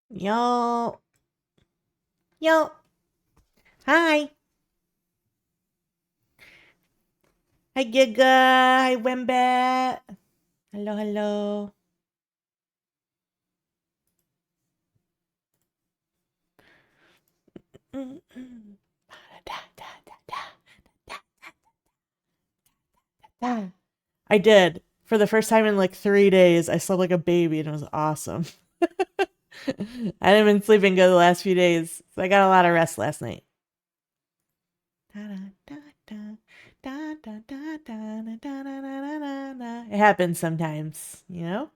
Yo. Yo. Hi. Hi, Giga. Hi, Wembat. Hello, hello. I did. For the first time in like 3 days, I slept like a baby and it was awesome. I haven't been sleeping good the last few days, so I got a lot of rest last night. It happens sometimes, you know?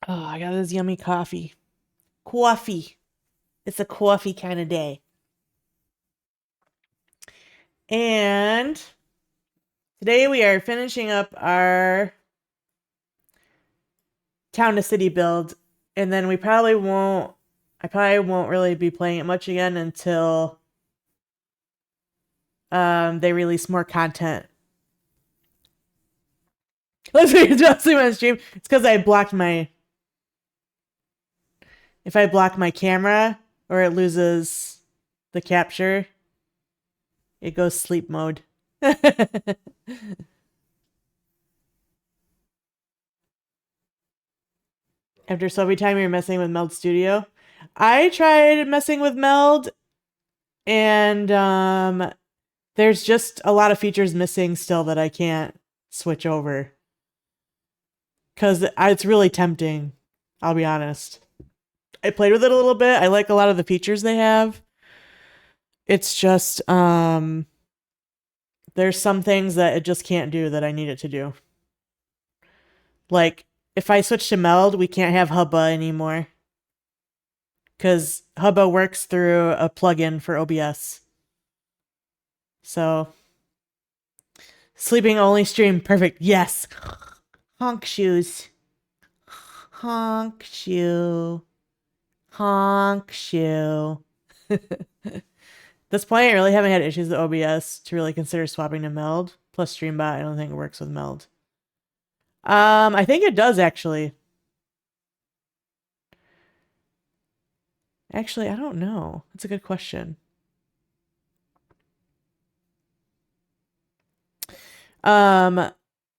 Oh, I got this yummy coffee. Coffee. It's a coffee kind of day. And today we are finishing up our town to city build. And then I probably won't really be playing it much again until they release more content. Let's see, it's mostly my stream. It's because if I block my camera or it loses the capture, it goes sleep mode. After Subbie time, you're messing with Meld Studio. I tried messing with Meld, and there's just a lot of features missing still that I can't switch over. Because it's really tempting, I'll be honest. I played with it a little bit. I like a lot of the features they have. It's just there's some things that it just can't do that I need it to do. Like if I switch to Meld, we can't have Hubba anymore. Because Hubba works through a plugin for OBS. So sleeping only stream, perfect. Yes. Honk shoes. Honk shoe. Honk shoe. This point, I really haven't had issues with OBS to really consider swapping to Meld. Plus Streambot, I don't think it works with Meld. I think it does actually. Actually, I don't know. That's a good question. But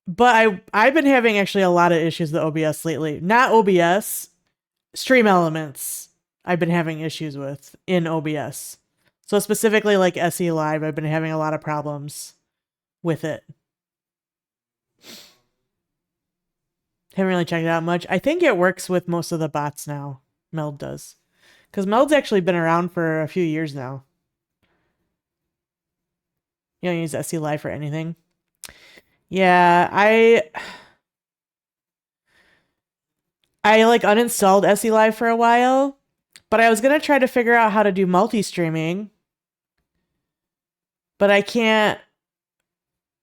I've been having actually a lot of issues with OBS lately. Not OBS, Stream Elements. I've been having issues with in OBS. So specifically like SE Live, I've been having a lot of problems with it. Haven't really checked it out much. I think it works with most of the bots now. Meld does. Because Meld's actually been around for a few years now. You don't use SE Live for anything. Yeah, I like uninstalled SE Live for a while, but I was gonna try to figure out how to do multi-streaming. But I can't.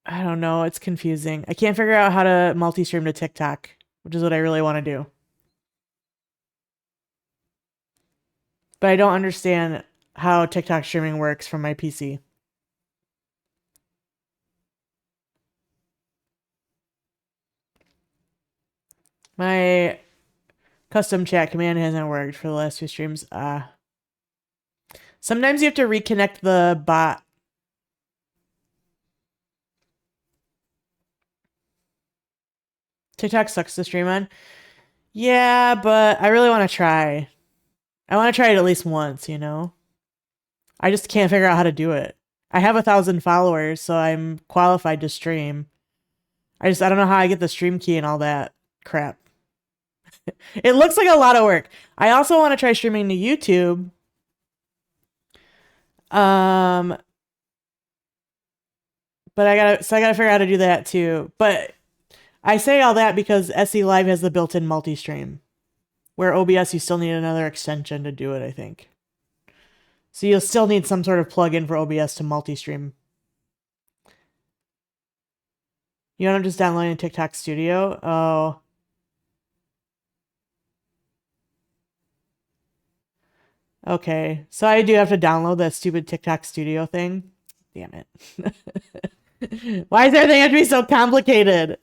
I don't know. It's confusing. I can't figure out how to multi-stream to TikTok, which is what I really want to do. But I don't understand how TikTok streaming works from my PC. My custom chat command hasn't worked for the last few streams. Sometimes you have to reconnect the bot. TikTok sucks to stream on. Yeah, but I really want to try. I want to try it at least once, you know? I just can't figure out how to do it. I have 1,000 followers, so I'm qualified to stream. I don't know how I get the stream key and all that crap. It looks like a lot of work. I also want to try streaming to YouTube. But I gotta figure out how to do that too. But I say all that because SE Live has the built-in multi-stream, where OBS you still need another extension to do it, I think. So you'll still need some sort of plugin for OBS to multi-stream. You know, I'm just downloading TikTok Studio. Oh. Okay, so I do have to download that stupid TikTok Studio thing. Damn it. Why does everything have to be so complicated?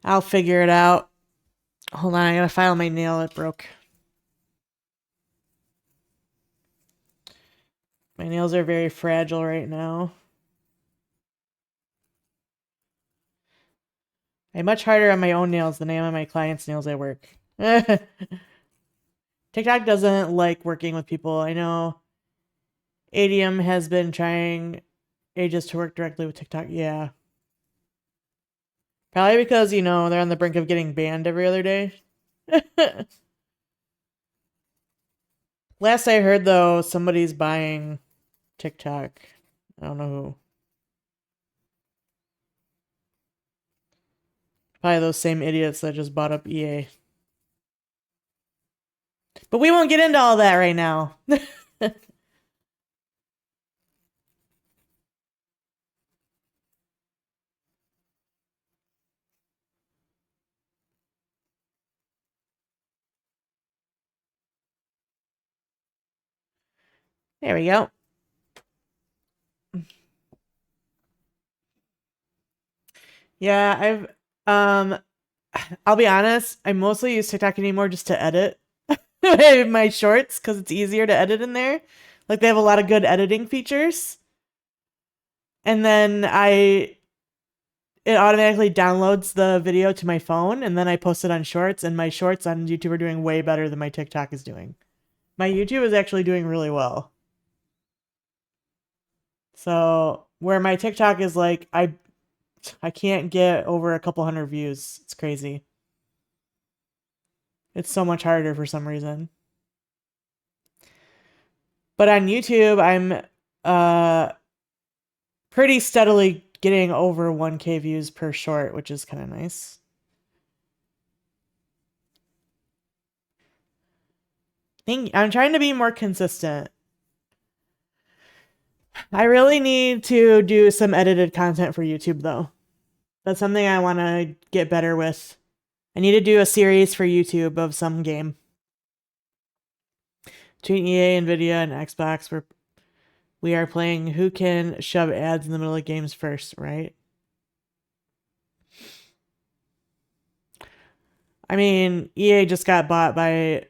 I'll figure it out. Hold on, I gotta file my nail. It broke. My nails are very fragile right now. I'm much harder on my own nails than I am on my clients' nails at work. TikTok doesn't like working with people. I know ADM has been trying ages to work directly with TikTok. Yeah. Probably because, you know, they're on the brink of getting banned every other day. Last I heard, though, somebody's buying TikTok. I don't know who. Probably those same idiots that just bought up EA. But we won't get into all that right now. There we go. Yeah, I'll be honest, I mostly use TikTok anymore just to edit my shorts because it's easier to edit in there. Like they have a lot of good editing features. And then it automatically downloads the video to my phone and then I post it on shorts, and my shorts on YouTube are doing way better than my TikTok is doing. My YouTube is actually doing really well. So where my TikTok is like I can't get over a couple hundred views. It's crazy. It's so much harder for some reason. But on YouTube, I'm pretty steadily getting over 1K views per short, which is kind of nice. I'm trying to be more consistent. I really need to do some edited content for YouTube, though. That's something I want to get better with. I need to do a series for YouTube of some game. Between EA, Nvidia, and Xbox, we are playing who can shove ads in the middle of games first, right? I mean, EA just got bought by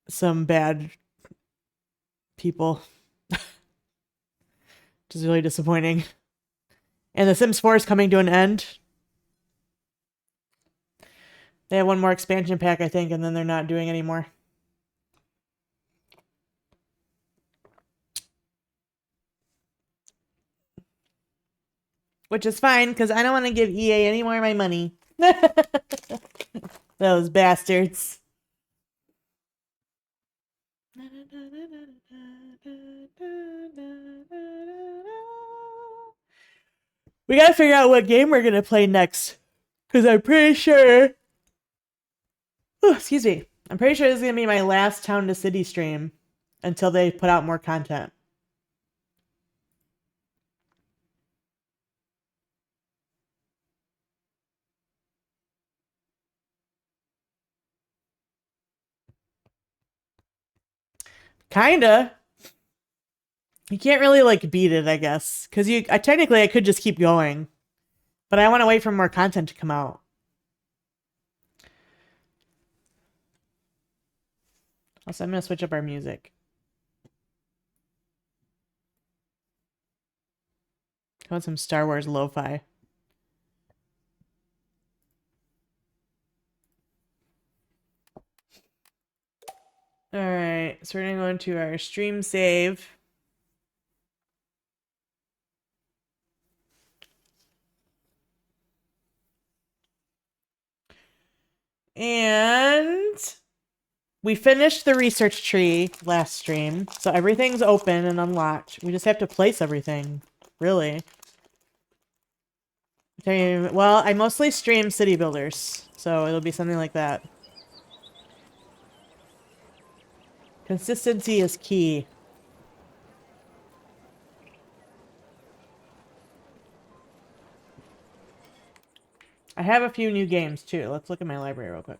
some bad people, which is really disappointing. And The Sims 4 is coming to an end. They have one more expansion pack, I think, and then they're not doing anymore. Which is fine, because I don't want to give EA any more of my money. Those bastards. We gotta figure out what game we're gonna play next. Because I'm pretty sure... Oh, excuse me. I'm pretty sure this is gonna be my last Town to City stream until they put out more content. Kinda. You can't really like beat it, I guess, because technically I could just keep going, but I want to wait for more content to come out. Also, I'm gonna switch up our music. I want some Star Wars lo-fi. All right, so we're gonna go into our stream save. And we finished the research tree last stream, so everything's open and unlocked. We just have to place everything, really. Well, I mostly stream city builders, so it'll be something like that. Consistency is key. I have a few new games too. Let's look at my library real quick.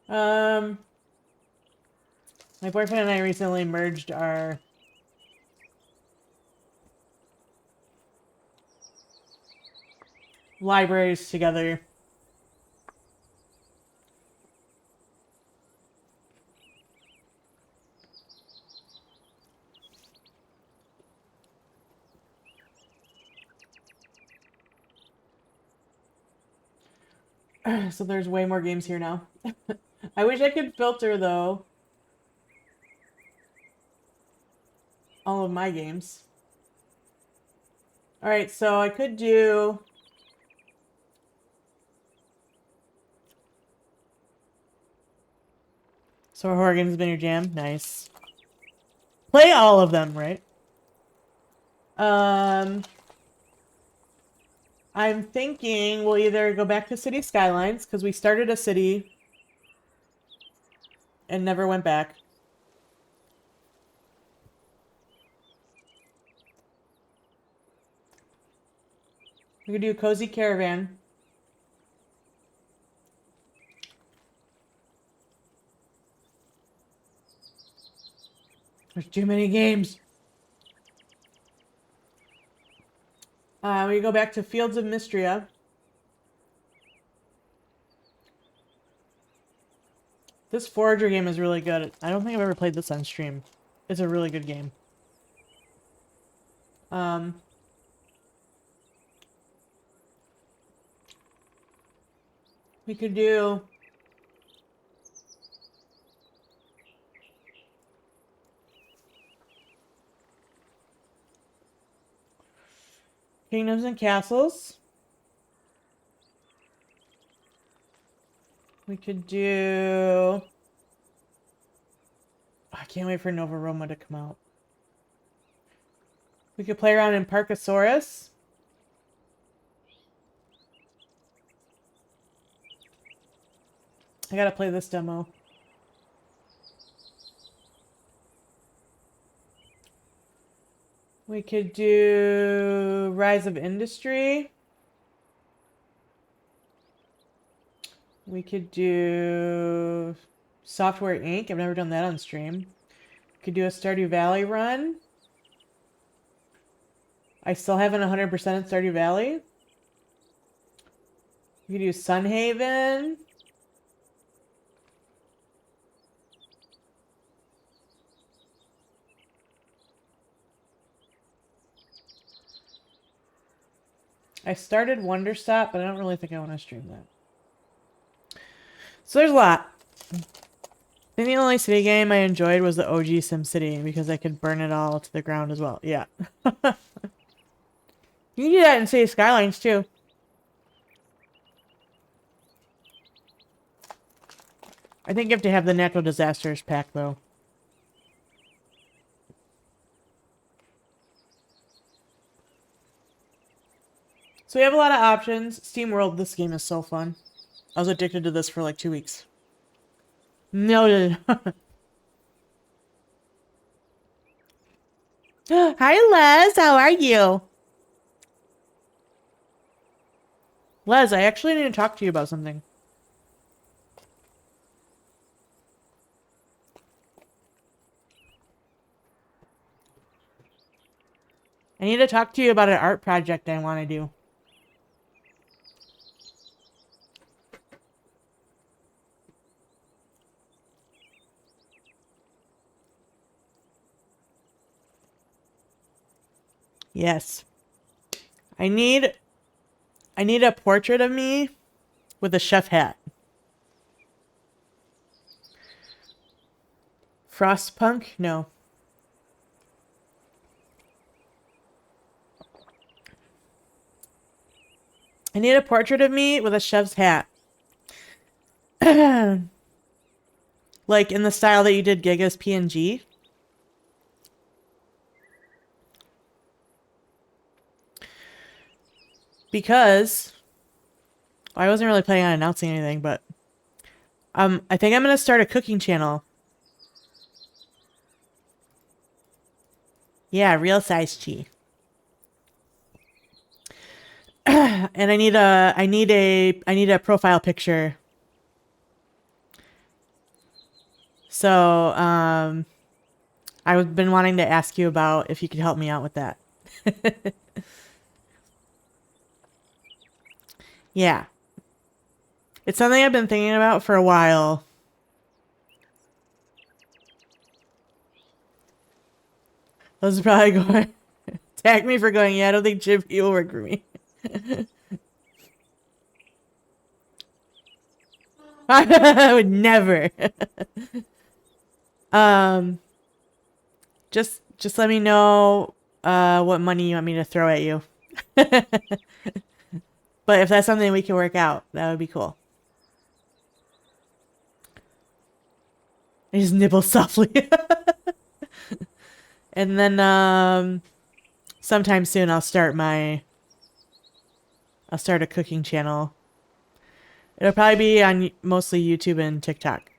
My boyfriend and I recently merged our libraries together. So there's way more games here now. I wish I could filter, though, all of my games. Alright, so I could do... So horror games has been your jam? Nice. Play all of them, right? I'm thinking we'll either go back to City Skylines, because we started a city and never went back. We could do Cozy Caravan. There's too many games. We go back to Fields of Mystria. This Forager game is really good. I don't think I've ever played this on stream. It's a really good game. We could do... Kingdoms and Castles. We could do... I can't wait for Nova Roma to come out. We could play around in Parkosaurus. I gotta play this demo. We could do Rise of Industry. We could do Software Inc. I've never done that on stream. We could do a Stardew Valley run. I still haven't 100% in Stardew Valley. We could do Sunhaven. I started Wonderstop, but I don't really think I want to stream that. So there's a lot. I think the only city game I enjoyed was the OG SimCity because I could burn it all to the ground as well. Yeah. You can do that in City Skylines too. I think you have to have the natural disasters pack though. So we have a lot of options. SteamWorld, this game is so fun. I was addicted to this for like 2 weeks. Noted. Hi, Les. How are you? Les, I actually need to talk to you about something. I need to talk to you about an art project I want to do. Yes. I need a portrait of me with a chef hat. Frostpunk? No. I need a portrait of me with a chef's hat. Like in the style that you did Giga's PNG. Because I wasn't really planning on announcing anything, but I think I'm gonna start a cooking channel. Yeah, real size Chi. And I need a profile picture. So, I've been wanting to ask you about if you could help me out with that. Yeah. It's something I've been thinking about for a while. Those are probably going to attack me for going, yeah, I don't think Chippy will work for me. I would never. um, just let me know what money you want me to throw at you. But if that's something we can work out, that would be cool. I just nibble softly. And then sometime soon I'll start a cooking channel. It'll probably be on mostly YouTube and TikTok.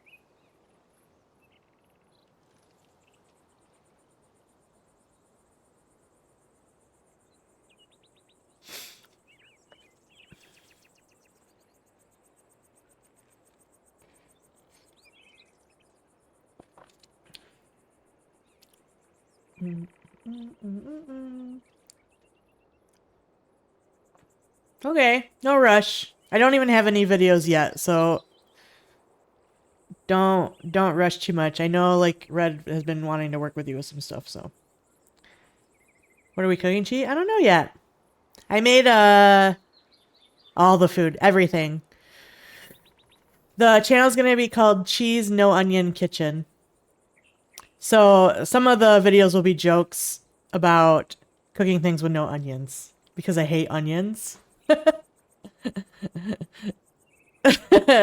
Okay, no rush. I don't even have any videos yet, so don't rush too much. I know like Red has been wanting to work with you with some stuff, so. What are we cooking, Chi? I don't know yet. I made all the food, everything. The channel's gonna be called Cheese No Onion Kitchen. So some of the videos will be jokes about cooking things with no onions because I hate onions.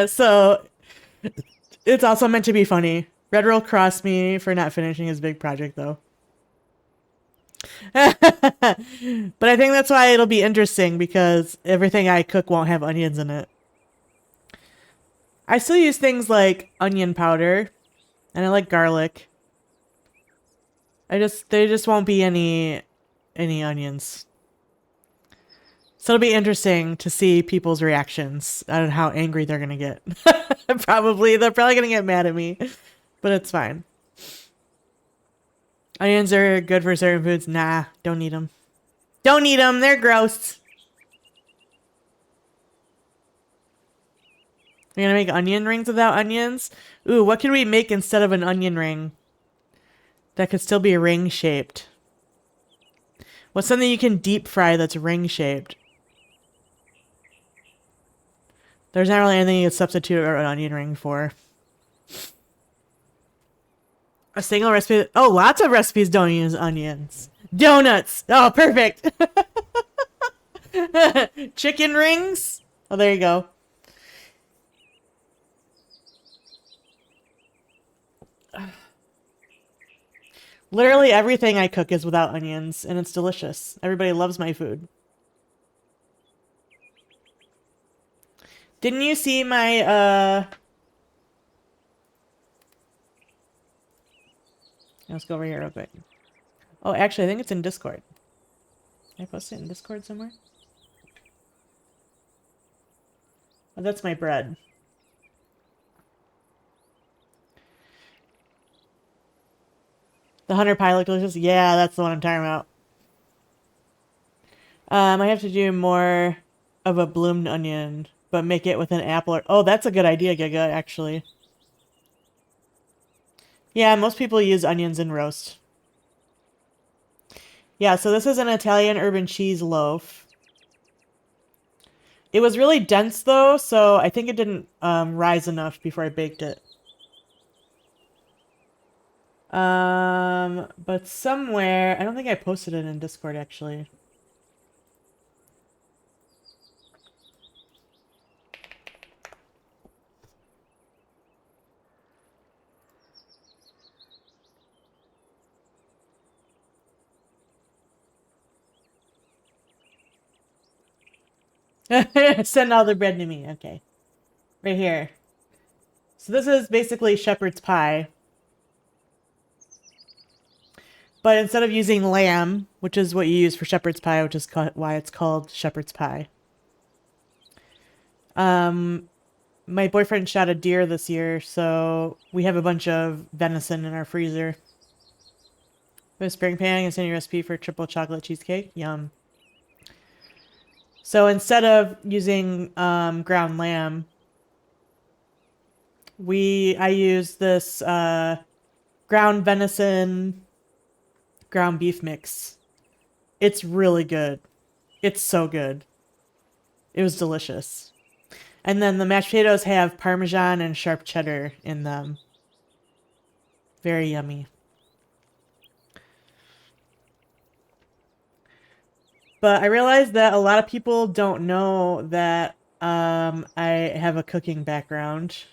So it's also meant to be funny. Red will cross me for not finishing his big project though. But I think that's why it'll be interesting because everything I cook won't have onions in it. I still use things like onion powder and I like garlic. There just won't be any onions. So it'll be interesting to see people's reactions on how angry they're gonna get. They're probably gonna get mad at me, but it's fine. Onions are good for certain foods. Nah, don't need them. Don't eat them. They're gross. We're gonna make onion rings without onions. Ooh, what could we make instead of an onion ring that could still be ring shaped? What's something you can deep fry that's ring shaped? There's not really anything you could substitute an onion ring for. A single recipe. Oh, lots of recipes don't use onions. Donuts. Oh, perfect. Chicken rings. Oh, there you go. Literally everything I cook is without onions, and it's delicious. Everybody loves my food. Didn't you see my, let's go over here real quick. Oh, actually, I think it's in Discord. Can I post it in Discord somewhere? Oh, that's my bread. The Hunter Pie look delicious? Yeah, that's the one I'm talking about. I have to do more of a bloomed onion, but make it with an apple. Oh, that's a good idea, Giga, actually. Yeah, most people use onions in roast. Yeah, so this is an Italian urban cheese loaf. It was really dense, though, so I think it didn't rise enough before I baked it. But somewhere... I don't think I posted it in Discord, actually. Send all the bread to me. Okay. Right here. So this is basically shepherd's pie. But instead of using lamb, which is what you use for shepherd's pie, which is why it's called shepherd's pie. My boyfriend shot a deer this year, so we have a bunch of venison in our freezer. With spring pan and send you a recipe for triple chocolate cheesecake. Yum. So instead of using ground lamb, I use this ground venison ground beef mix. It's really good. It's so good. It was delicious. And then the mashed potatoes have Parmesan and sharp cheddar in them. Very yummy. But I realized that a lot of people don't know that I have a cooking background.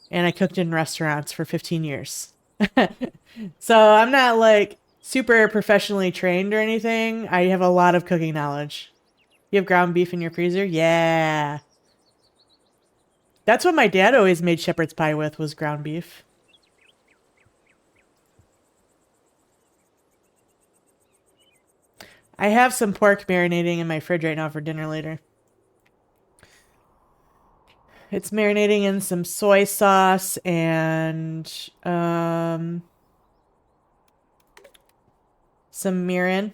And I cooked in restaurants for 15 years. So I'm not like super professionally trained or anything. I have a lot of cooking knowledge. You have ground beef in your freezer? Yeah. That's what my dad always made shepherd's pie with, was ground beef. I have some pork marinating in my fridge right now for dinner later. It's marinating in some soy sauce and some mirin.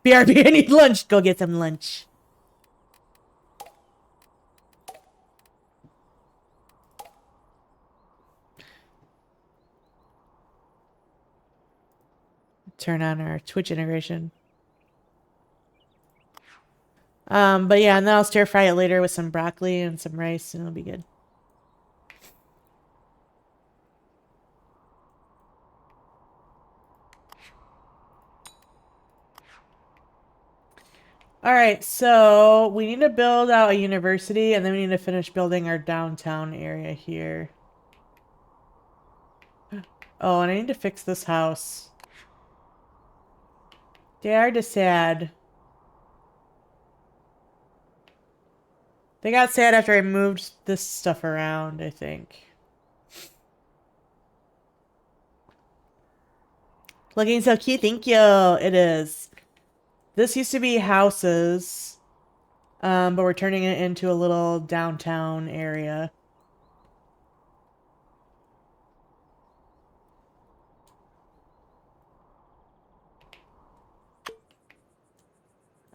BRB, I need lunch. Go get some lunch. Turn on our Twitch integration. But yeah, and then I'll stir fry it later with some broccoli and some rice, and it'll be good. All right, so we need to build out a university, and then we need to finish building our downtown area here. Oh, and I need to fix this house. They are just sad. They got sad after I moved this stuff around, I think. Looking so cute, thank you. It is. This used to be houses, but we're turning it into a little downtown area.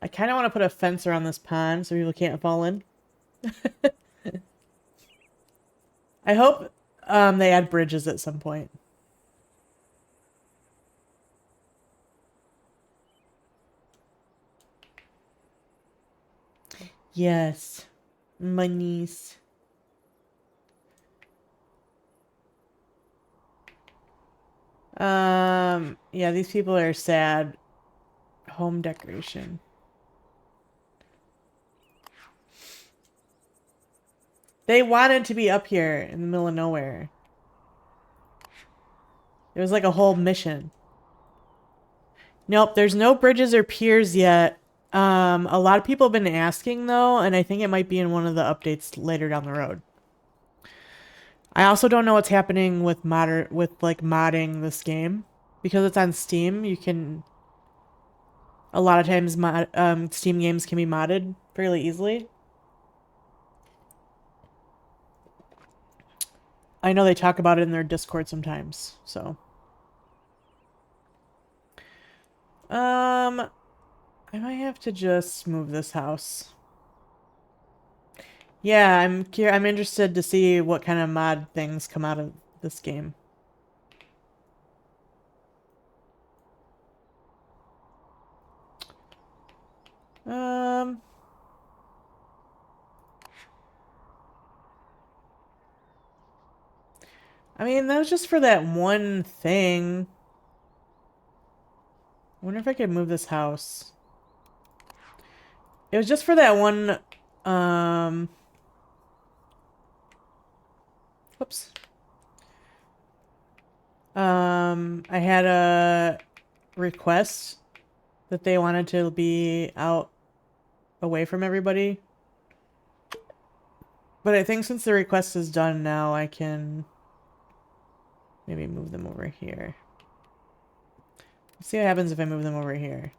I kind of want to put a fence around this pond so people can't fall in. I hope they add bridges at some point. Yes. Monies. Yeah, these people are sad. Home decoration. They wanted to be up here in the middle of nowhere. It was like a whole mission. Nope, there's no bridges or piers yet. A lot of people have been asking though, and I think it might be in one of the updates later down the road. I also don't know what's happening with modding this game. Because it's on Steam, you can a lot of times Steam games can be modded fairly easily. I know they talk about it in their Discord sometimes, so. I might have to just move this house. Yeah, I'm interested to see what kind of mod things come out of this game. I mean, that was just for that one thing. I wonder if I could move this house. It was just for that one, whoops. I had a request that they wanted to be out away from everybody. But I think since the request is done now, I can maybe move them over here. Let's see what happens if I move them over here.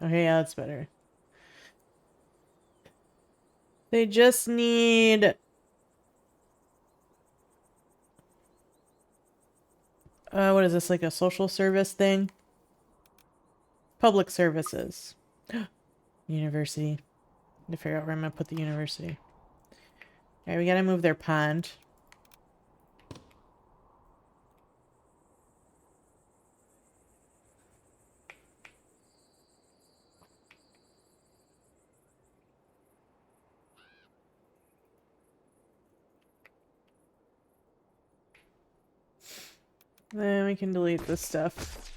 Okay, yeah, that's better. They just need... what is this, like a social service thing? Public services. University. I need to figure out where I'm gonna put the university. Alright, we gotta move their pond. Then we can delete this stuff.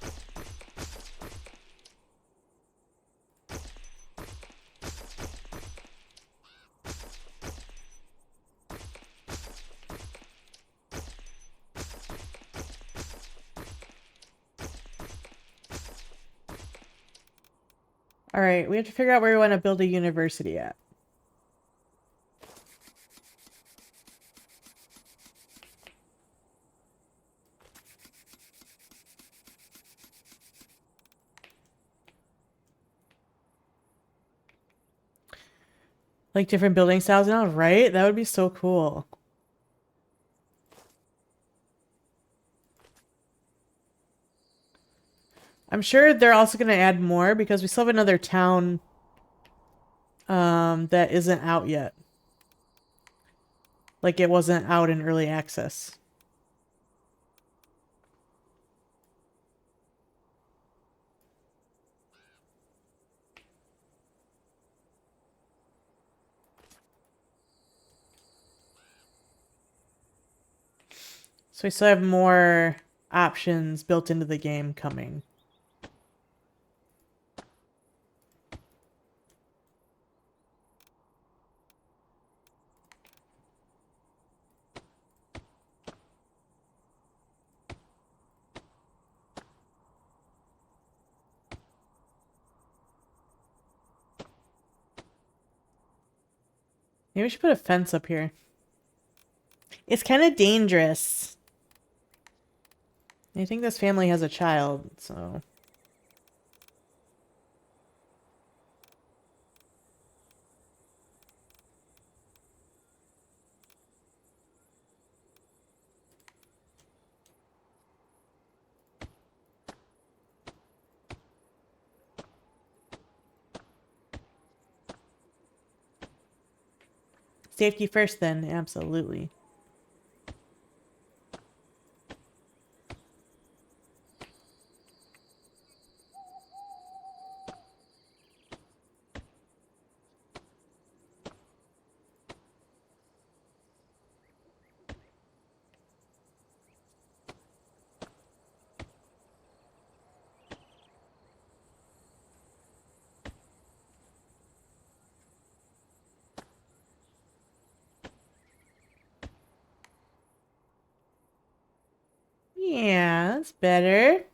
Alright, we have to figure out where we want to build a university at. Like different building styles now, right? That would be so cool. I'm sure they're also going to add more because we still have another town that isn't out yet. Like it wasn't out in early access. So we still have more options built into the game coming. Maybe we should put a fence up here. It's kind of dangerous. I think this family has a child, so... Safety first, then. Absolutely. Yeah, that's better.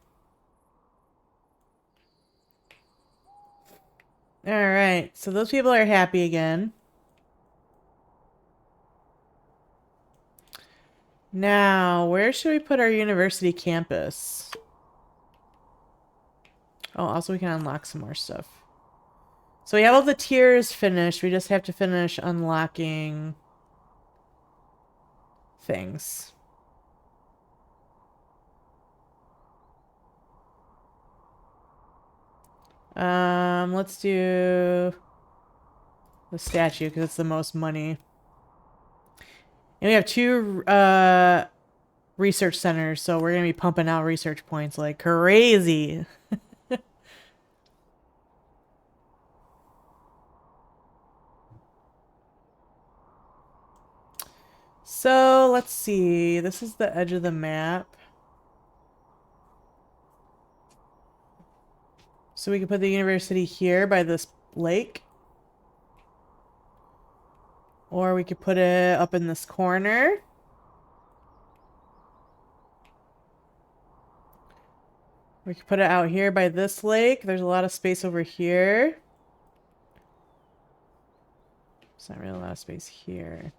Alright, so those people are happy again. Now, where should we put our university campus? Oh, also we can unlock some more stuff. So we have all the tiers finished. We just have to finish unlocking things. Let's do the statue because it's the most money. And we have 2 research centers, so we're gonna be pumping out research points like crazy. So let's see. This is the edge of the map. So we can put the university here by this lake. Or we could put it up in this corner. We could put it out here by this lake. There's a lot of space over here. There's not really a lot of space here.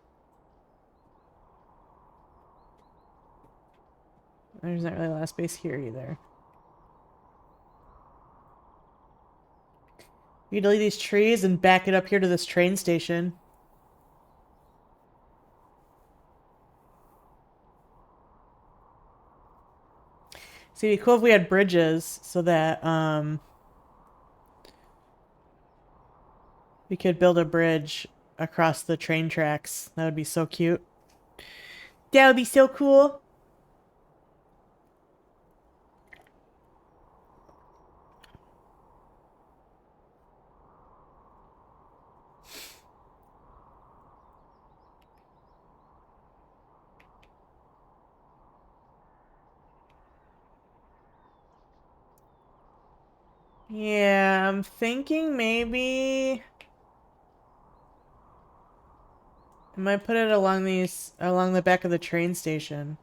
There's not really a lot of space here either. We delete these trees and back it up here to this train station. See, it'd be cool if we had bridges so that we could build a bridge across the train tracks. That would be so cute. That would be so cool. Yeah, I'm thinking maybe I might put it along the back of the train station.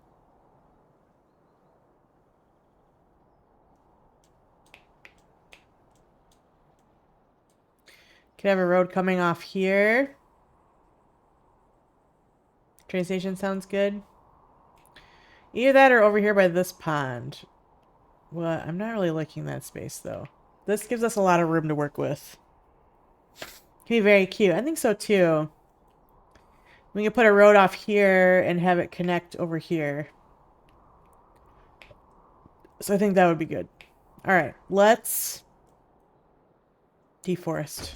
Could have a road coming off here. Train station sounds good. Either that or over here by this pond. Well, I'm not really liking that space though. This gives us a lot of room to work with. Can be very cute. I think so too. We can put a road off here and have it connect over here. So I think that would be good. All right, let's deforest.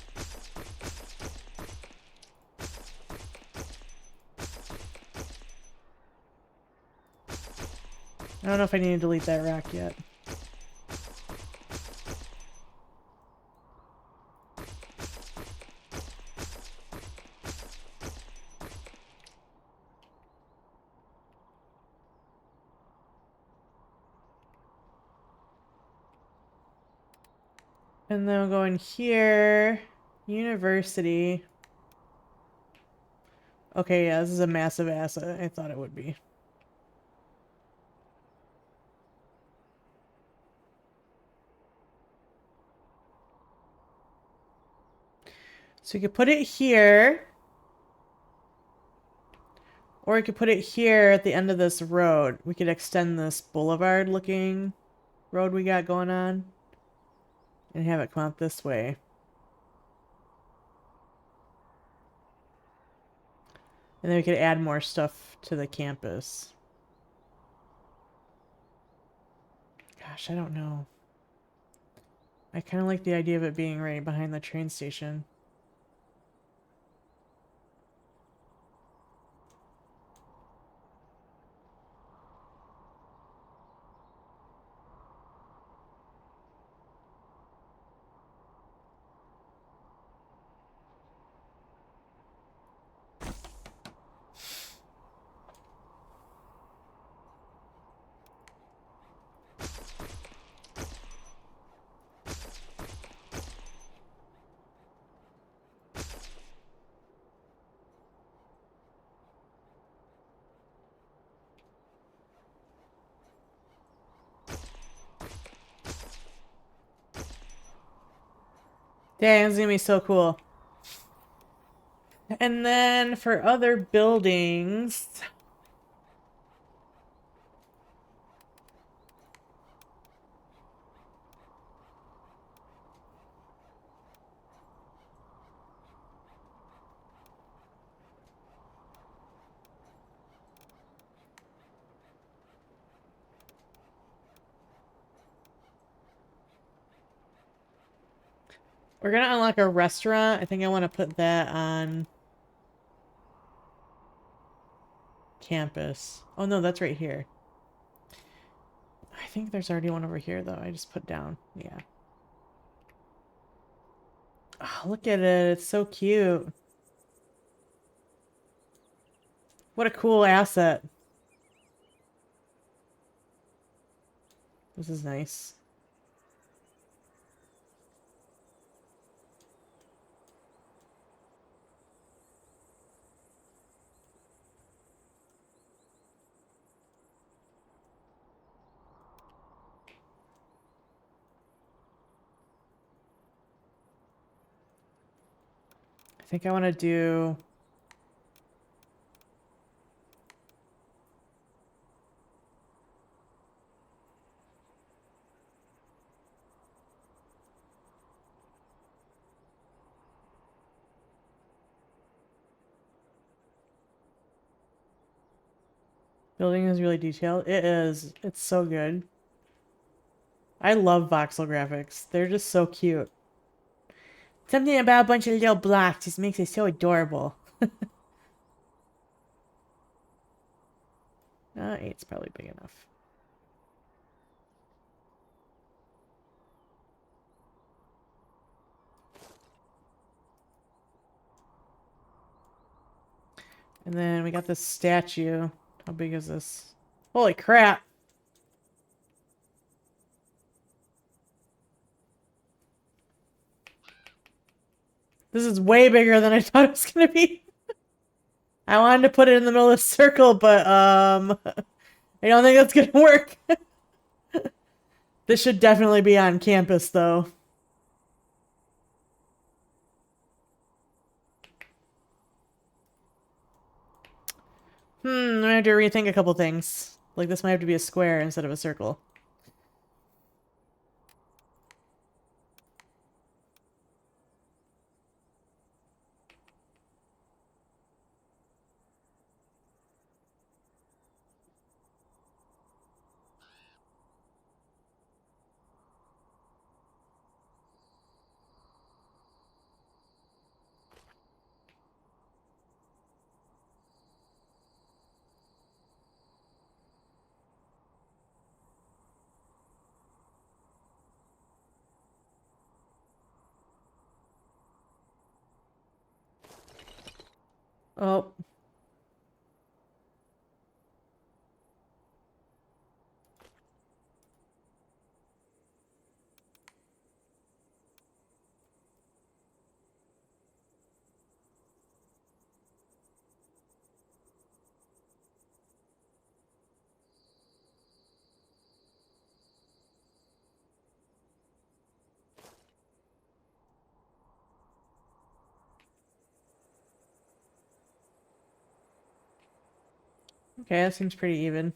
I don't know if I need to delete that rock yet. And then we'll go in here. University. Okay, yeah, this is a massive asset. I thought it would be. So you could put it here. Or we could put it here at the end of this road. We could extend this boulevard looking road we got going on. And have it come out this way. And then we could add more stuff to the campus. Gosh, I don't know. I kind of like the idea of it being right behind the train station. Dang, it's gonna be so cool. And then for other buildings... We're gonna unlock a restaurant. I think I want to put that on campus. Oh no, that's right here. I think there's already one over here though. I just put down. Yeah. Oh, look at it. It's so cute. What a cool asset. This is nice. think I want to do... Building is really detailed. It is. It's so good. I love voxel graphics. They're just so cute. Something about a bunch of little blocks just makes it so adorable. 8's probably big enough. And then we got this statue. How big is this? Holy crap! This is way bigger than I thought it was gonna be. I wanted to put it in the middle of the circle, but I don't think that's gonna work. This should definitely be on campus, though. I have to rethink a couple things. Like, this might have to be a square instead of a circle. Oh. Okay, that seems pretty even.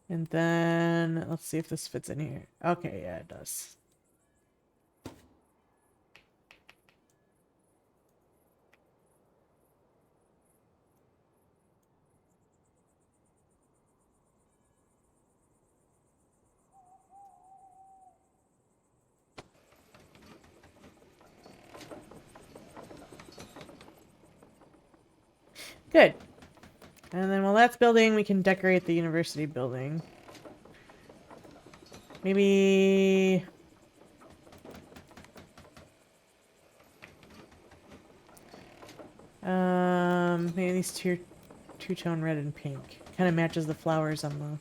And then, let's see if this fits in here. Okay, yeah, it does. Good. And then while that's building, we can decorate the university building. Maybe... maybe these two-tone red and pink. Kind of matches the flowers on the...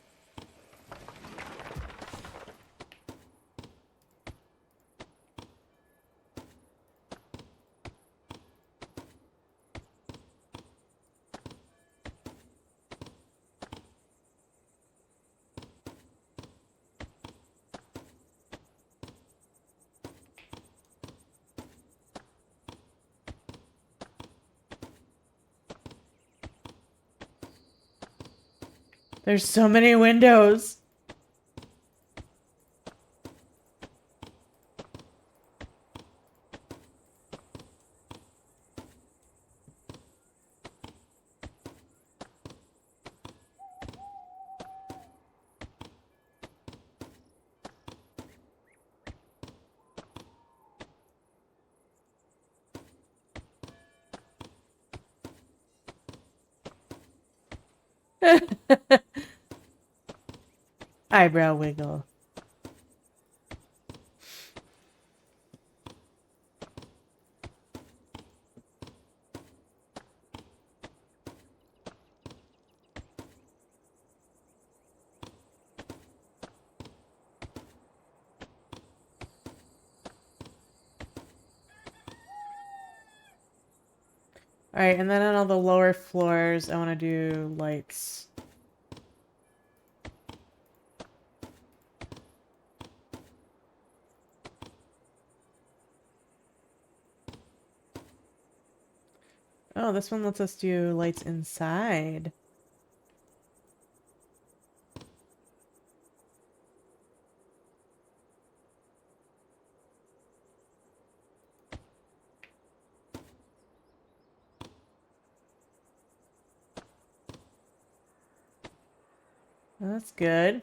There's so many windows. Eyebrow wiggle. Alright, and then on all the lower floors, I want to do lights. Oh, this one lets us do lights inside. That's good.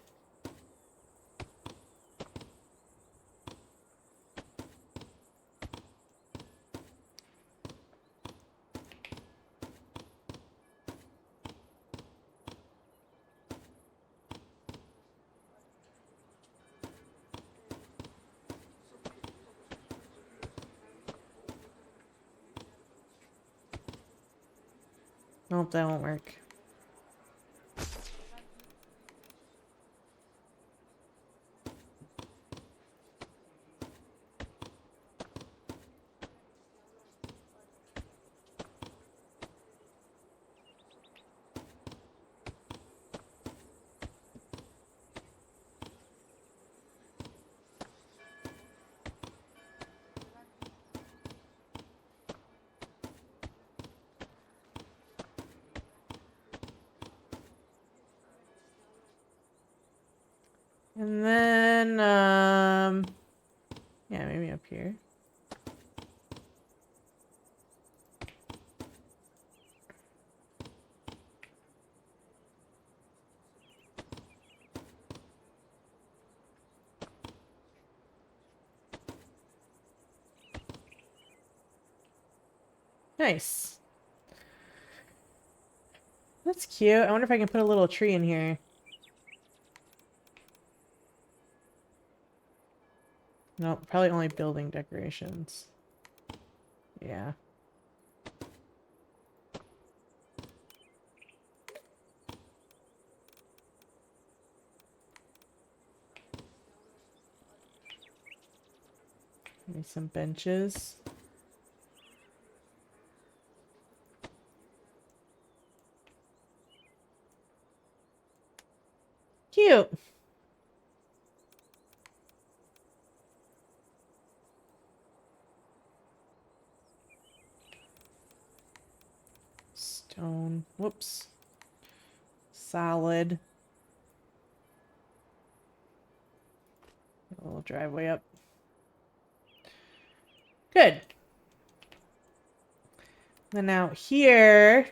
Nope, that won't work. And then, yeah, maybe up here. Nice. That's cute. I wonder if I can put a little tree in here. No, probably only building decorations. Yeah. Maybe some benches. Cute. Stone. Whoops. Solid. A little driveway up. Good. Then out here.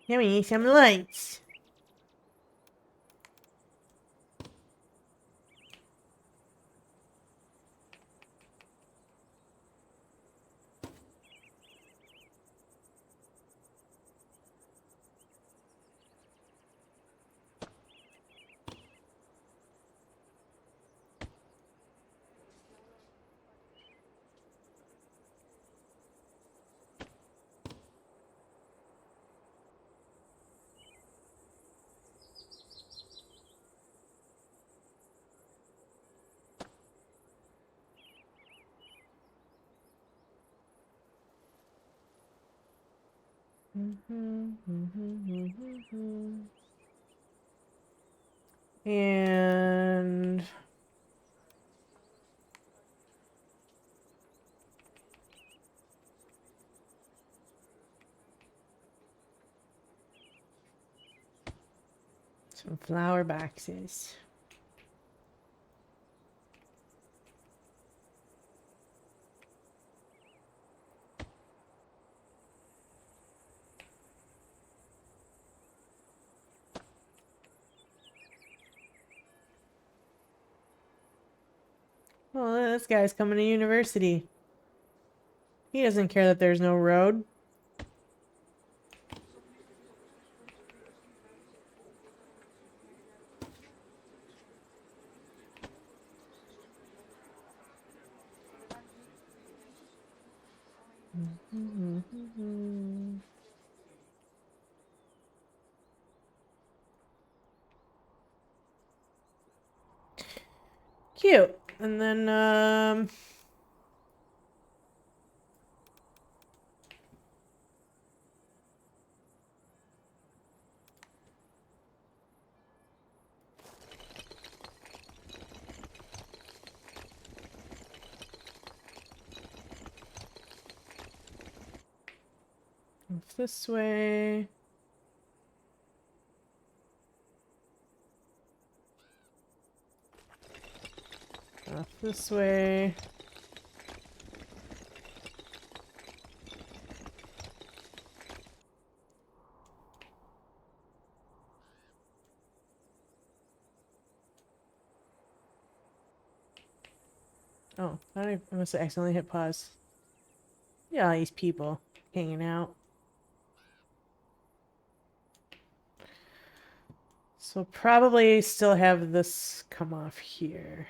Yeah, we need some lights. And some flower boxes. Well, this guy's coming to university. He doesn't care that there's no road. Cute. And then, this way. Off this way. Oh, I must have accidentally hit pause. Yeah, these people hanging out. So probably still have this come off here.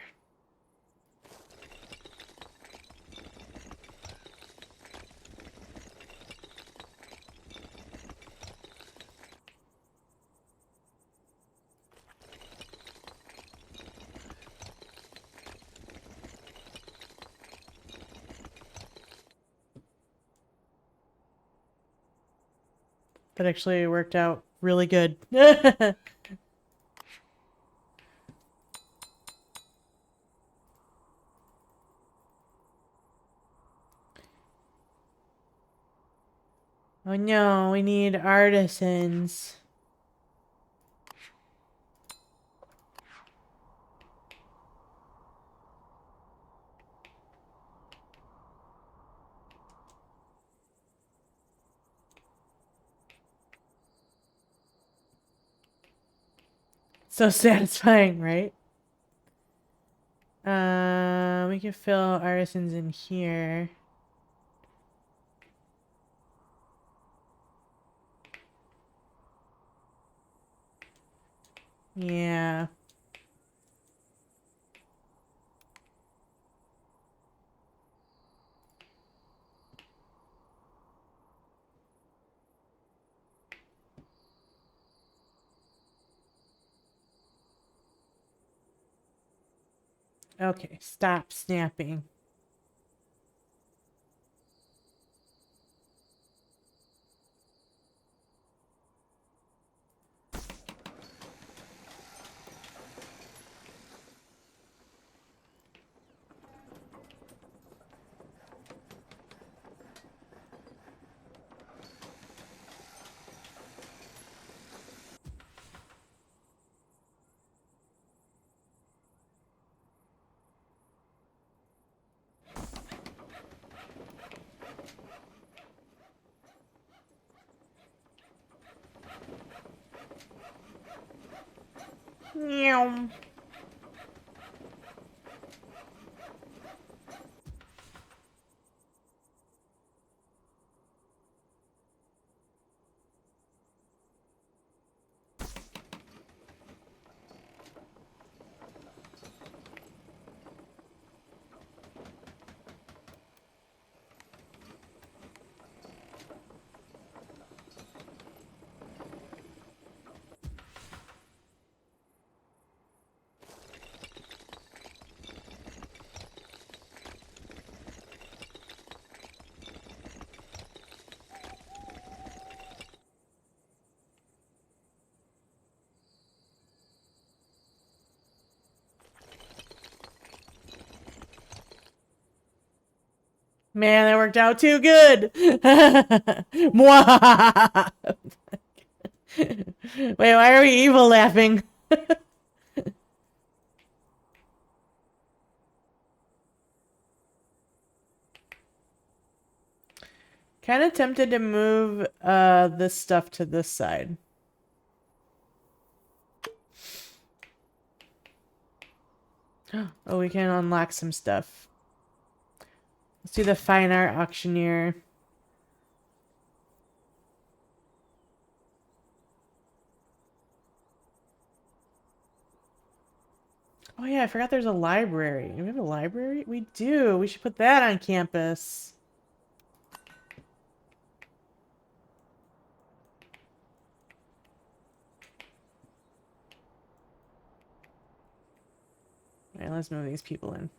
That actually worked out really good. Oh no, we need artisans. So satisfying, right? We can fill artisans in here. Yeah. Okay, stop snapping. Meow. Man, that worked out too good. Mwah! Wait, why are we evil laughing? Kind of tempted to move this stuff to this side. Oh, we can unlock some stuff. Let's do the fine art auctioneer. Oh yeah, I forgot there's a library. Do we have a library? We do. We should put that on campus. let's move these people in.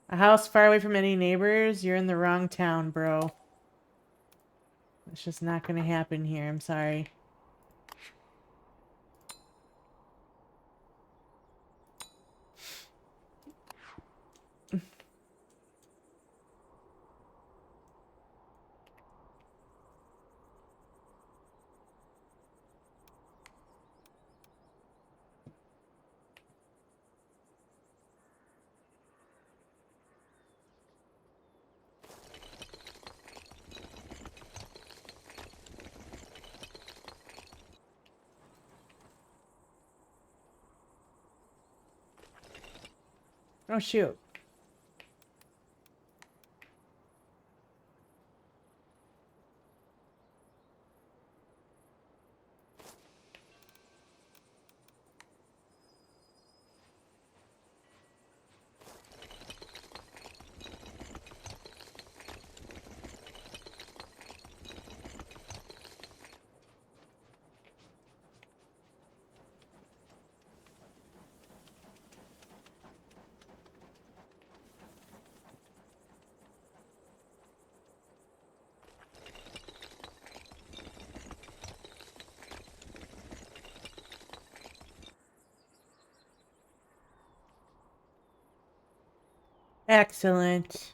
A house far away from any neighbors? You're in the wrong town, bro. It's just not gonna happen here. I'm sorry. Oh, shoot. Excellent.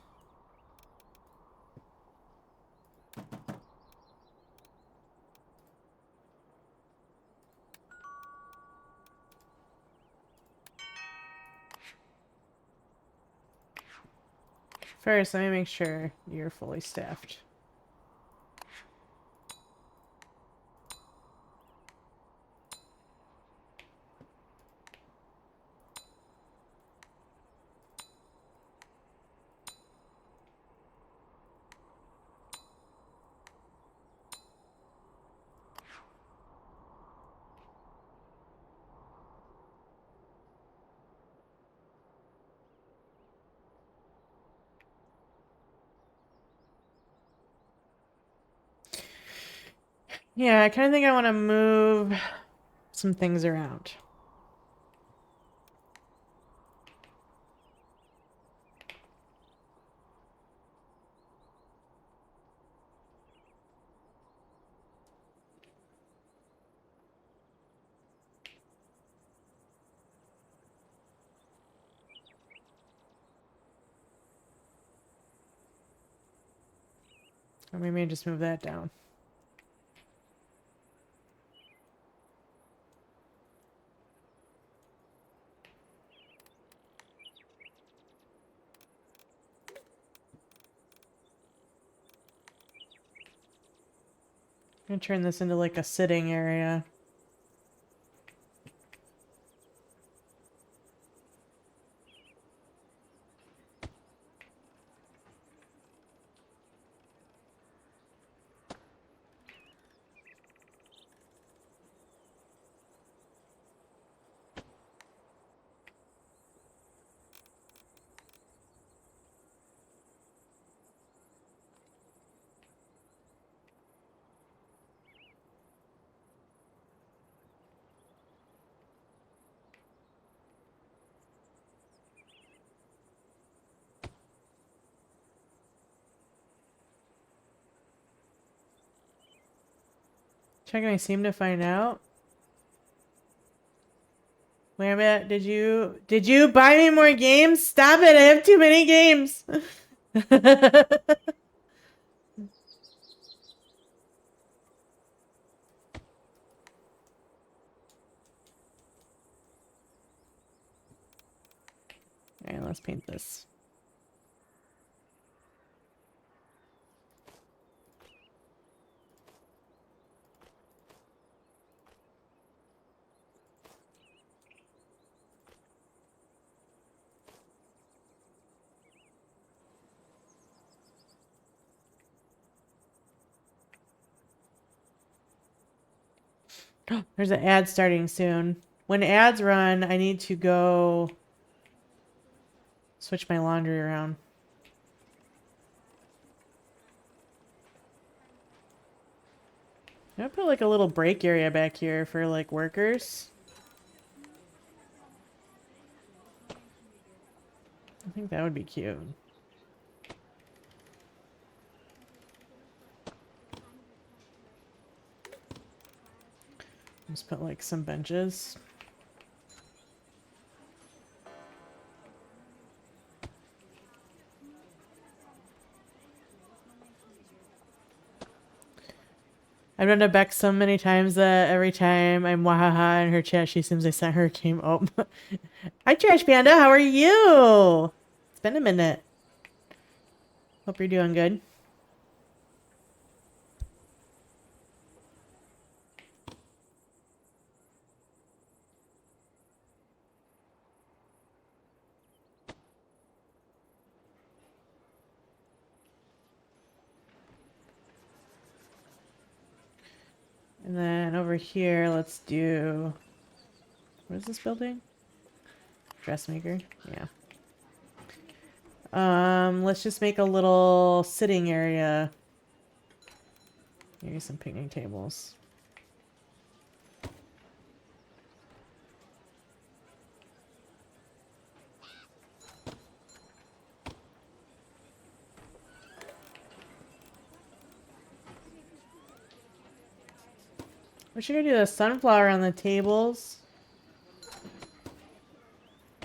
First, let me make sure you're fully staffed. Yeah, I kind of think I want to move some things around. Or we may just move that down. I'm gonna turn this into like a sitting area. Checking I seem to find out. Wait a minute, did you buy me more games? Stop it, I have too many games. Alright, let's paint this. There's an ad starting soon. When ads run, I need to go switch my laundry around. I'm gonna put like a little break area back here for like workers. I think that would be cute. Just put like some benches. I've done to Beck so many times that every time I'm wahaha in her chat, she seems I sent her a game. Oh, hi Trash Panda, how are you? It's been a minute. Hope you're doing good. And then over here, let's do... What is this building? Dressmaker? Yeah. Let's just make a little sitting area. Maybe some picnic tables. We should do a sunflower on the tables.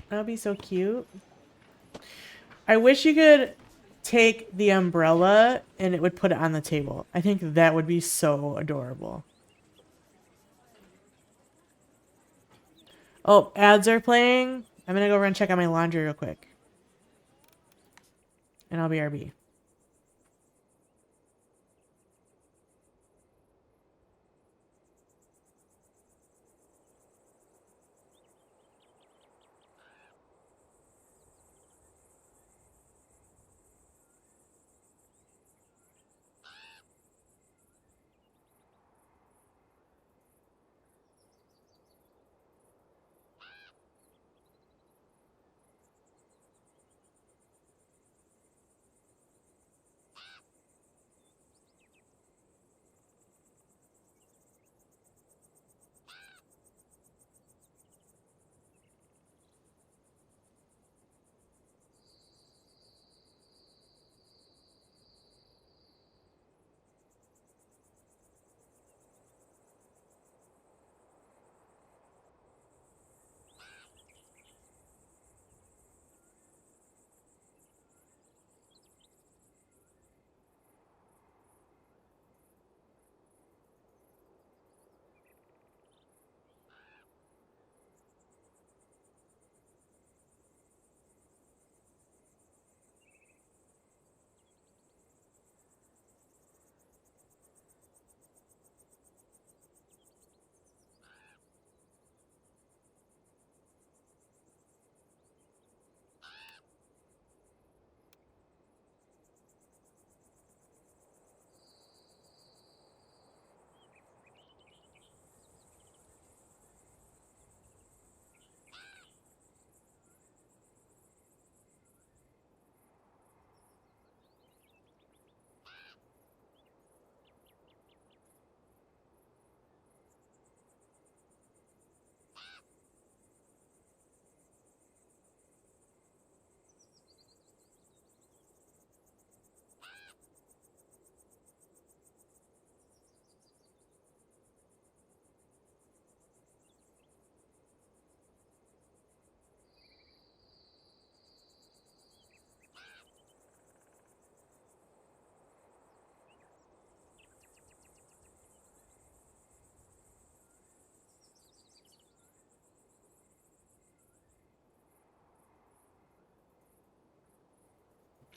That would be so cute. I wish you could take the umbrella and it would put it on the table. I think that would be so adorable. Oh, ads are playing. I'm gonna go run check on my laundry real quick. And I'll be RB.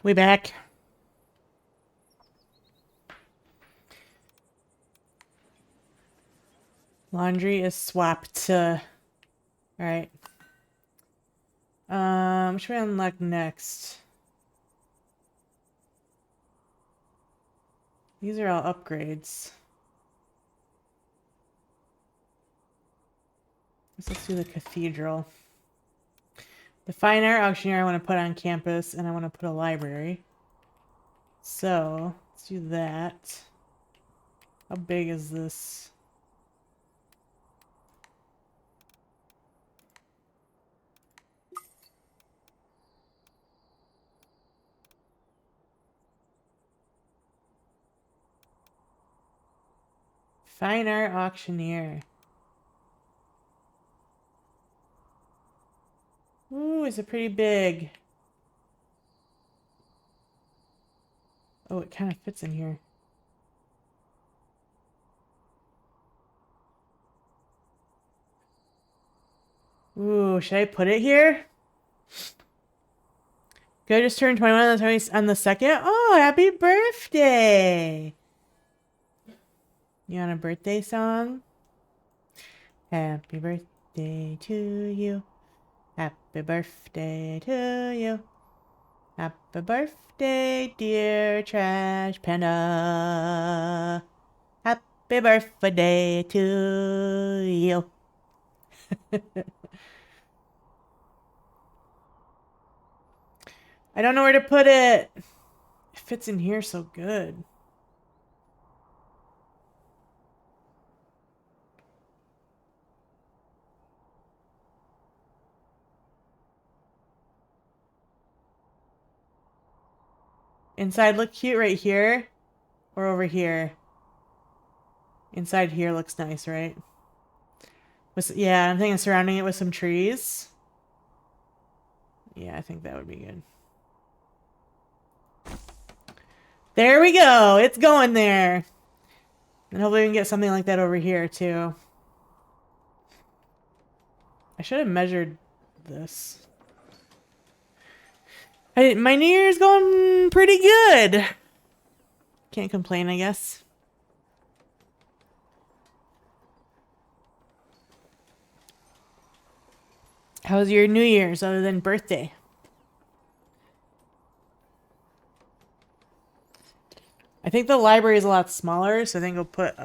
We back. Laundry is swapped. All right. What should we unlock next? These are all upgrades. Let's do the cathedral. The fine art auctioneer I want to put on campus, and I want to put a library. So, let's do that. How big is this? Fine art auctioneer. Ooh, is it pretty big? Oh, it kind of fits in here. Ooh, should I put it here? Good, just turned 21 on the 2nd. Oh, happy birthday! You want a birthday song? Happy birthday to you. Happy birthday to you. Happy birthday, dear Trash Panda. Happy birthday to you. I don't know where to put it. It fits in here so good. Inside look cute right here or over here. Inside here looks nice, right? Yeah, I'm thinking surrounding it with some trees. Yeah, I think that would be good. There we go. It's going there. And hopefully we can get something like that over here too. I should have measured this. My New Year's going pretty good. Can't complain, I guess. How was your New Year's other than birthday? I think the library is a lot smaller, so I think I'll put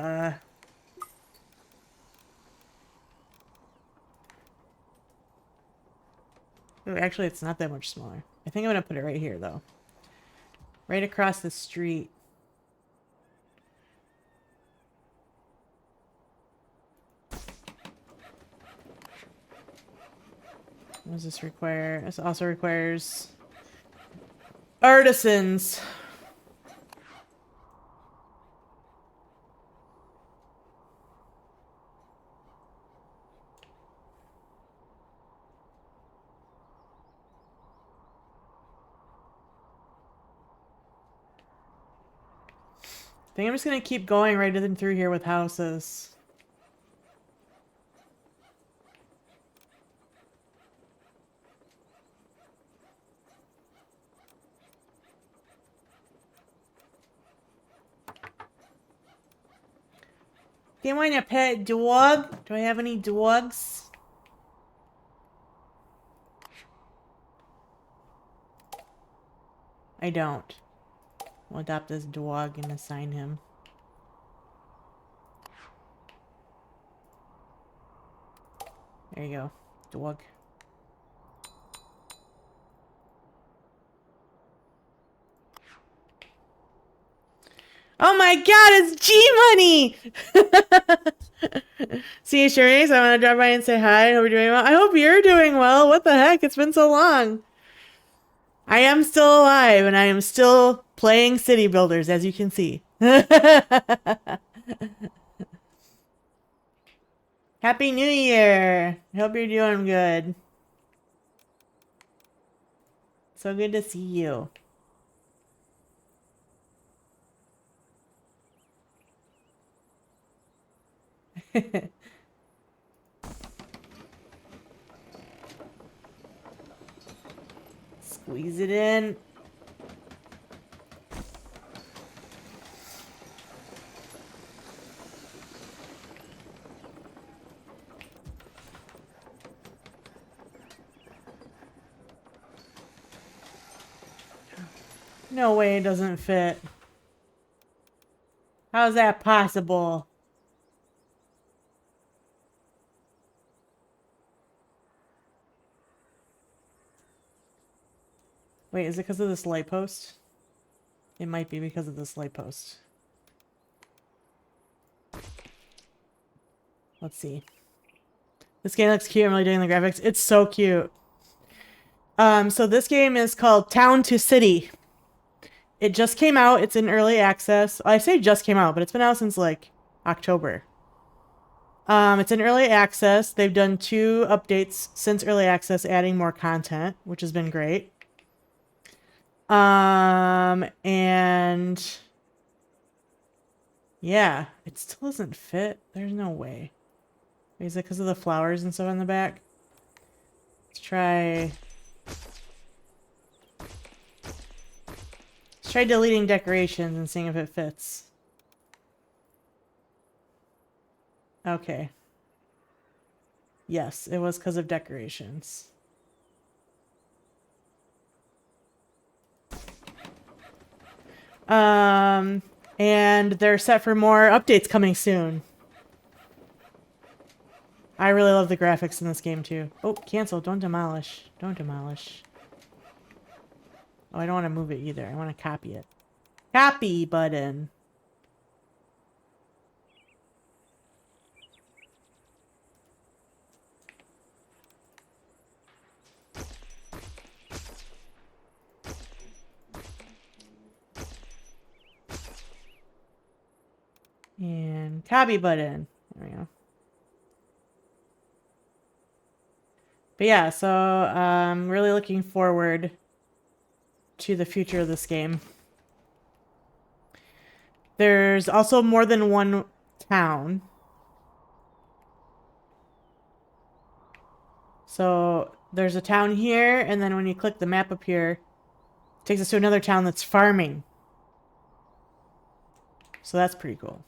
Ooh, actually it's not that much smaller. I think I'm gonna put it right here though. Right across the street. What does this require? This also requires artisans. I think I'm just gonna keep going right in through here with houses. Do you want a pet dog? Do I have any dogs? I don't. We'll adopt this dog and assign him. There you go. Dog. Oh my god, it's G-Money! See you, Sherry. So I want to drop by and say hi. I hope you're doing well. I hope you're doing well. What the heck? It's been so long. I am still alive, and I am still playing City Builders, as you can see. Happy New Year! I hope you're doing good. So good to see you. Squeeze it in. No way it doesn't fit. How is that possible? Wait, is it because of this light post? It might be because of this light post. Let's see. This game looks cute. I'm really doing the graphics. It's so cute. So this game is called Town to City. It just came out. It's in early access. I say just came out, but it's been out since like October. It's in early access. They've done 2 updates since early access, adding more content, which has been great. And yeah, it still doesn't fit. There's no way. Is it because of the flowers and stuff on the back? Let's try deleting decorations and seeing if it fits. Okay. Yes, it was because of decorations. And they're set for more updates coming soon. I really love the graphics in this game too. Oh, cancel. Don't demolish. Don't demolish. Oh, I don't want to move it either. I want to copy it. Copy button. And copy button. There we go. But yeah, so I'm really looking forward to the future of this game. There's also more than one town. So there's a town here, and then when you click the map up here, it takes us to another town that's farming. So that's pretty cool.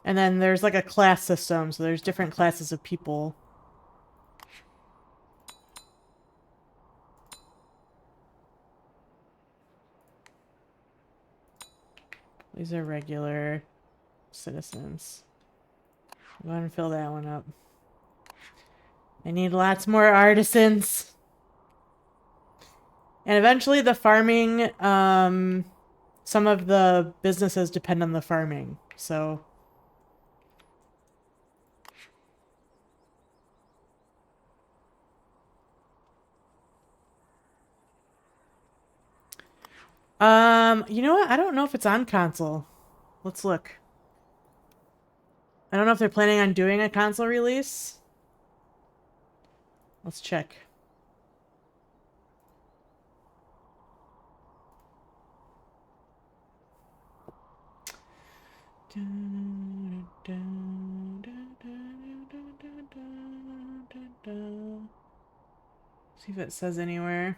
And then there's like a class system, so there's different classes of people. These are regular citizens. Go ahead and fill that one up. I need lots more artisans. And eventually the farming, some of the businesses depend on the farming, so... You know what? I don't know if it's on console. Let's look. I don't know if they're planning on doing a console release. Let's check. See if it says anywhere.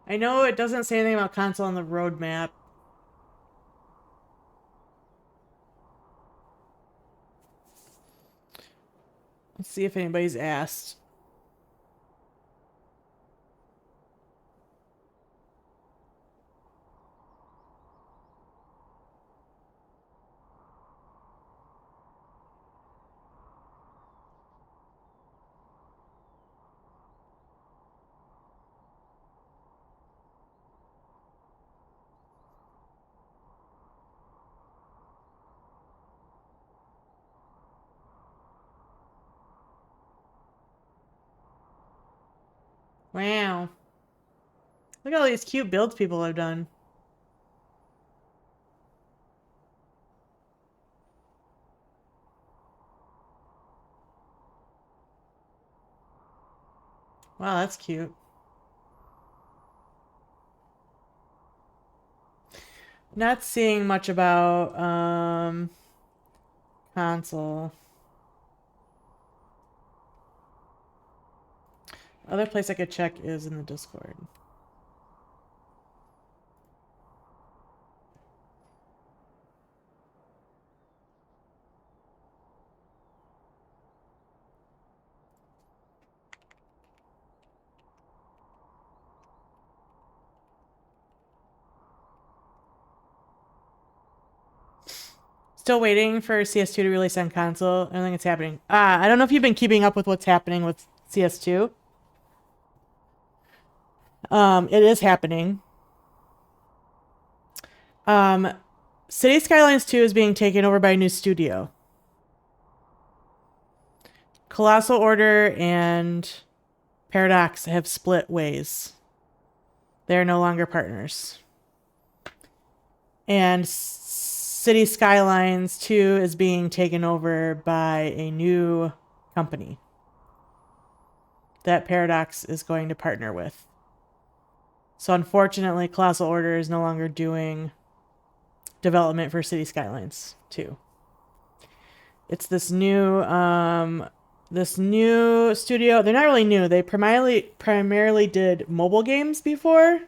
I know it doesn't say anything about console on the roadmap. Let's see if anybody's asked. Wow. Look at all these cute builds people have done. Wow, that's cute. Not seeing much about console. Other place I could check is in the Discord. Still waiting for CS2 to release on console. I don't think it's happening. I don't know if you've been keeping up with what's happening with CS2. It is happening. City Skylines 2 is being taken over by a new studio. Colossal Order and Paradox have split ways. They're no longer partners. And City Skylines 2 is being taken over by a new company that Paradox is going to partner with. So unfortunately, Colossal Order is no longer doing development for City Skylines 2. It's this new studio. They're not really new. They primarily did mobile games before.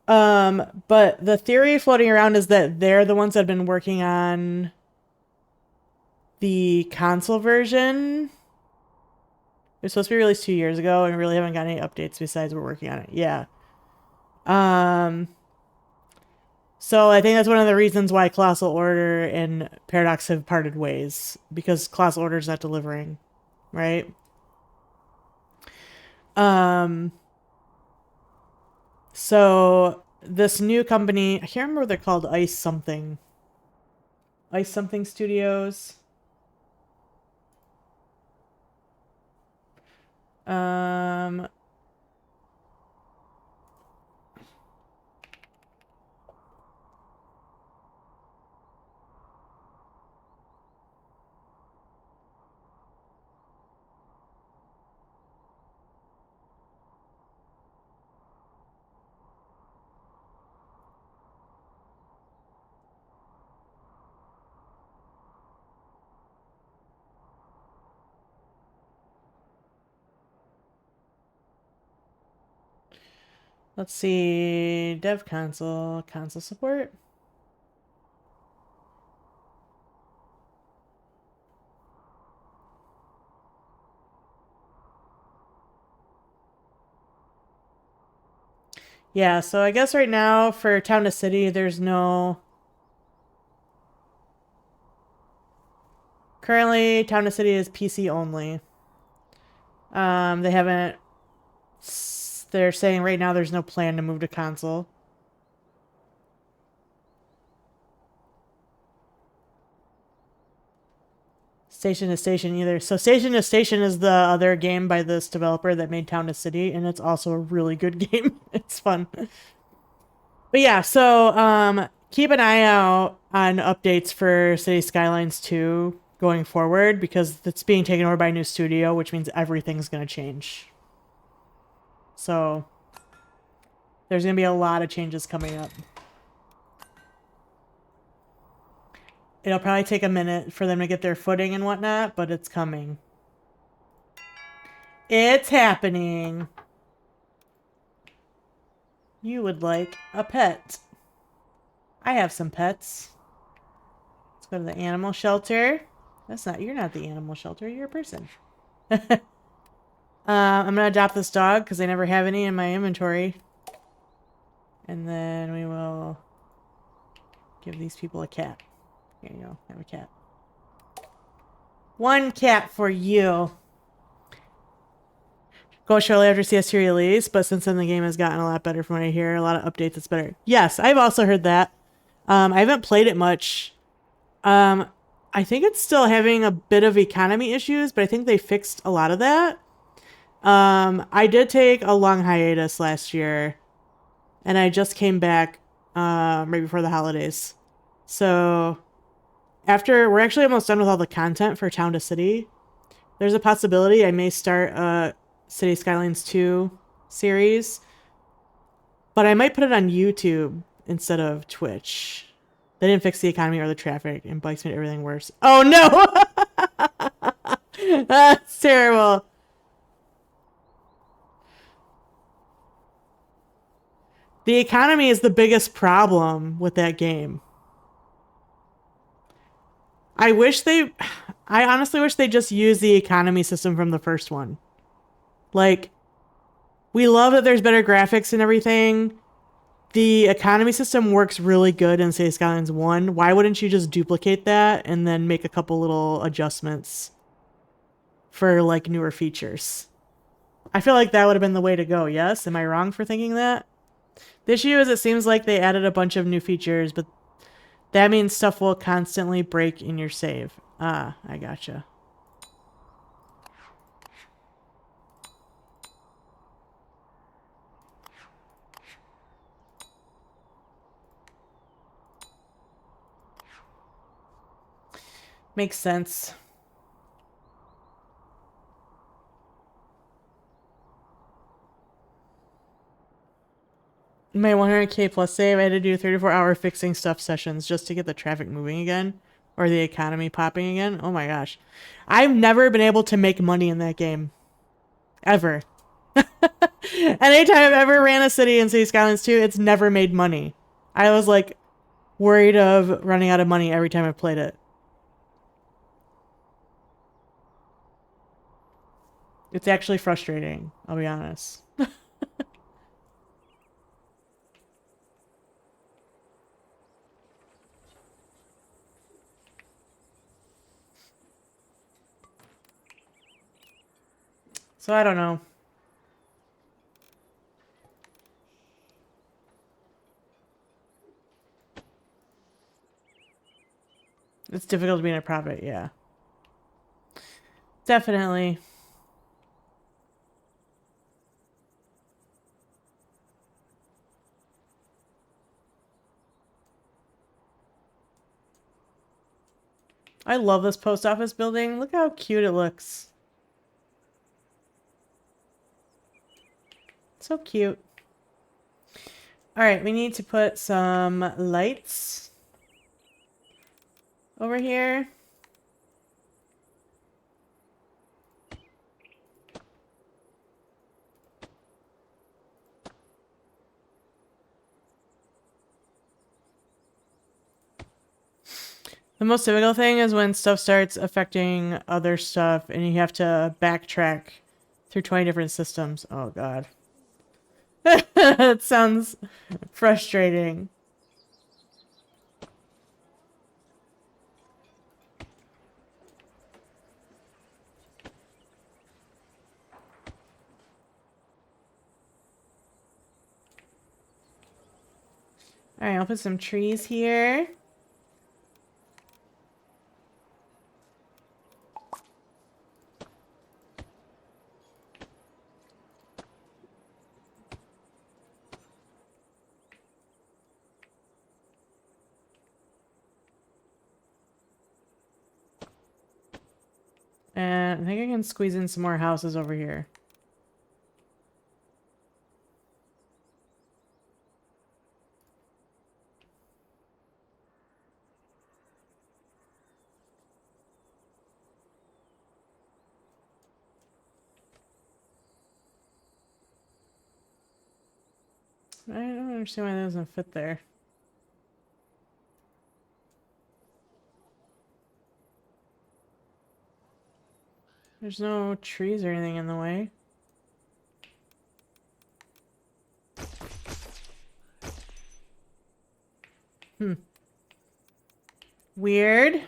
But the theory floating around is that they're the ones that have been working on the console version. It was supposed to be released 2 years ago and really haven't got any updates besides we're working on it. Yeah. So I think that's one of the reasons why Colossal Order and Paradox have parted ways, because Colossal Order is not delivering, right? So this new company, I can't remember what they're called, Ice something Studios. Let's see, dev console support. Yeah, so I guess right now for Town to City, there's no... Currently, Town to City is PC only. They haven't... They're saying right now there's no plan to move to console. Station to Station either. So Station to Station is the other game by this developer that made Town to City, and it's also a really good game. It's fun. But yeah, so keep an eye out on updates for City Skylines 2 going forward, because it's being taken over by a new studio, which means everything's going to change. So there's going to be a lot of changes coming up. It'll probably take a minute for them to get their footing and whatnot, but it's coming. It's happening. You would like a pet. I have some pets. Let's go to the animal shelter. You're not the animal shelter, you're a person. I'm gonna adopt this dog because I never have any in my inventory. And then we will give these people a cat. Here you go, have a cat. One cat for you. Go shortly after CS2 release, but since then the game has gotten a lot better from what I hear. A lot of updates, it's better. Yes, I've also heard that. I haven't played it much. I think it's still having a bit of economy issues, but I think they fixed a lot of that. I did take a long hiatus last year, and I just came back right before the holidays. So we're actually almost done with all the content for Town to City. There's a possibility I may start a City Skylines 2 series, but I might put it on YouTube instead of Twitch. They didn't fix the economy or the traffic, and bikes made everything worse. Oh no! That's terrible. The economy is the biggest problem with that game. I honestly wish they just used the economy system from the first one. Like, we love that there's better graphics and everything. The economy system works really good in, say, Skylines 1. Why wouldn't you just duplicate that and then make a couple little adjustments for, like, newer features? I feel like that would have been the way to go, yes? Am I wrong for thinking that? The issue is it seems like they added a bunch of new features, but that means stuff will constantly break in your save. Ah, I gotcha. Makes sense. My 100k plus save, I had to do 34-hour fixing stuff sessions just to get the traffic moving again. Or the economy popping again. Oh my gosh. I've never been able to make money in that game. Ever. Anytime I've ever ran a city in City Skylines 2, it's never made money. I was like worried of running out of money every time I played it. It's actually frustrating, I'll be honest. So I don't know. It's difficult to be in a profit, yeah. Definitely. I love this post office building. Look how cute it looks. So cute. Alright, we need to put some lights over here. The most difficult thing is when stuff starts affecting other stuff and you have to backtrack through 20 different systems. Oh god. It sounds frustrating. Alright, I'll put some trees here. And I think I can squeeze in some more houses over here. I don't understand why that doesn't fit there. There's no trees or anything in the way. Weird.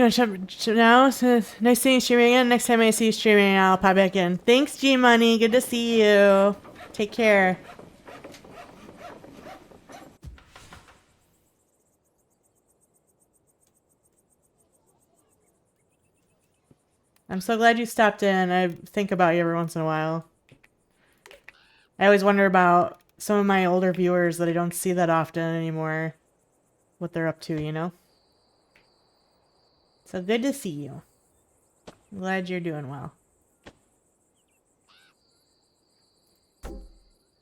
No, now, so nice seeing you streaming again. Next time I see you streaming, I'll pop back in. Thanks, G Money. Good to see you. Take care. I'm so glad you stopped in. I think about you every once in a while. I always wonder about some of my older viewers that I don't see that often anymore. What they're up to, you know? So good to see you. I'm glad you're doing well.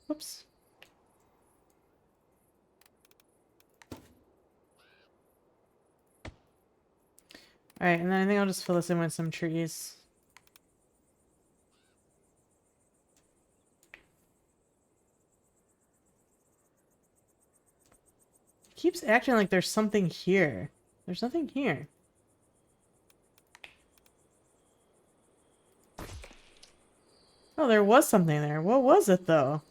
Whoops. Alright, and then I think I'll just fill this in with some trees. It keeps acting like there's something here. There's nothing here. Oh, there was something there. What was it, though?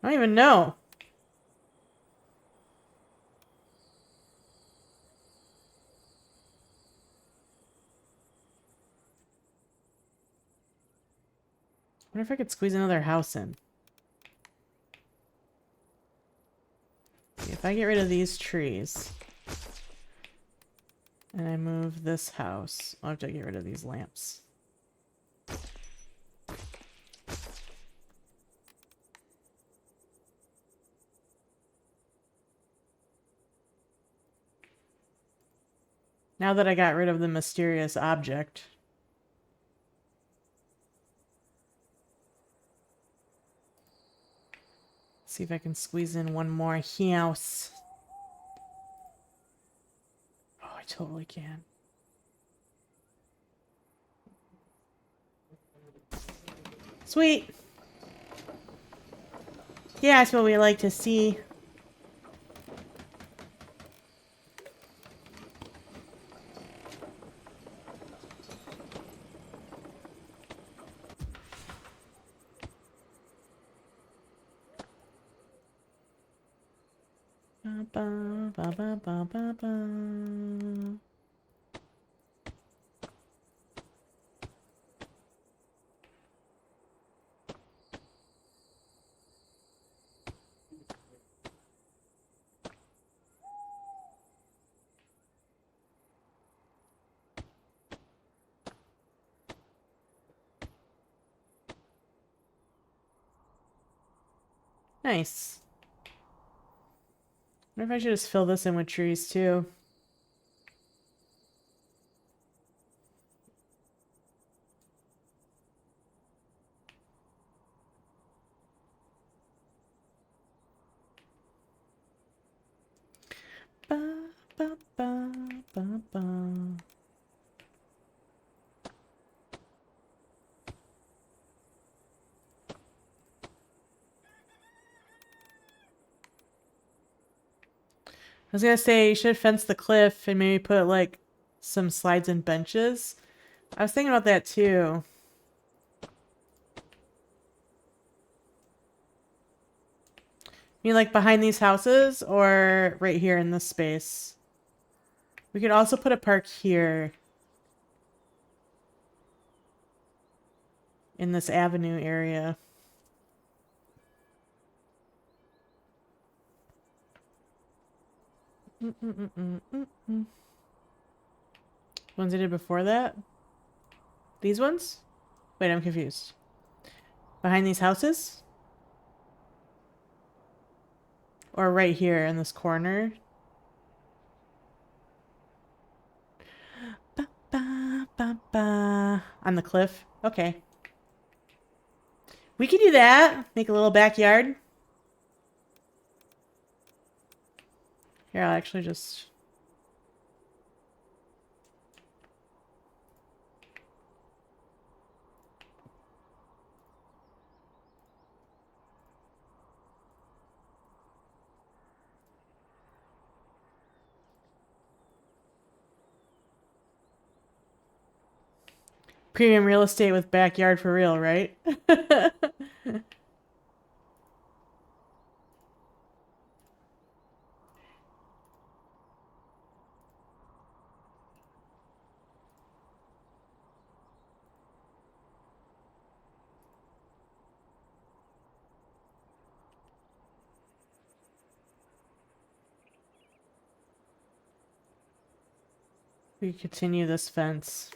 I don't even know. wonder if I could squeeze another house in. If I get rid of these trees and I move this house, I'll have to get rid of these lamps. Now that I got rid of the mysterious object. See if I can squeeze in one more house. Oh, I totally can. Sweet. Yeah, that's what we like to see. Ba, ba, ba, ba, ba, ba. Nice. I wonder if I should just fill this in with trees too. Ba, ba, ba, ba, ba. I was gonna say you should fence the cliff and maybe put like some slides and benches. I was thinking about that too. You mean like behind these houses or right here in this space? We could also put a park here. In this avenue area. Ones I did before that? These ones? Wait, I'm confused. Behind these houses? Or right here in this corner? Ba, ba, ba, ba. On the cliff? Okay. We could do that. Make a little backyard. Here, I'll actually just... Premium real estate with backyard for real, right? We continue this fence.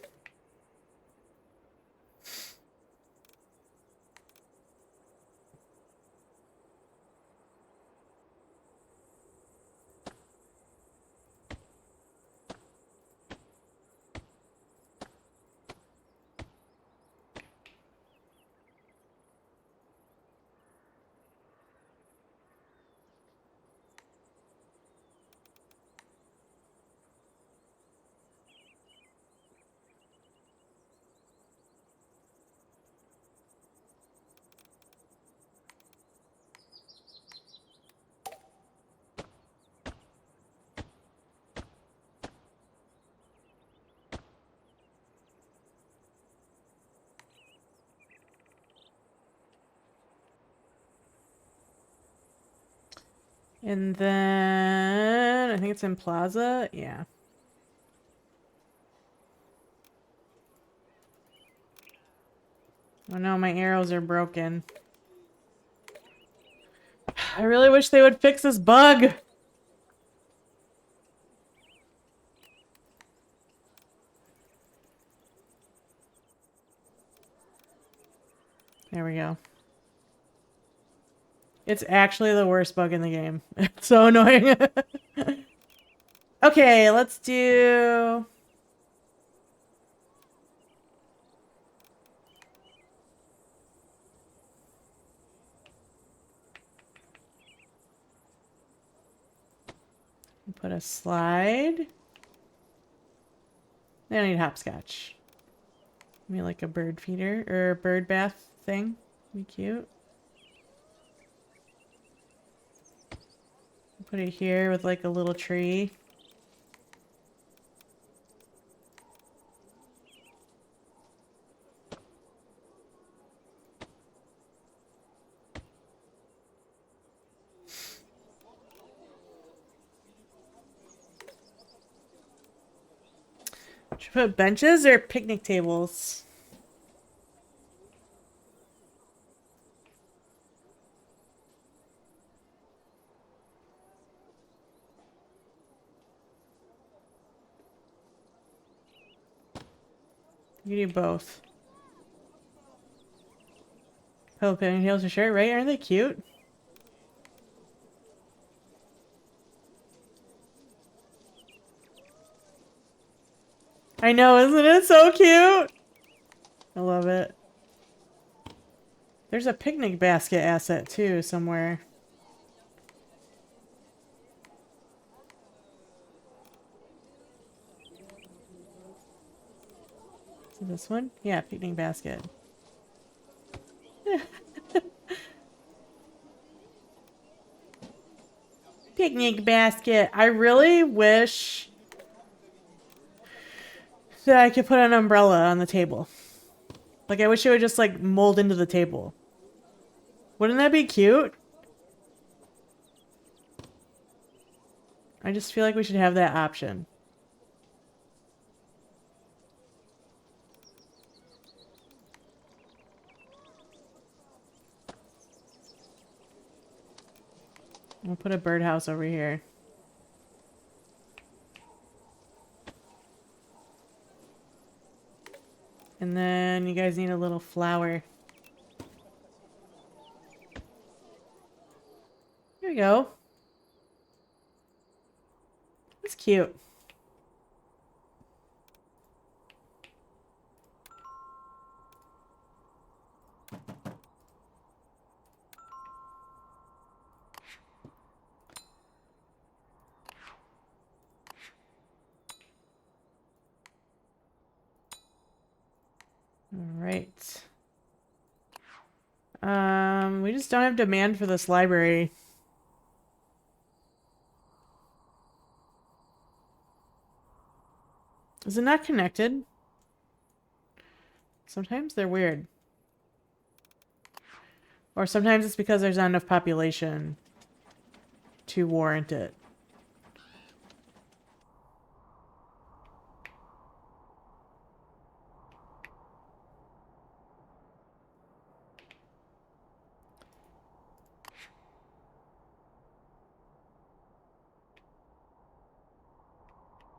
And then I think it's in Plaza. Yeah. Oh no, my arrows are broken. I really wish they would fix this bug. There we go. It's actually the worst bug in the game. It's so annoying. Okay, let's do... Put a slide. Then I need hopscotch. Maybe like a bird feeder or a bird bath thing. Be cute. Put it here with like a little tree. Should we put benches or picnic tables? You do both. Oh, picnic tables for sure, right? Aren't they cute? I know, isn't it so cute? I love it. There's a picnic basket asset too somewhere. Is it this one? Yeah, picnic basket. Picnic basket. I really wish that I could put an umbrella on the table. Like, I wish it would just, like, mold into the table. Wouldn't that be cute? I just feel like we should have that option. We'll put a birdhouse over here. And then you guys need a little flower. Here we go. That's cute. All right. We just don't have demand for this library. Is it not connected? Sometimes they're weird. Or sometimes it's because there's not enough population to warrant it.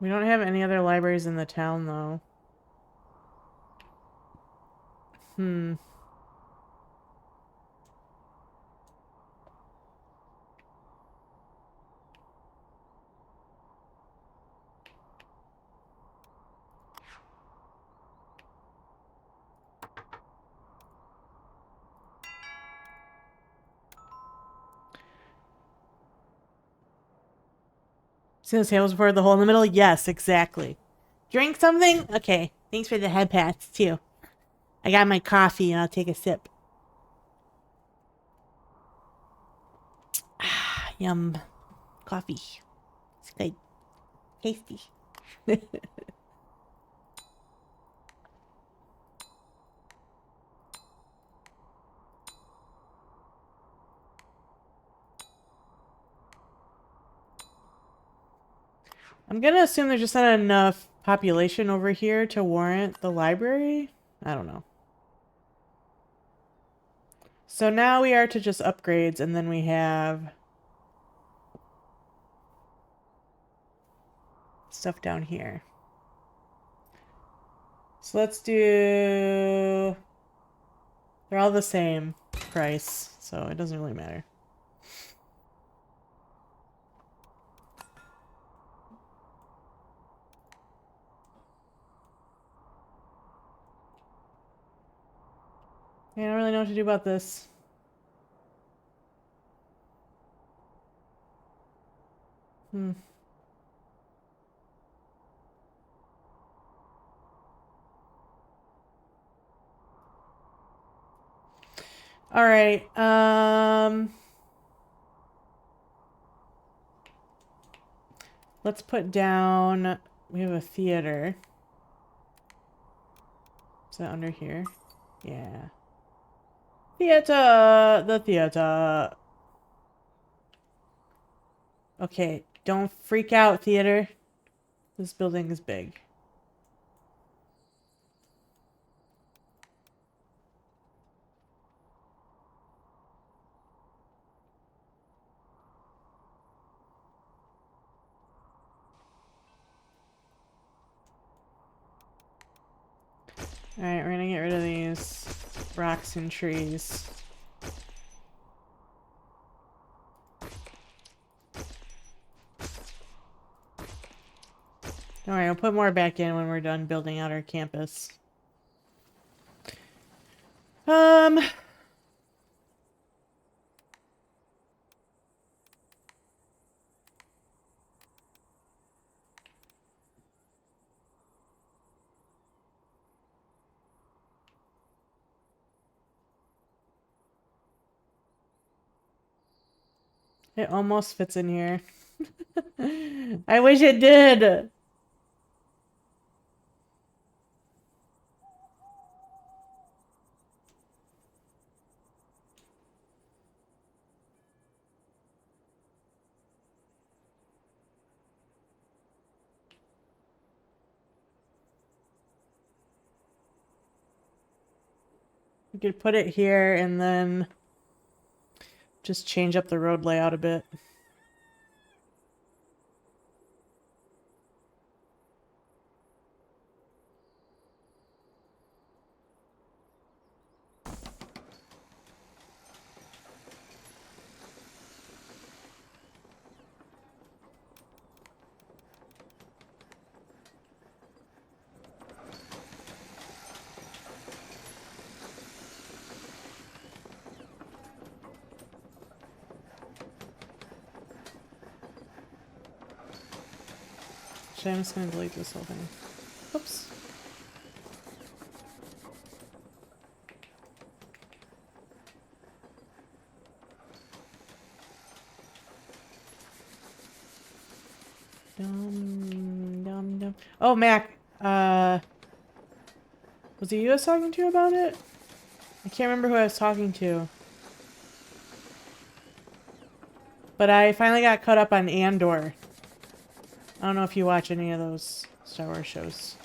We don't have any other libraries in the town, though. Hmm. See those tables before the hole in the middle? Yes, exactly. Drink something? Okay. Thanks for the head pats, too. I got my coffee and I'll take a sip. Ah, yum. Coffee. It's good. Tasty. I'm gonna assume there's just not enough population over here to warrant the library. I don't know. So now we are to just upgrades, and then we have stuff down here. So let's do... They're all the same price, so it doesn't really matter. I don't really know what to do about this. All right. Let's put down... We have a theater. Is that under here? Yeah. Theater! The theater. Okay, don't freak out, theater. This building is big. Alright, we're gonna get rid of these rocks and trees. Don't worry, I'll put more back in when we're done building out our campus. It almost fits in here. I wish it did! We could put it here and then just change up the road layout a bit. Actually, I'm just gonna delete this whole thing. Oops. Dum. Oh, Mac. Was it you I was talking to about it? I can't remember who I was talking to. But I finally got caught up on Andor. I don't know if you watch any of those Star Wars shows.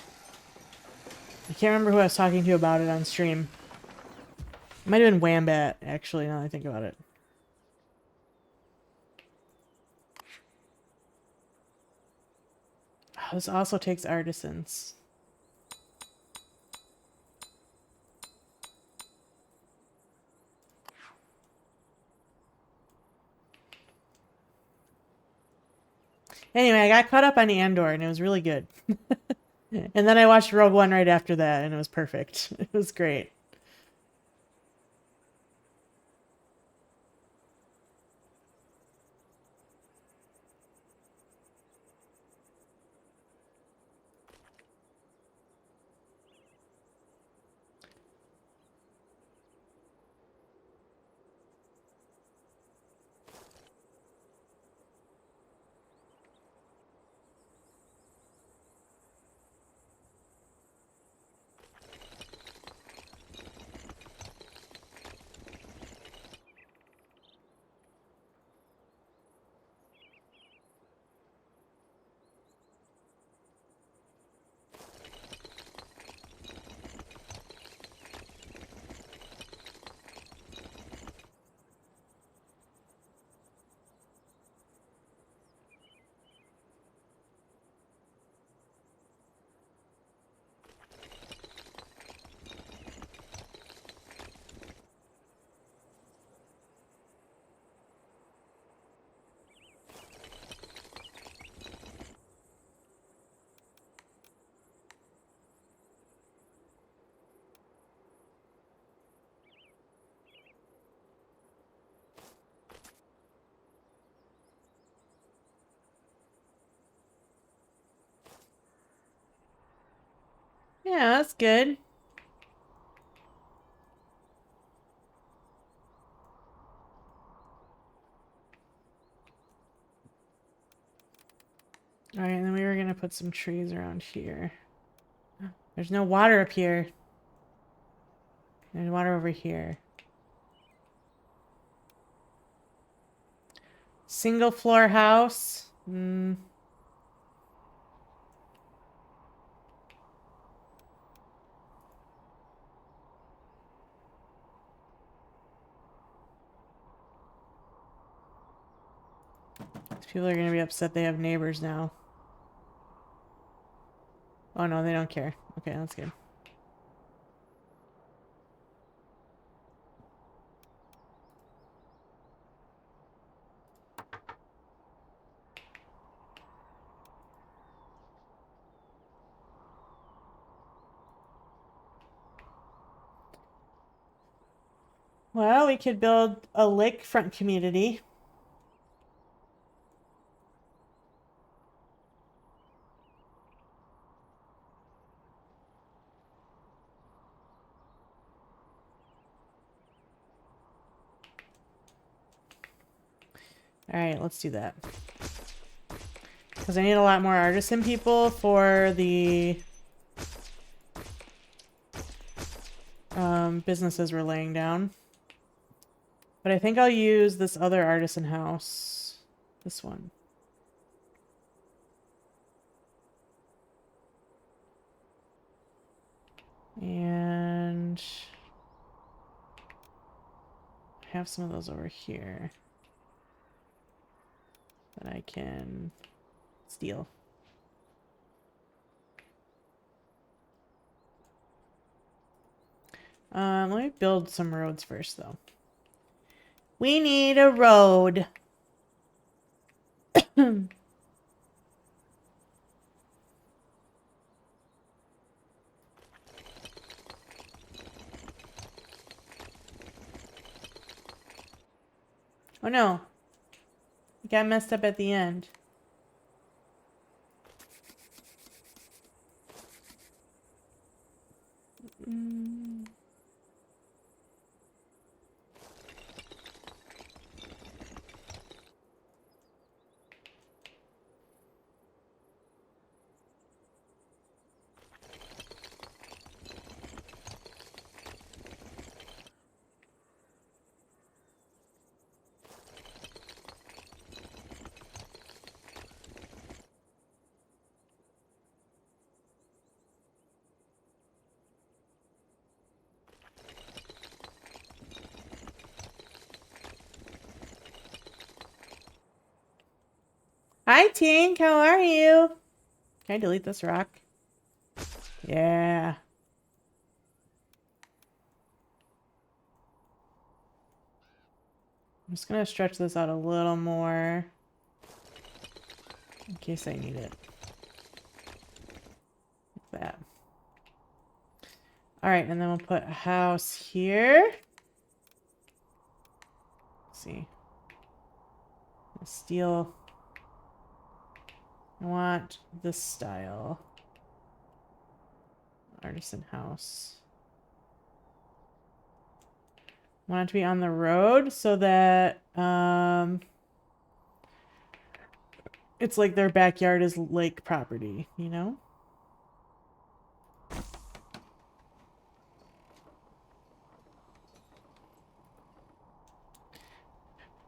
I can't remember who I was talking to about it on stream. It might have been Wambat, actually, now that I think about it. Oh, this also takes artisans. Anyway, I got caught up on Andor, and it was really good. And then I watched Rogue One right after that, and it was perfect. It was great. Yeah, that's good. Alright, and then we were gonna put some trees around here. There's no water up here. There's water over here. Single floor house. People are gonna be upset they have neighbors now. Oh no, they don't care. Okay, that's good. Well, we could build a lakefront community. Alright, let's do that. Because I need a lot more artisan people for the businesses we're laying down. But I think I'll use this other artisan house. This one. And I have some of those over here that I can steal. Let me build some roads first, though. We need a road. Oh no. It got messed up at the end. Hi, Tink. How are you? Can I delete this rock? Yeah. I'm just gonna stretch this out a little more in case I need it. Like that. Alright, and then we'll put a house here. Let's see. Steel. I want this style. Artisan house. I want it to be on the road so that it's like their backyard is lake property, you know?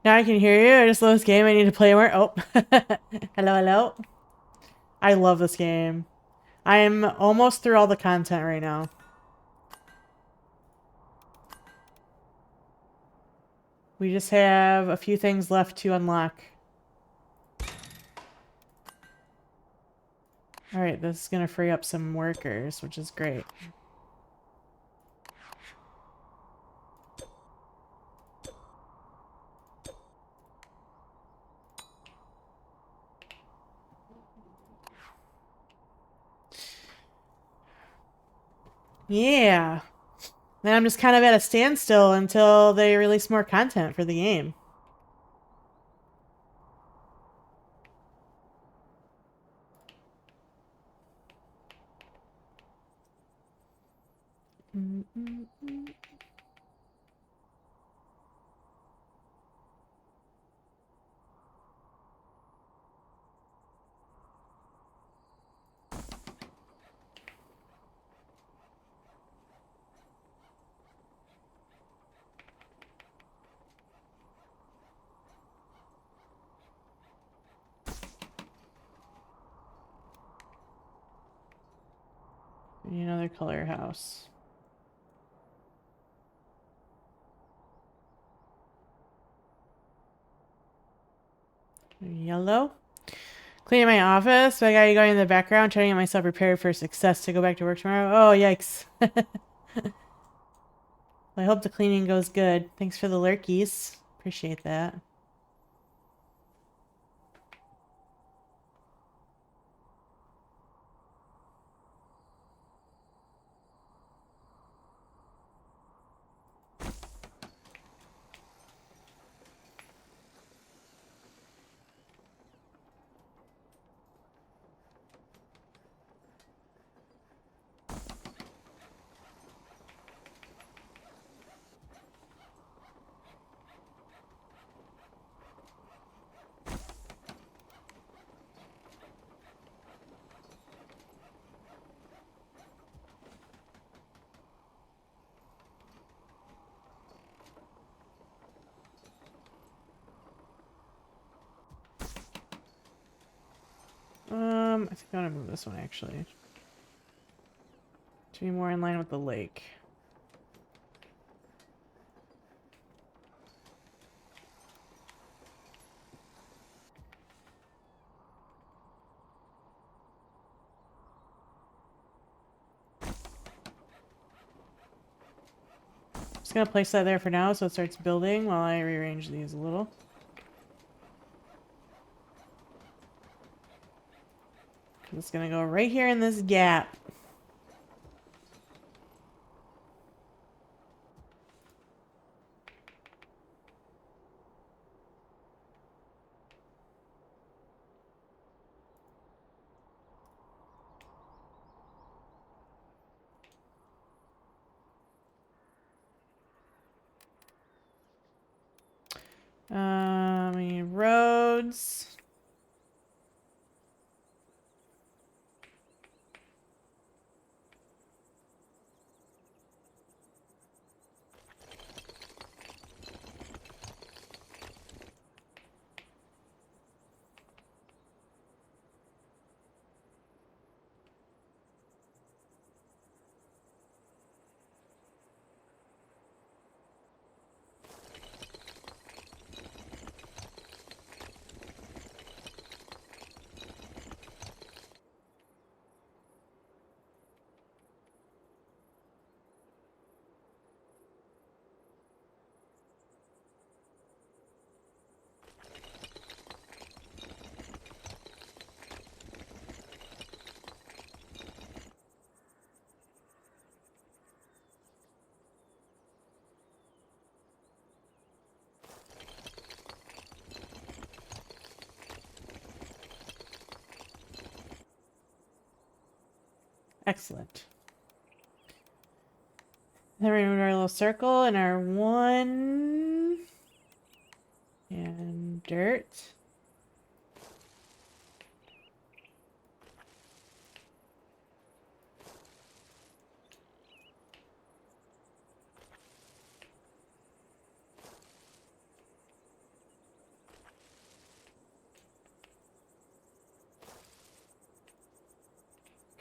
Now I can hear you. I just love this game. I need to play more. Oh. Hello, hello. I love this game. I am almost through all the content right now. We just have a few things left to unlock. Alright, this is going to free up some workers, which is great. Yeah. Then I'm just kind of at a standstill until they release more content for the game. Another color house. Yellow. Cleaning my office. I gotta go in the background, trying to get myself prepared for success to go back to work tomorrow. Oh, yikes. I hope the cleaning goes good. Thanks for the lurkies. Appreciate that. I think I'm gonna move this one actually. To be more in line with the lake. Just gonna place that there for now so it starts building while I rearrange these a little. It's gonna go right here in this gap. We need roads. Excellent. Then we're gonna do our little circle and our one and dirt.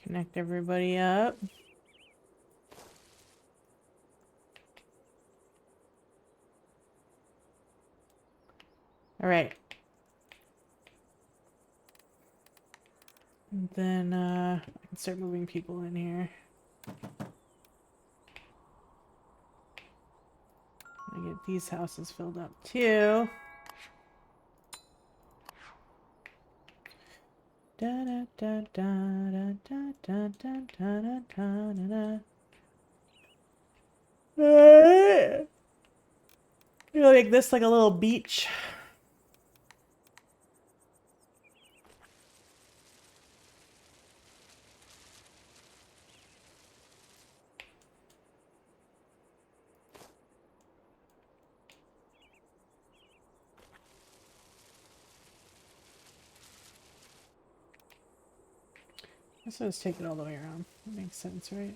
Connect everybody up. All right. And then I can start moving people in here. I get these houses filled up too. Da da da da da da da da da da da da. You'll make this like a little beach. Let's just take it all the way around. That makes sense, right?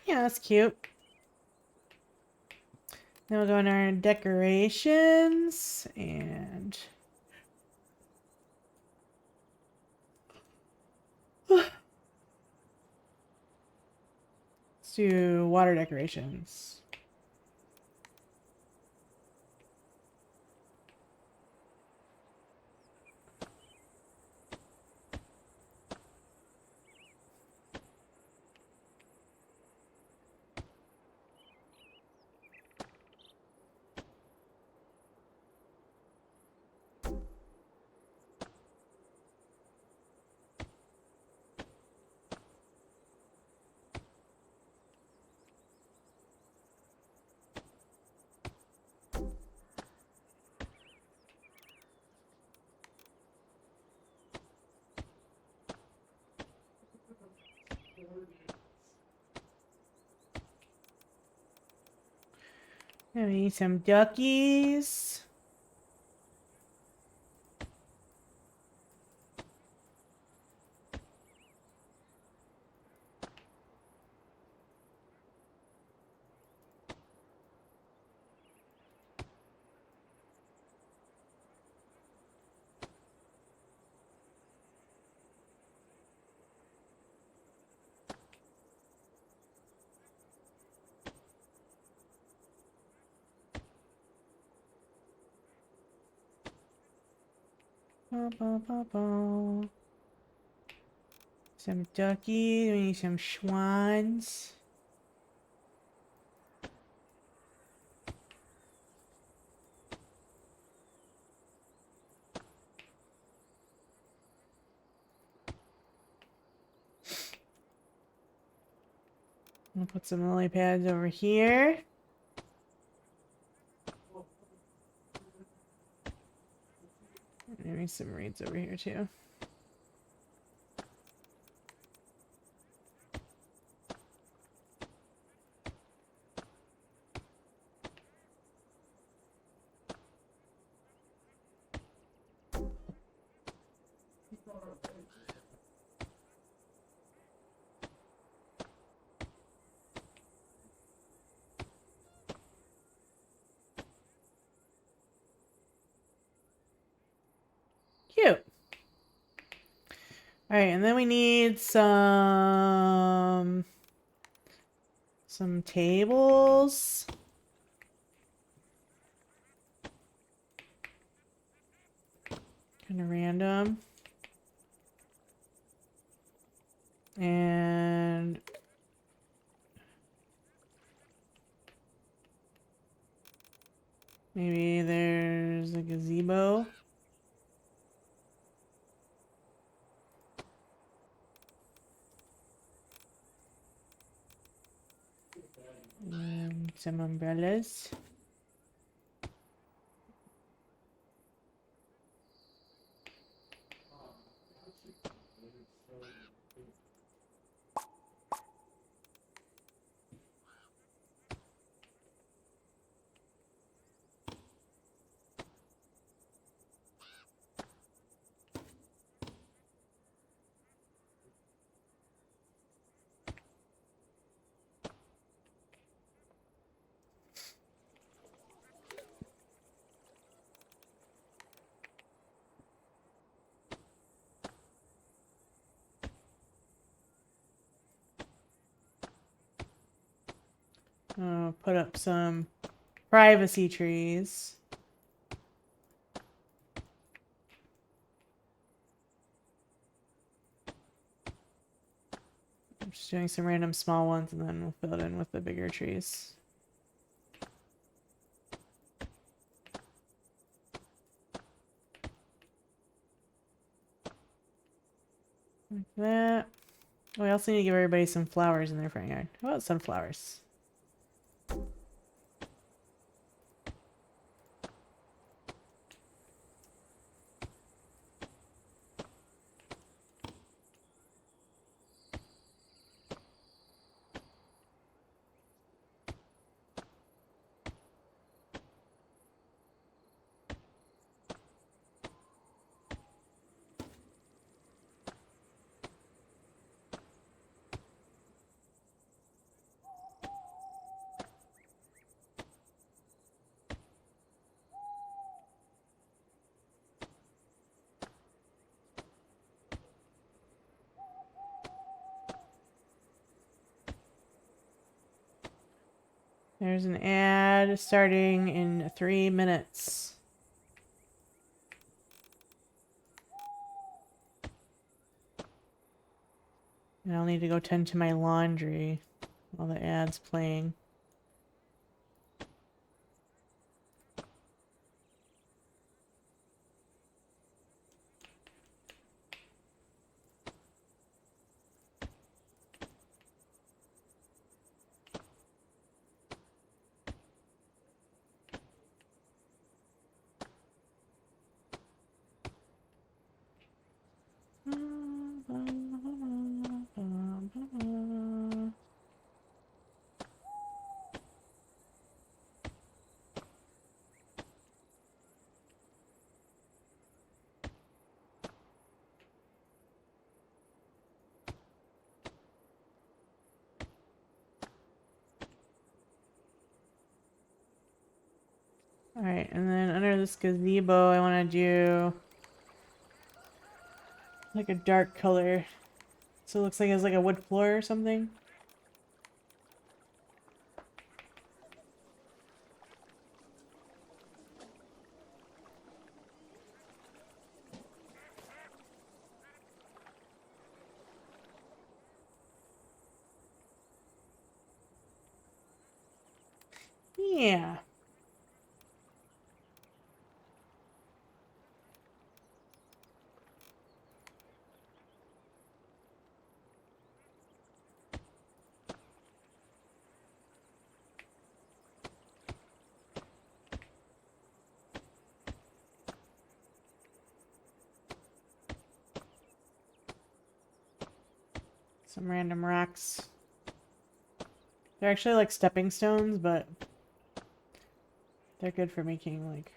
Yeah, that's cute. Then we'll go in our decorations and let's do water decorations. We need some duckies. Ba, ba, ba, ba. Some duckies. We need some swans. I'll put some lily pads over here. Maybe some reeds over here too. Cute. All right, and then we need some tables. Kind of random. And maybe there's a gazebo. Some umbrellas. Put up some privacy trees. I'm just doing some random small ones and then we'll fill it in with the bigger trees. Like that. Oh, I also need to give everybody some flowers in their front yard. How about sunflowers? There's an ad starting in 3 minutes. And I'll need to go tend to my laundry while the ad's playing. Alright, and then under this gazebo, I want to do like a dark color. So it looks like it's like a wood floor or something. Yeah. Some random rocks. They're actually like stepping stones, but they're good for making like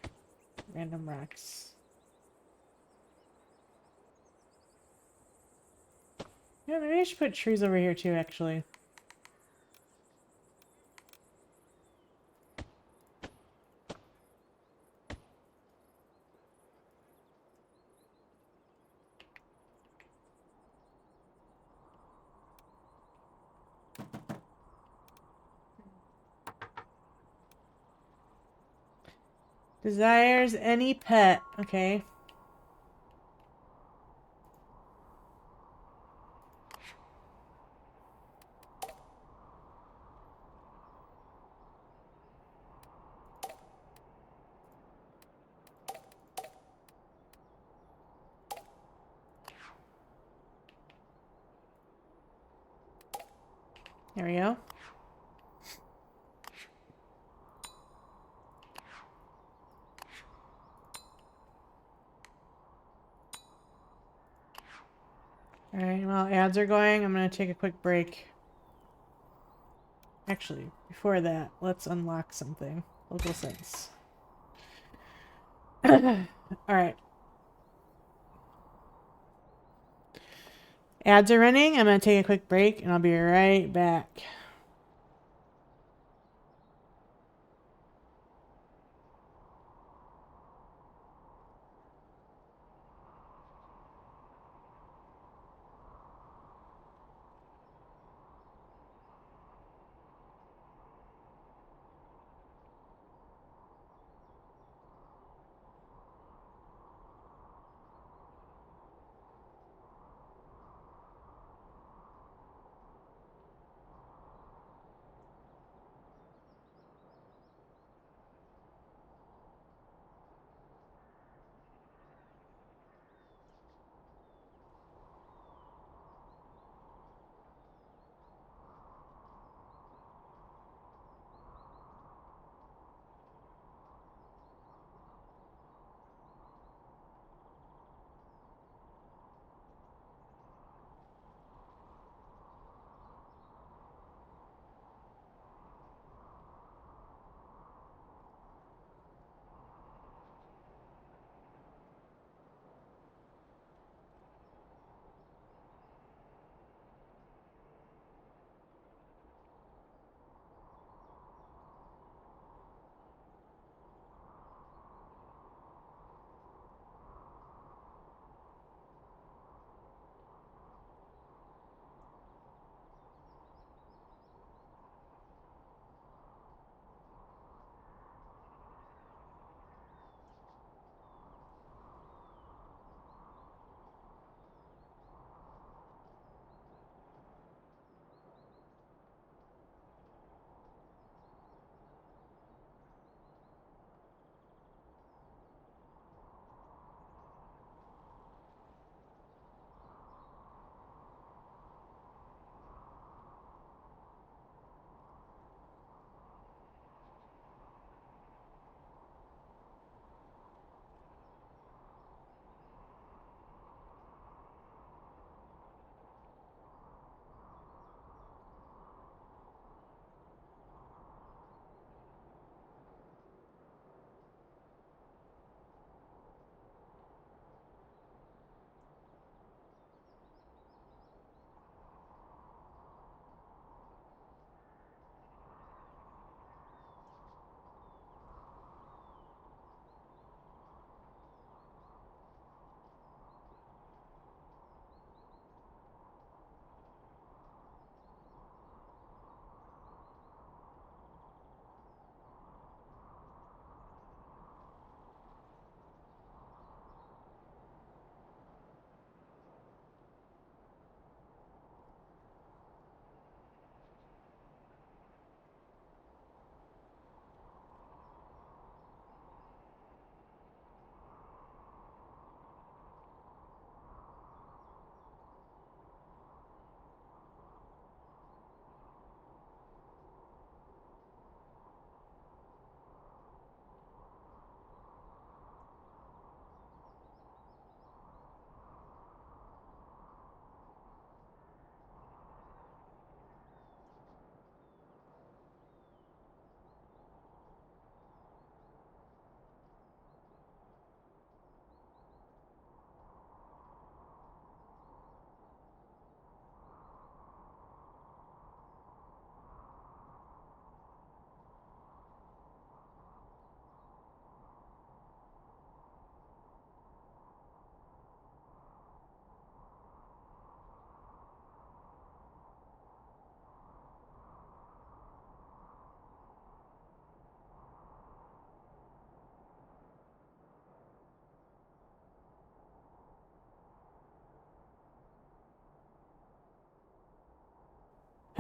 random rocks. Yeah, maybe I should put trees over here too, actually. Desires any pet. Okay. There we go. Alright, while ads are going, I'm going to take a quick break. Actually, before that, let's unlock something. Local sense. Alright. Ads are running. I'm going to take a quick break, and I'll be right back.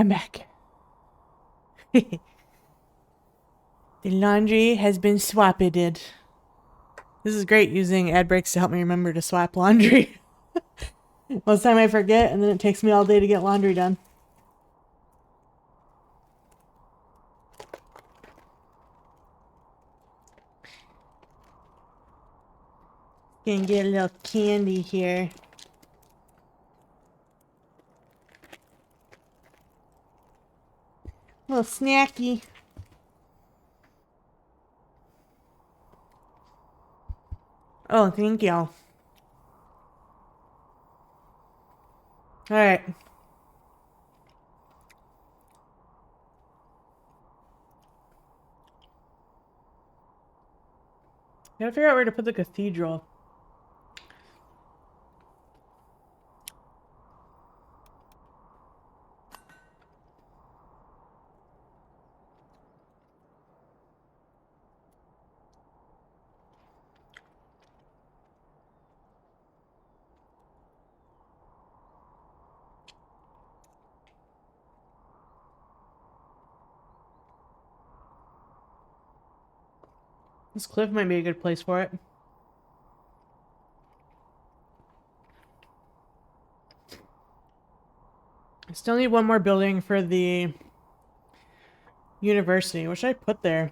I'm back. The laundry has been swapped. This is great using ad breaks to help me remember to swap laundry. Most of the time I forget, and then it takes me all day to get laundry done. Gonna get a little candy here. A little snacky. Oh, thank you. Alright. Gotta figure out where to put the cathedral. This cliff might be a good place for it. I still need one more building for the university. What should I put there?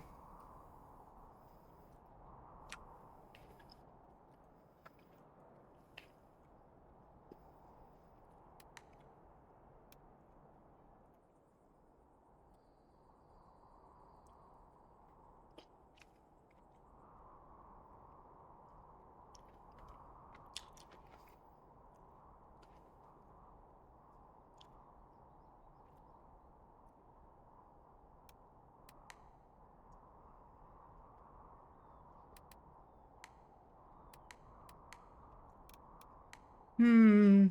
Hmm.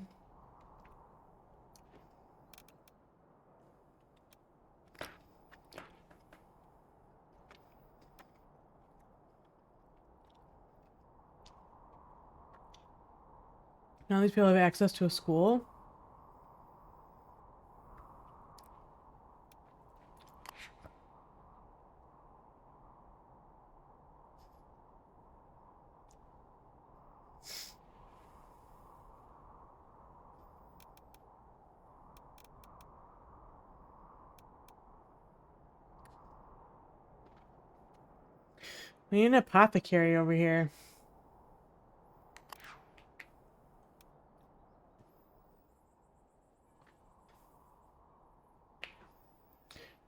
Now these people have access to a school. We need an apothecary over here.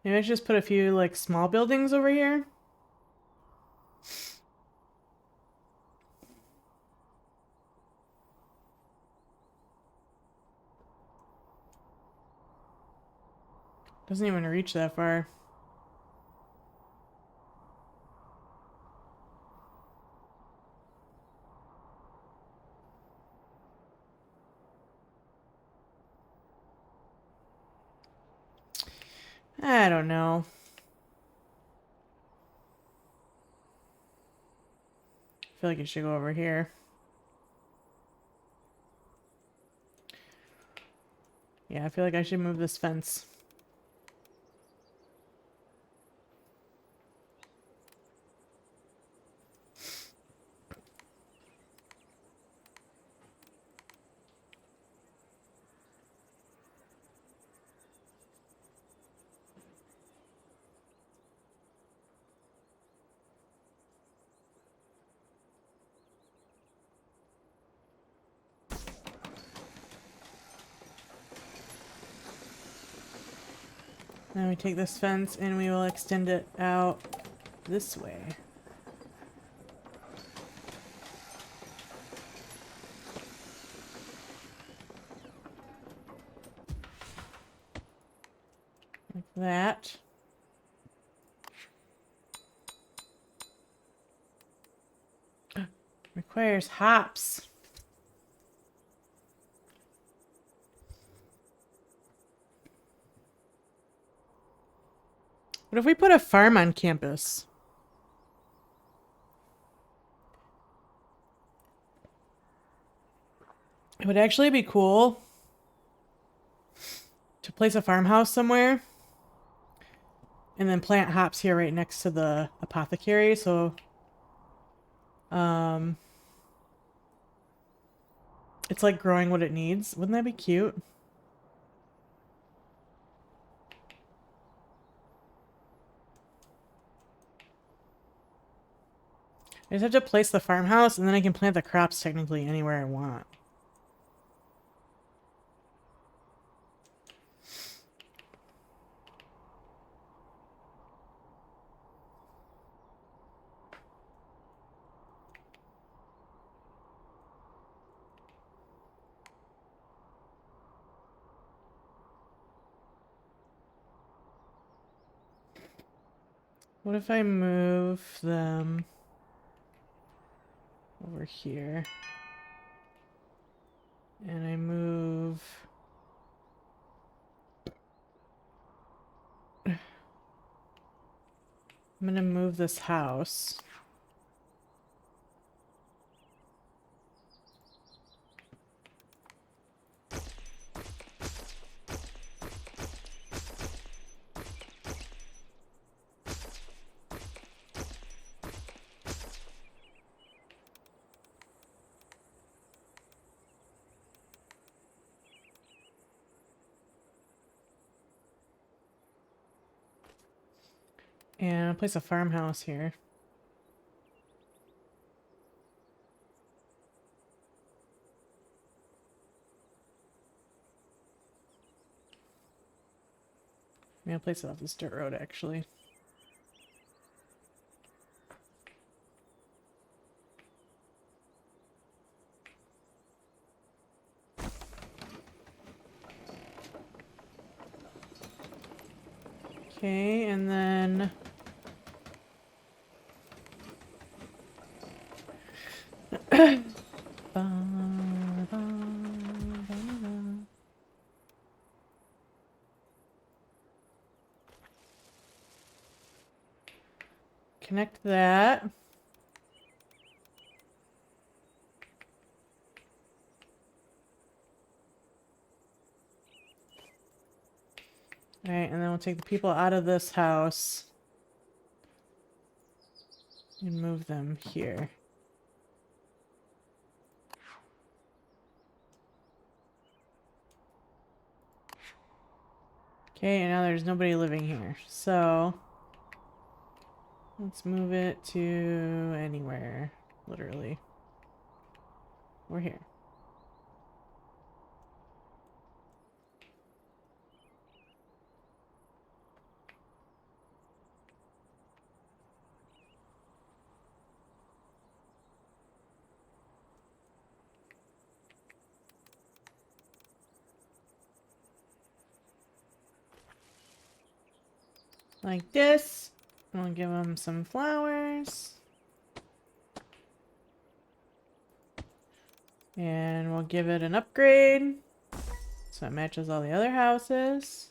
Maybe I should just put a few, like, small buildings over here. Doesn't even reach that far. I don't know. I feel like it should go over here. Yeah, I feel like I should move this fence. Then we take this fence and we will extend it out this way. Like that. Requires hops. What if we put a farm on campus? It would actually be cool to place a farmhouse somewhere. And then plant hops here right next to the apothecary, so it's like growing what it needs. Wouldn't that be cute? I just have to place the farmhouse and then I can plant the crops technically anywhere I want. What if I move them over here? And I move... I'm gonna move this house. And I'll place a farmhouse here. I'm gonna place it off this dirt road, actually. Okay, and then... Connect that. Alright, and then we'll take the people out of this house and move them here. Okay, and now there's nobody living here. So let's move it to anywhere, literally. We're here. Like this. We'll give them some flowers. And we'll give it an upgrade. So it matches all the other houses.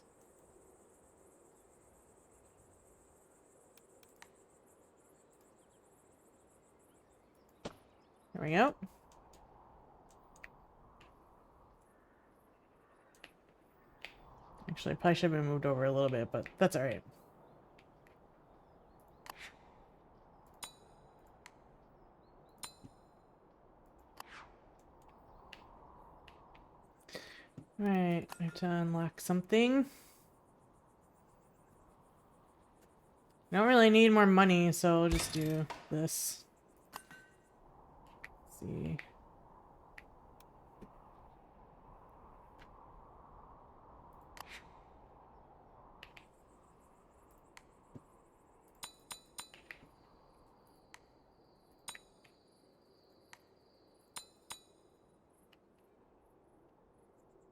There we go. Actually, I probably should have been moved over a little bit, but that's alright. Right, I have to unlock something. I don't really need more money, so we'll just do this. Let's see.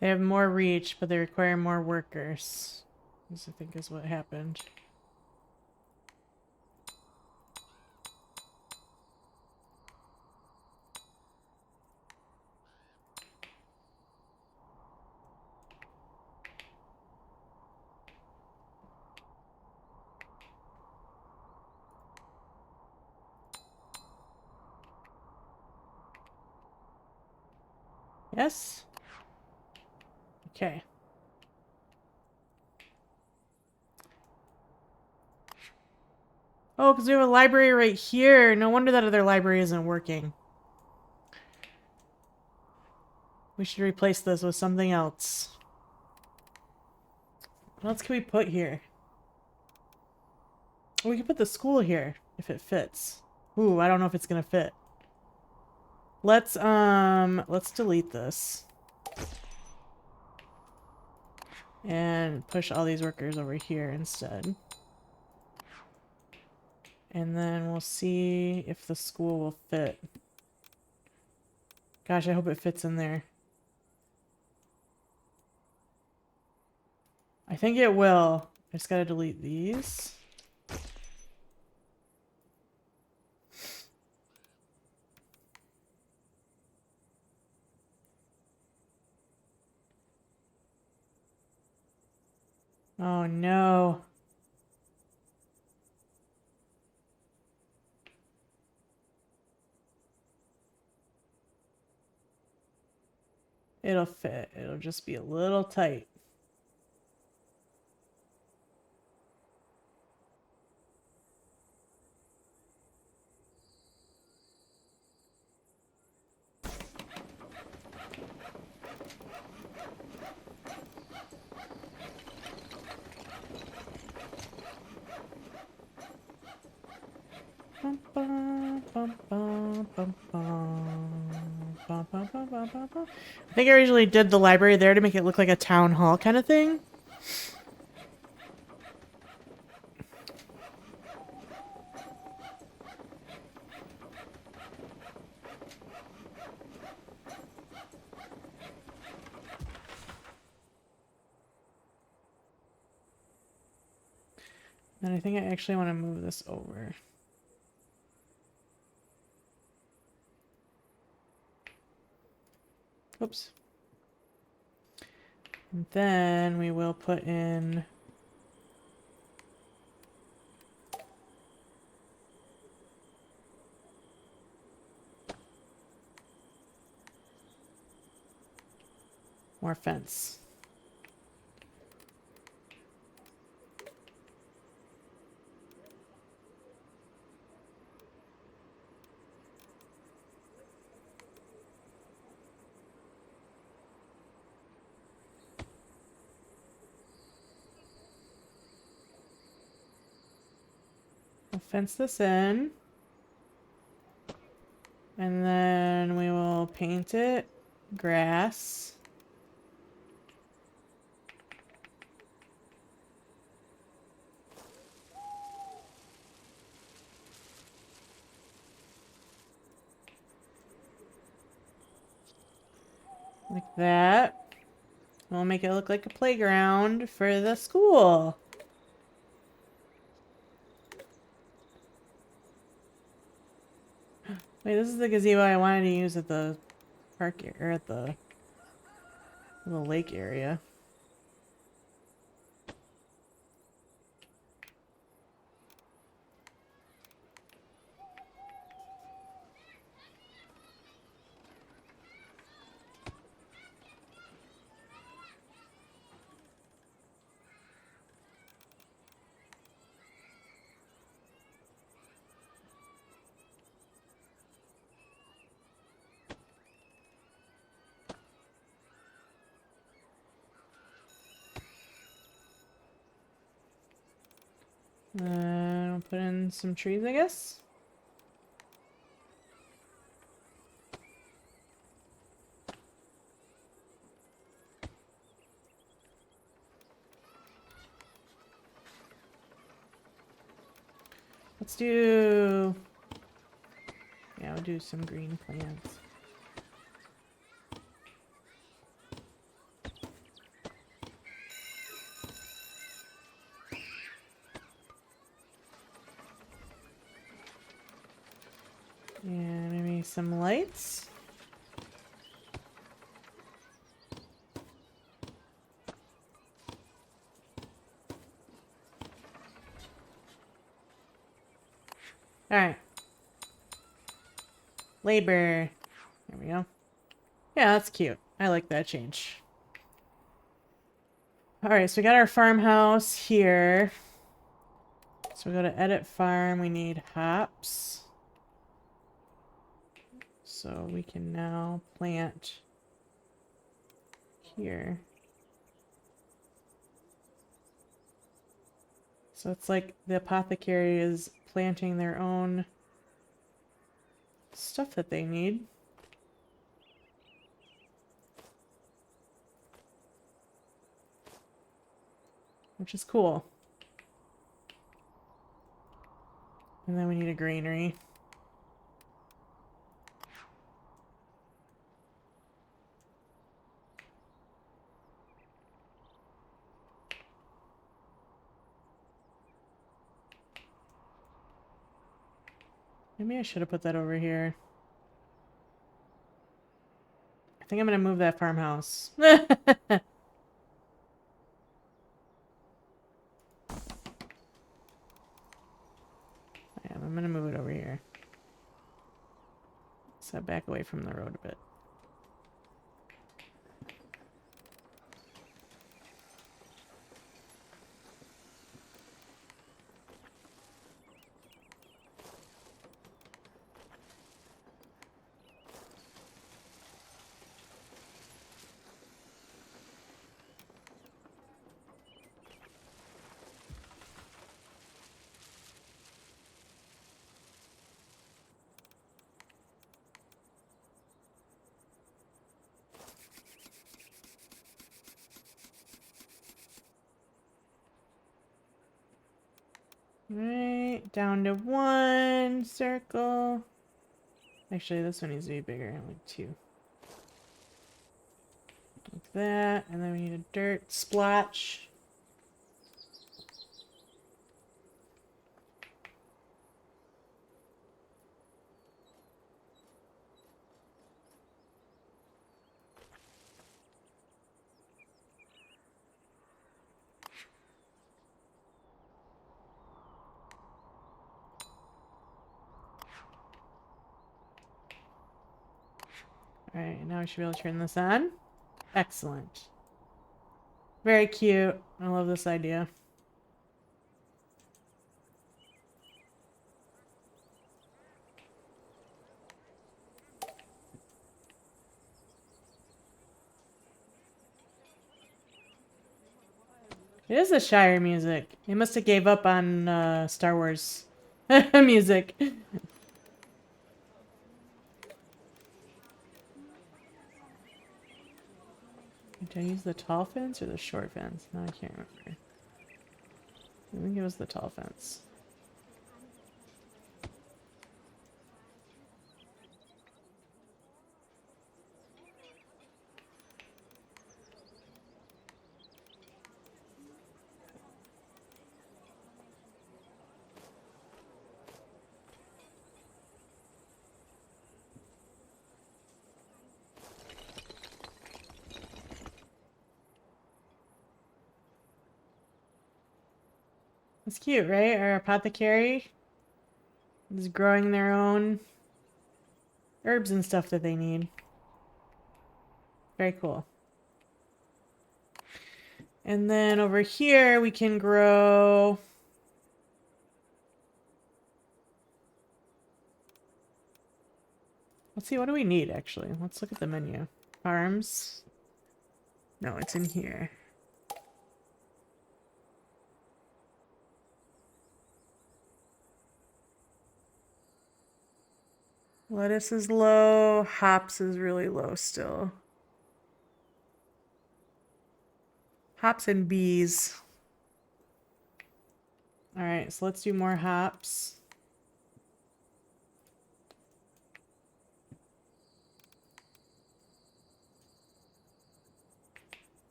They have more reach, but they require more workers. This, I think, is what happened. Yes? Okay. Oh, because we have a library right here. No wonder that other library isn't working. We should replace this with something else. What else can we put here? We can put the school here if it fits. Ooh, I don't know if it's gonna fit. Let's delete this. And push all these workers over here instead. And then we'll see if the school will fit. Gosh, I hope it fits in there. I think it will. I just gotta delete these. Oh no. It'll fit. It'll just be a little tight. I think I originally did the library there to make it look like a town hall kind of thing. And I think I actually want to move this over. Oops. And then we will put in more fence. We'll fence this in. And then we will paint it grass. Like that. We'll make it look like a playground for the school. Wait, this is the gazebo I wanted to use at the park or at the lake area. I'll put in some trees, I guess. Let's do... Yeah, we'll do some green plants. And maybe some lights. Alright. Labor. There we go. Yeah, that's cute. I like that change. Alright, so we got our farmhouse here. So we go to edit farm, we need hops. So we can now plant here. So it's like the apothecary is planting their own stuff that they need. Which is cool. And then we need a granary. Maybe I should have put that over here. I think I'm going to move that farmhouse. Yeah, I'm going to move it over here. Set back away from the road a bit. Right, down to 1 circle. Actually, this one needs to be bigger, like 2. Like that, and then we need a dirt splotch. Alright, now we should be able to turn this on. Excellent. Very cute. I love this idea. It is the Shire music. They must have gave up on Star Wars music. Did I use the tall fence or the short fence? No, I can't remember. I think it was the tall fence. It's cute, right? Our apothecary is growing their own herbs and stuff that they need. Very cool. And then over here we can grow... Let's see, what do we need actually? Let's look at the menu. Farms? No, it's in here. Lettuce is low. Hops is really low still. Hops and bees. Alright, so let's do more hops.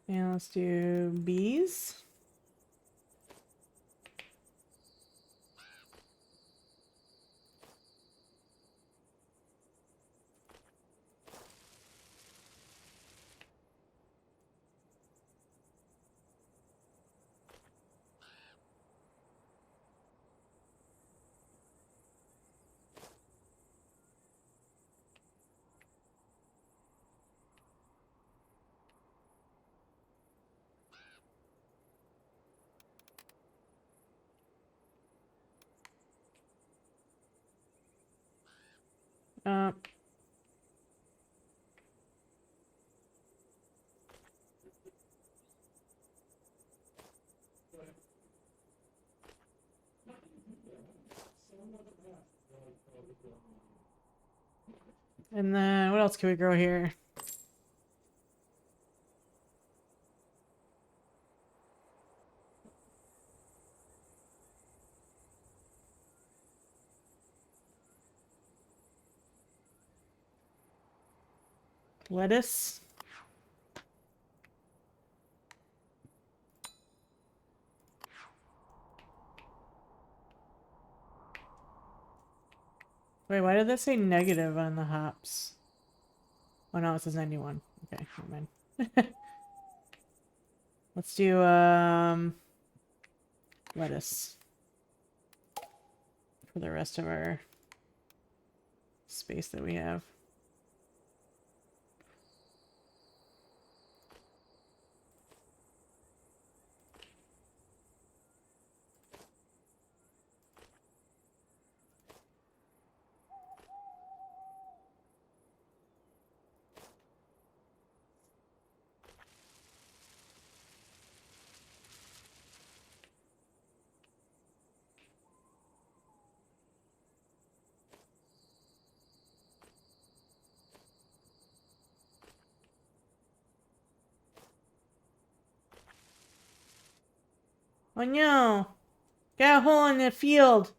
And let's do bees. Uh, and then what else can we grow here? Lettuce. Wait, why did that say negative on the hops? Oh no, it says 91. Okay, never mind. Let's do lettuce for the rest of our space that we have. Oh no! Got a hole in the field!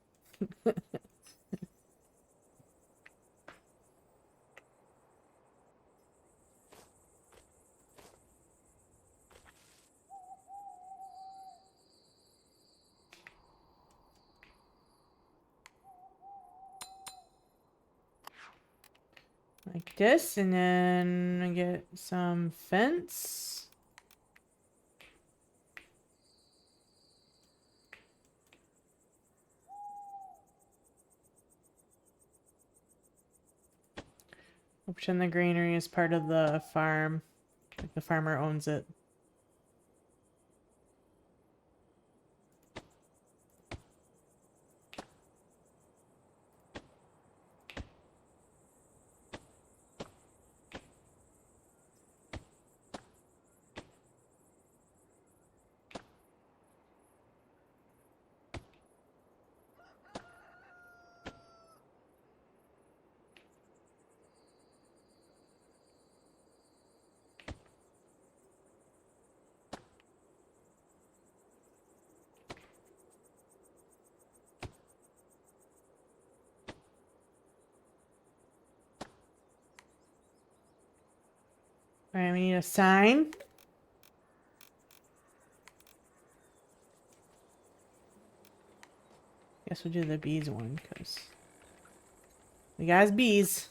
Like this, and then I get some fence. I'll pretend the granary is part of the farm. Like the farmer owns it. Alright, we need a sign. Guess we'll do the bees one, because we got bees.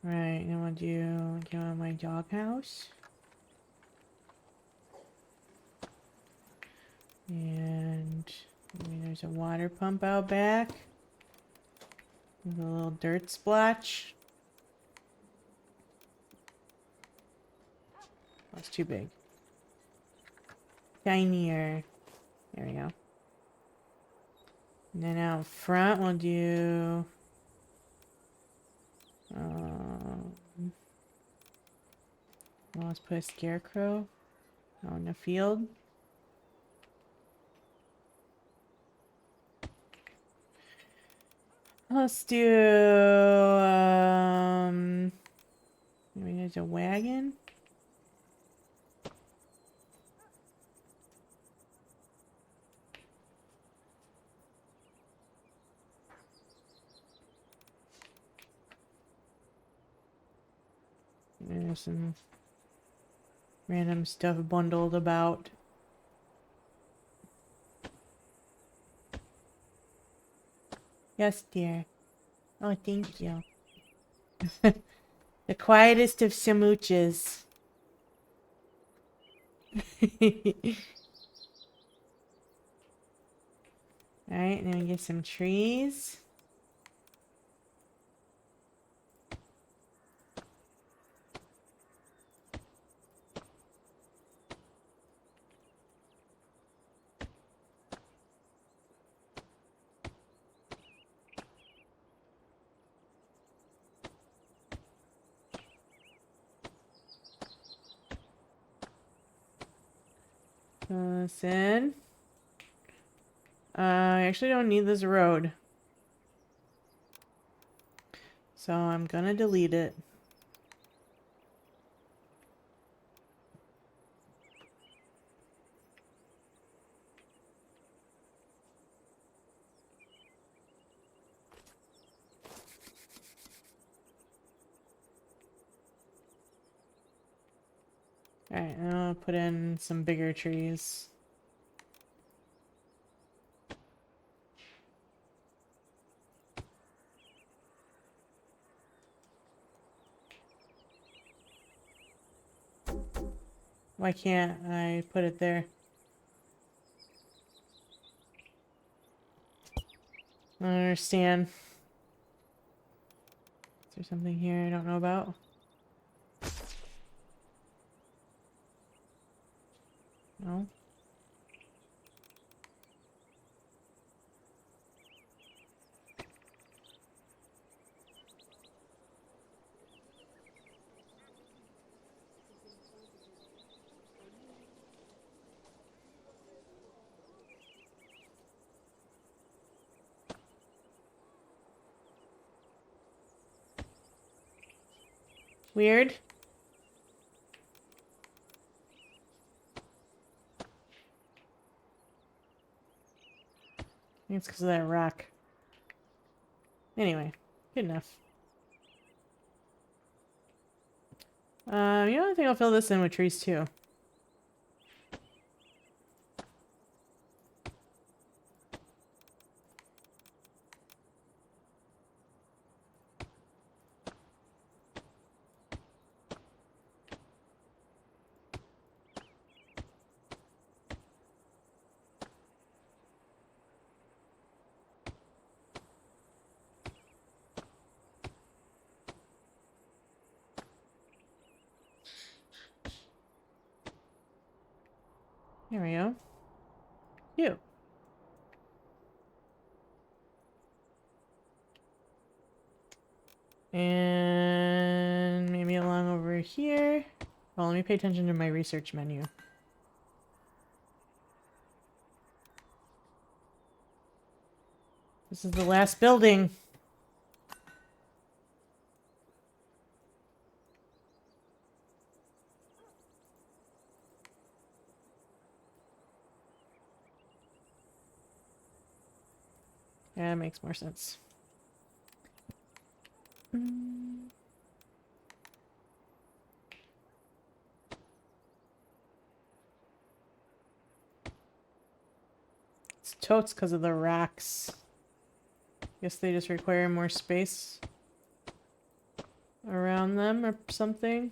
Right, now we'll do my doghouse. And there's a water pump out back. With a little dirt splotch. That's too big. Tinier. There we go. And then out front we'll do well, let's put a scarecrow out in the field. Let's do maybe there's a wagon. There's some random stuff bundled about. Yes, dear. Oh, thank you. The quietest of smooches. Alright, now we get some trees. Listen. I actually don't need this road. So I'm gonna delete it. Alright, I'll put in some bigger trees. Why can't I put it there? I don't understand. Is there something here I don't know about? No? Weird. I think it's because of that rock. Anyway, good enough. You know, I think I'll fill this in with trees too. There we go. Cute. And maybe along over here. Well, let me pay attention to my research menu. This is the last building. Yeah, it makes more sense. It's totes because of the racks. Guess they just require more space around them or something.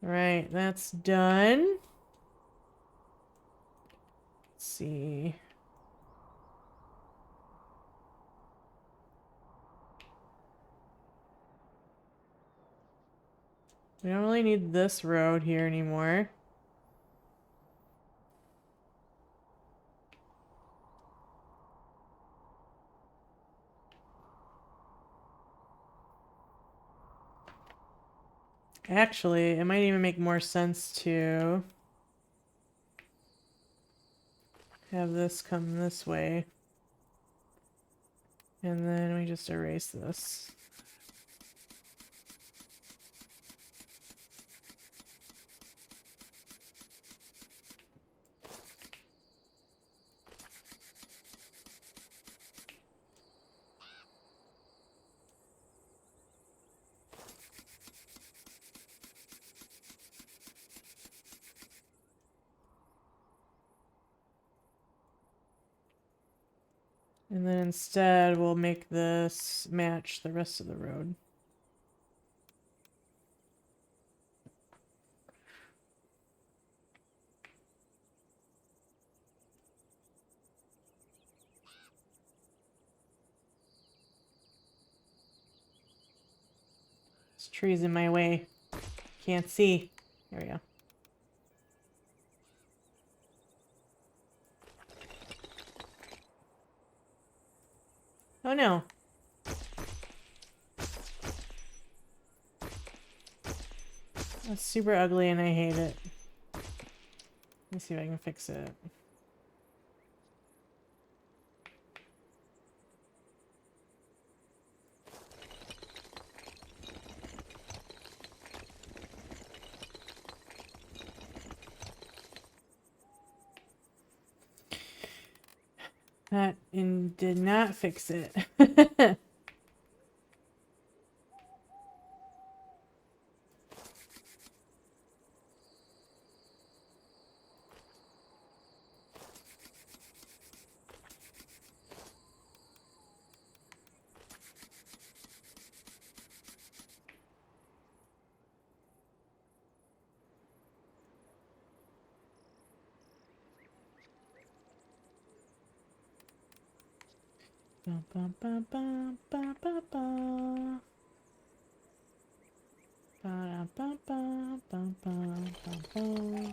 Right, that's done. Let's see. We don't really need this road here anymore. Actually, it might even make more sense to have this come this way. And then we just erase this. And then instead we'll make this match the rest of the road. This tree's in my way. Can't see. There we go. Oh no. That's super ugly and I hate it. Let me see if I can fix it. That did not fix it. Ba, ba, ba, ba, ba, ba, ba. Ba, ba, ba, ba, ba, ba, ba.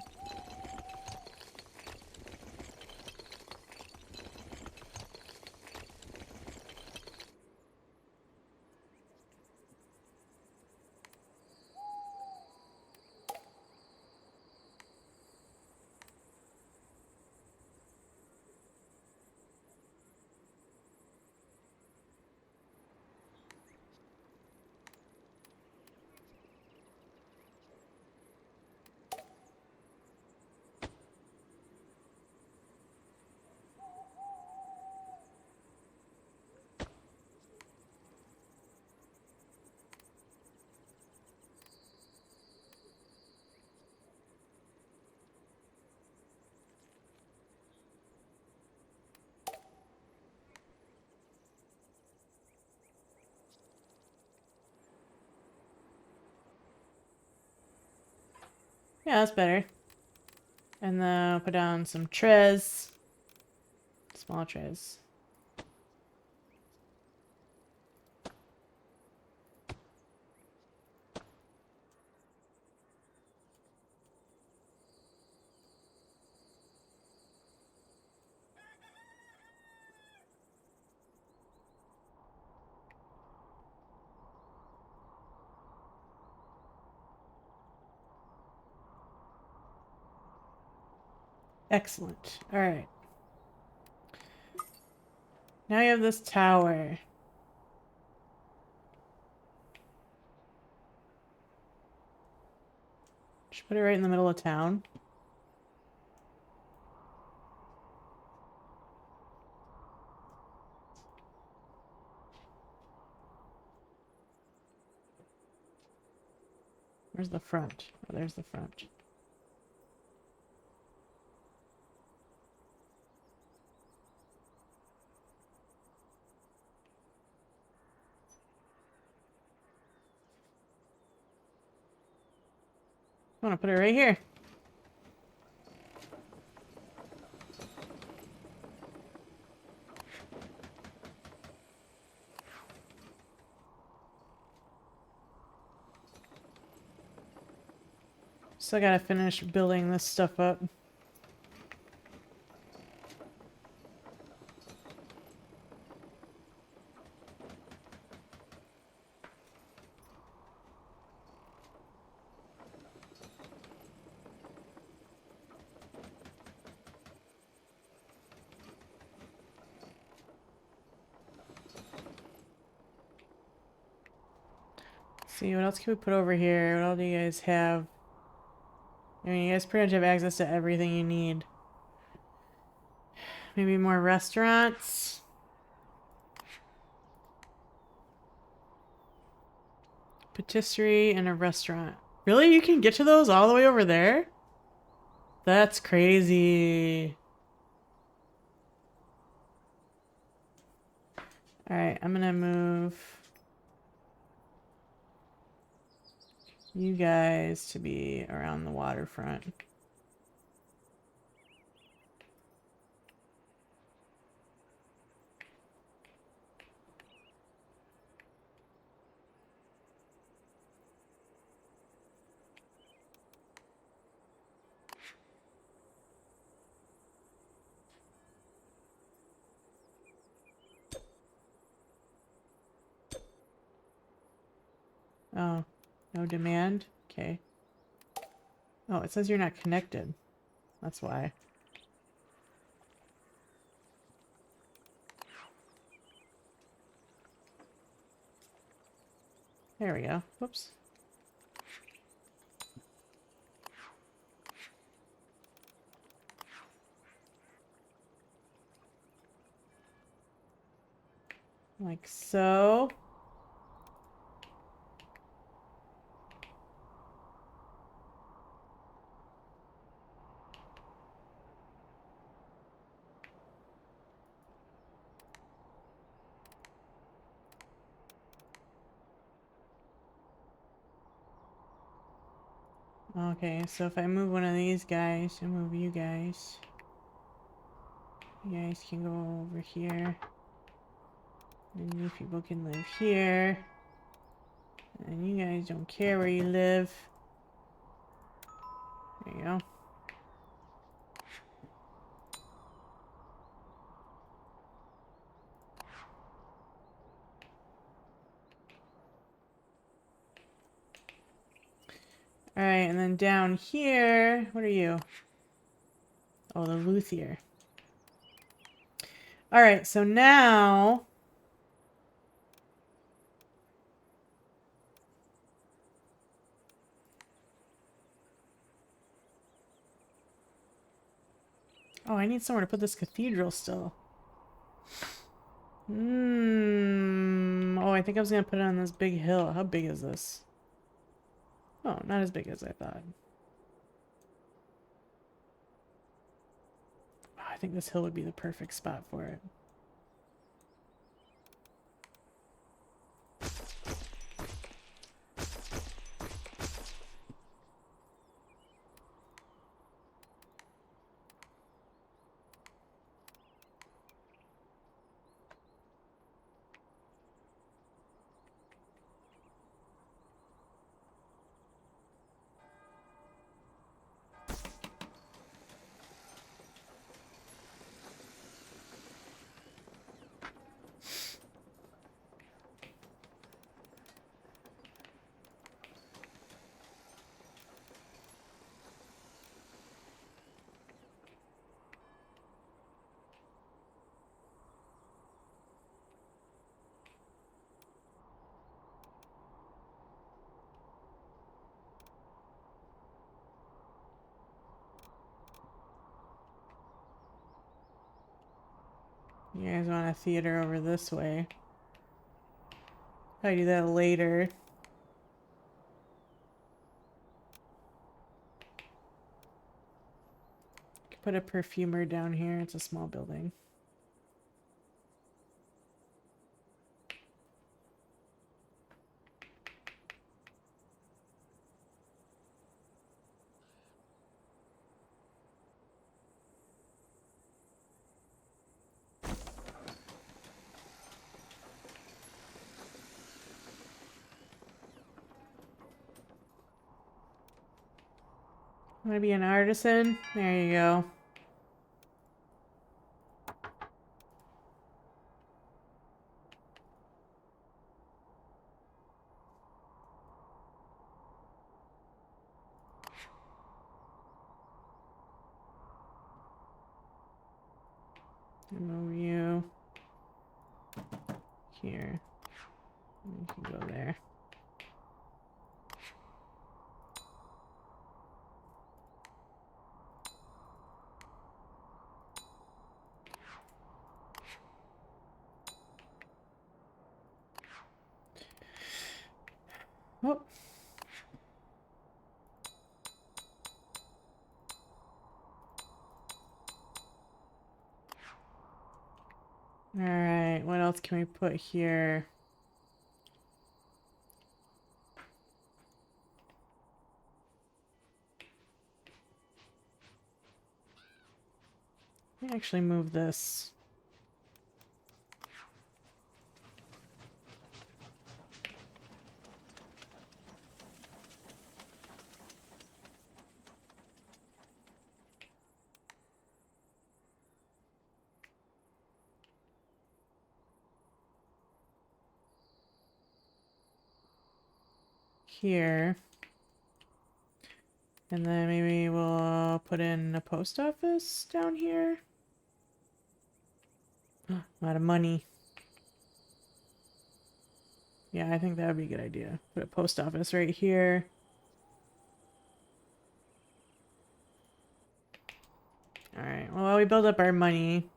Yeah, that's better. And then I'll put down some trays. Small trays. Excellent. All right. Now you have this tower. Should put it right in the middle of town. Where's the front? Oh, there's the front. I'm gonna put it right here. Still gotta finish building this stuff up. See, what else can we put over here? What all do you guys have? I mean, you guys pretty much have access to everything you need. Maybe more restaurants. Patisserie and a restaurant. Really? You can get to those all the way over there? That's crazy. Alright, I'm gonna move you guys to be around the waterfront. Oh, no demand? Okay. Oh, it says you're not connected. That's why. There we go. Whoops. Like so. Okay, so if I move one of these guys and move you guys can go over here. And you people can live here. And you guys don't care where you live. There you go. Alright, and then down here, what are you? Oh, the luthier. Alright, so now... Oh, I need somewhere to put this cathedral still. Oh, I think I was going to put it on this big hill. How big is this? Oh, not as big as I thought. Oh, I think this hill would be the perfect spot for it. You guys want a theater over this way. I'll do that later. Put a perfumer down here. It's a small building. Want to be an artisan? There you go. Move you here. You can go there. Oh. Alright, what else can we put here? Let me actually move this. Here. And then maybe we'll put in a post office down here. A lot of money. Yeah, I think that would be a good idea. Put a post office right here. Alright, well, while we build up our money,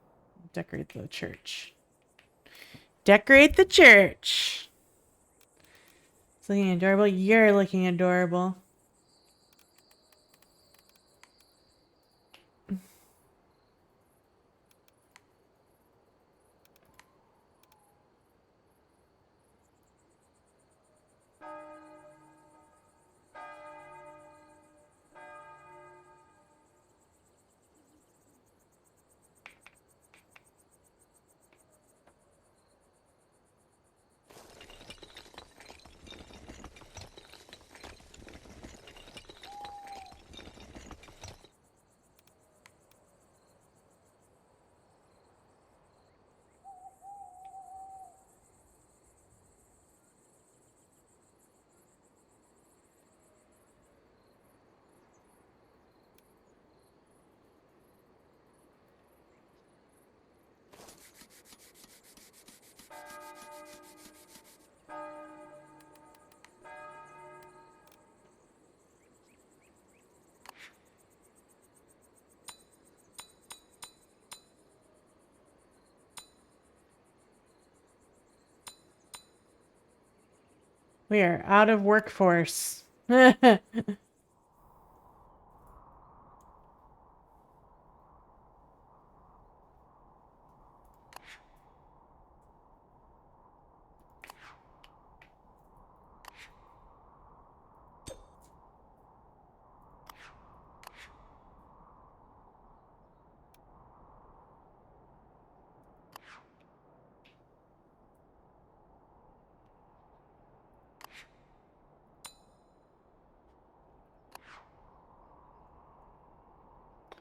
decorate the church. Decorate the church! It's looking adorable. You're looking adorable. We are out of workforce.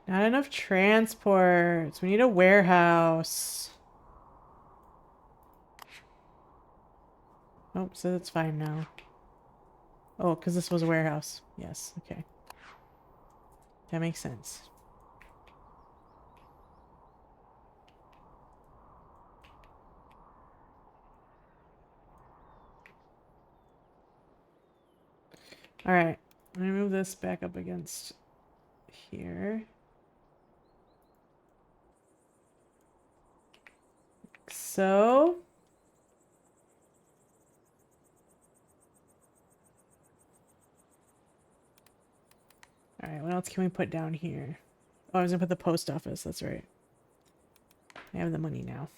Not enough transports. We need a warehouse. Oh, so that's fine now. Oh, because this was a warehouse. Yes, okay. That makes sense. Alright. I'm gonna move this back up against here. So... Alright, what else can we put down here? Oh, I was gonna put the post office, that's right. I have the money now.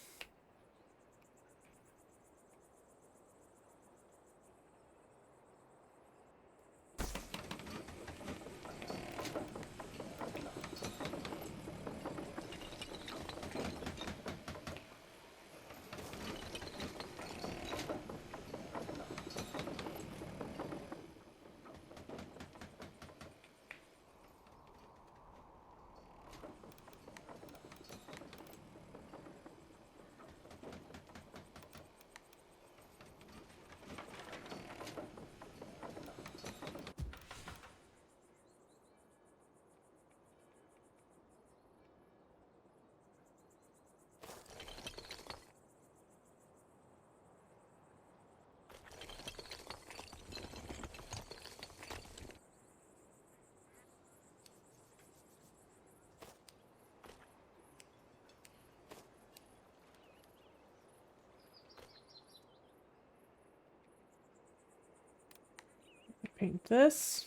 Paint this.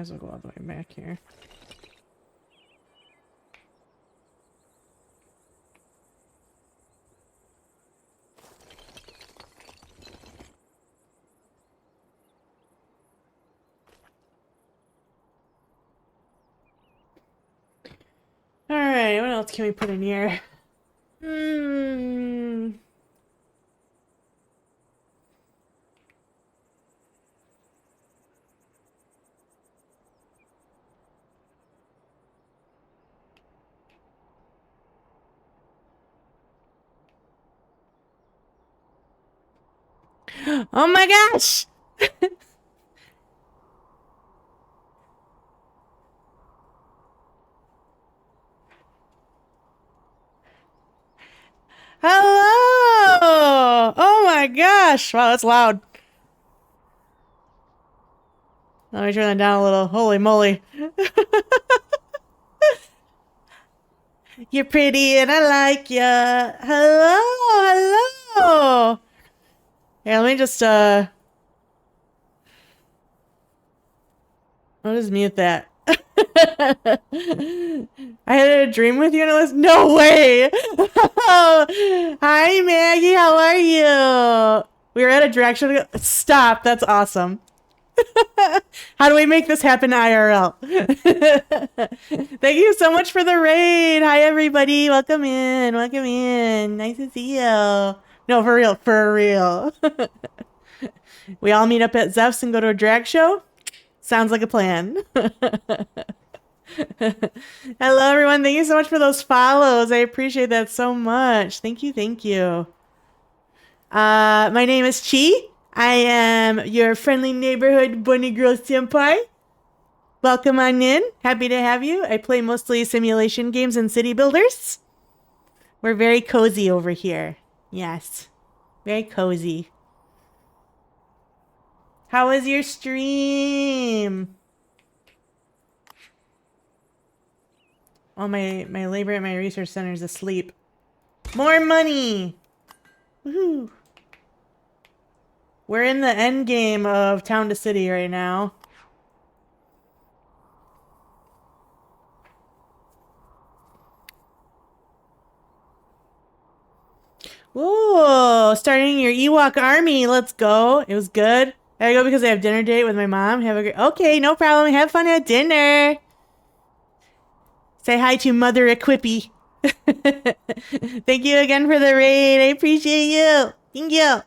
as well go all the way back here. Alright, what else can we put in here? Oh my gosh! Hello! Oh my gosh! Wow, that's loud. Let me turn that down a little. Holy moly. You're pretty and I like ya. Hello! Hello! Here, let me just, I'll just mute that. I had a dream with you and it was no way. Hi Maggie, how are you? We were at a drag show together. Stop, that's awesome. How do we make this happen IRL? Thank you so much for the raid. Hi everybody, welcome in, welcome in. Nice to see you. No, for real, for real. We all meet up at Zeph's and go to a drag show? Sounds like a plan. Hello, everyone. Thank you so much for those follows. I appreciate that so much. Thank you. Thank you. My name is Chi. I am your friendly neighborhood bunny girl senpai. Welcome on in. Happy to have you. I play mostly simulation games and city builders. We're very cozy over here. Yes. Very cozy. How was your stream? Oh, my labor at my research center is asleep. More money! Woohoo! We're in the end game of town to city right now. Ooh, starting your Ewok army. Let's go. It was good. I gotta go because I have dinner date with my mom. Have a great... Okay, no problem. Have fun at dinner. Say hi to Mother Equippy. Thank you again for the raid. I appreciate you. Thank you.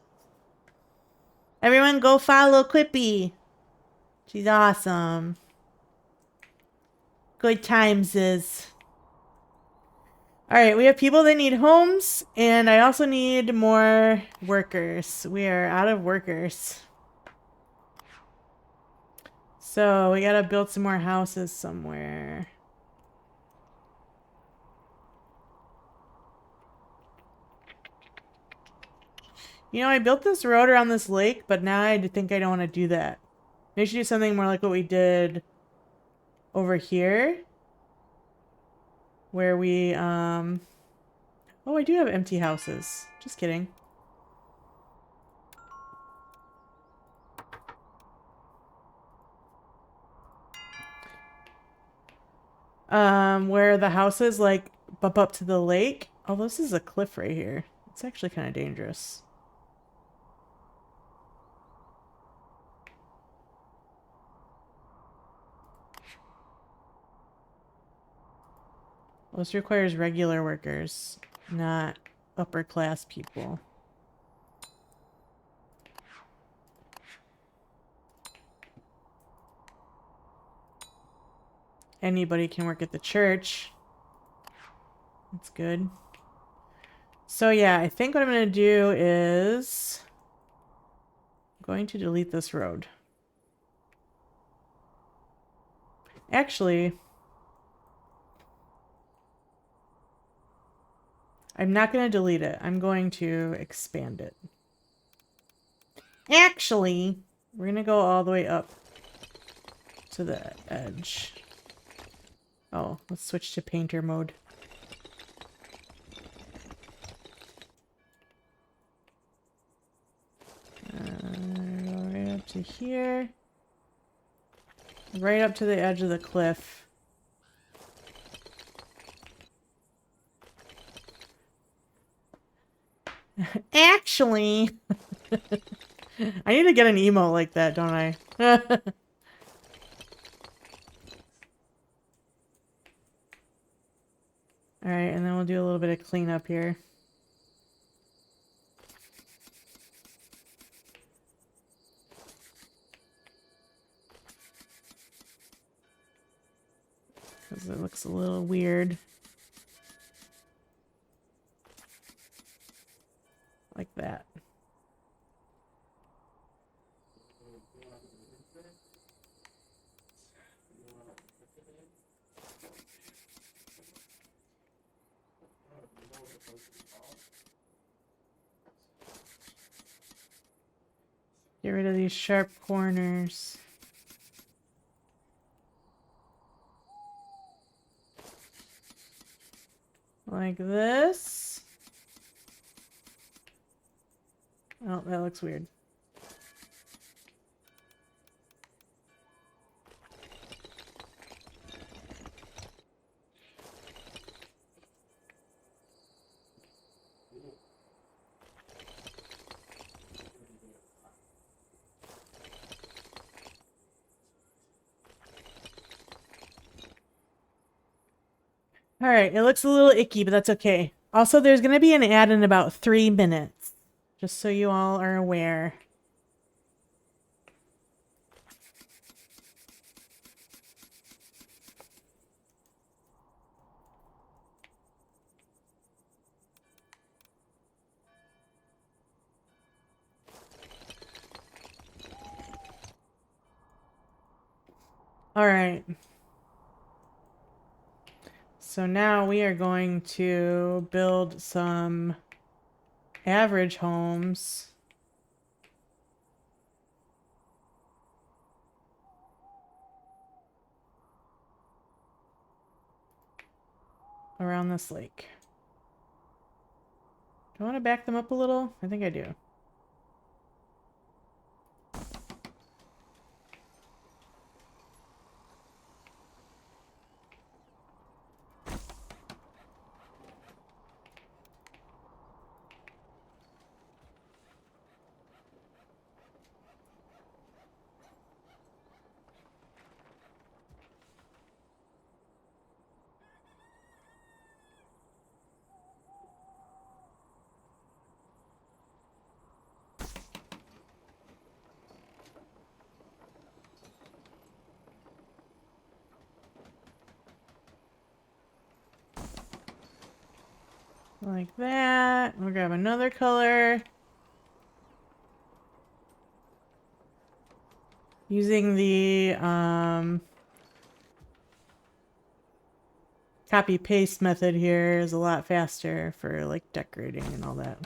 Everyone go follow Quippy. She's awesome. Good times is. Alright, we have people that need homes, and I also need more workers. We are out of workers. So, we gotta build some more houses somewhere. You know, I built this road around this lake, but now I think I don't want to do that. Maybe we should do something more like what we did over here. Where we, Oh, I do have empty houses. Just kidding. Where the houses, like, bump up to the lake. Oh, this is a cliff right here. It's actually kind of dangerous. Well, this requires regular workers, not upper class people. Anybody can work at the church. That's good. So yeah, I think what I'm going to do is... I'm going to delete this road. Actually... I'm not going to delete it. I'm going to expand it. Actually, we're going to go all the way up to the edge. Oh, let's switch to painter mode. Go right up to here. right up to the edge of the cliff. Actually, I need to get an emote like that, don't I? Alright, and then we'll do a little bit of cleanup here. Because it looks a little weird. Like that. Get rid of these sharp corners. Like this. Oh, that looks weird. Alright, it looks a little icky, but that's okay. Also, there's going to be an ad in about 3 minutes. Just so you all are aware. Alright. So now we are going to build some average homes. Around this lake. Do I want to back them up a little? I think I do. Like that. We'll grab another color. Using the copy paste method here is a lot faster for like decorating and all that.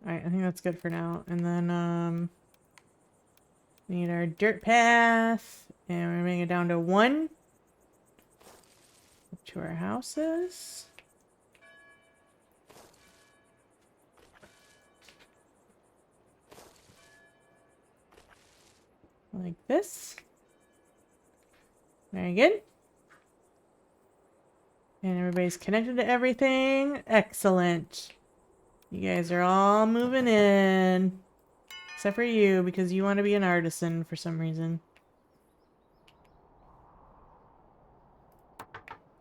Alright, I think that's good for now. And then, we need our dirt path. And we're bringing it down to 1. Up to our houses. Like this. Very good. And everybody's connected to everything. Excellent. You guys are all moving in. Except for you, because you want to be an artisan for some reason.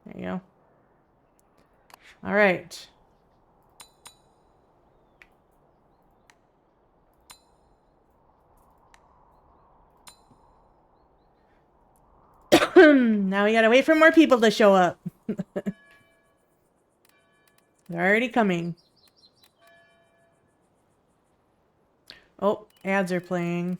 There you go. Alright. Now we gotta wait for more people to show up. They're already coming. Oh, ads are playing.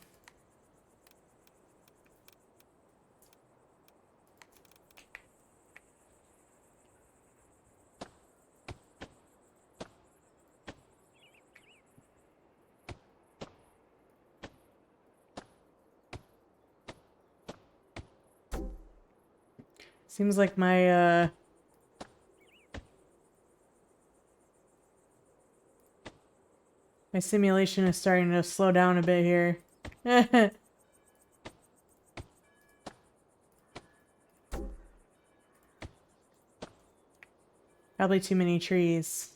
Seems like my my simulation is starting to slow down a bit here. Probably too many trees.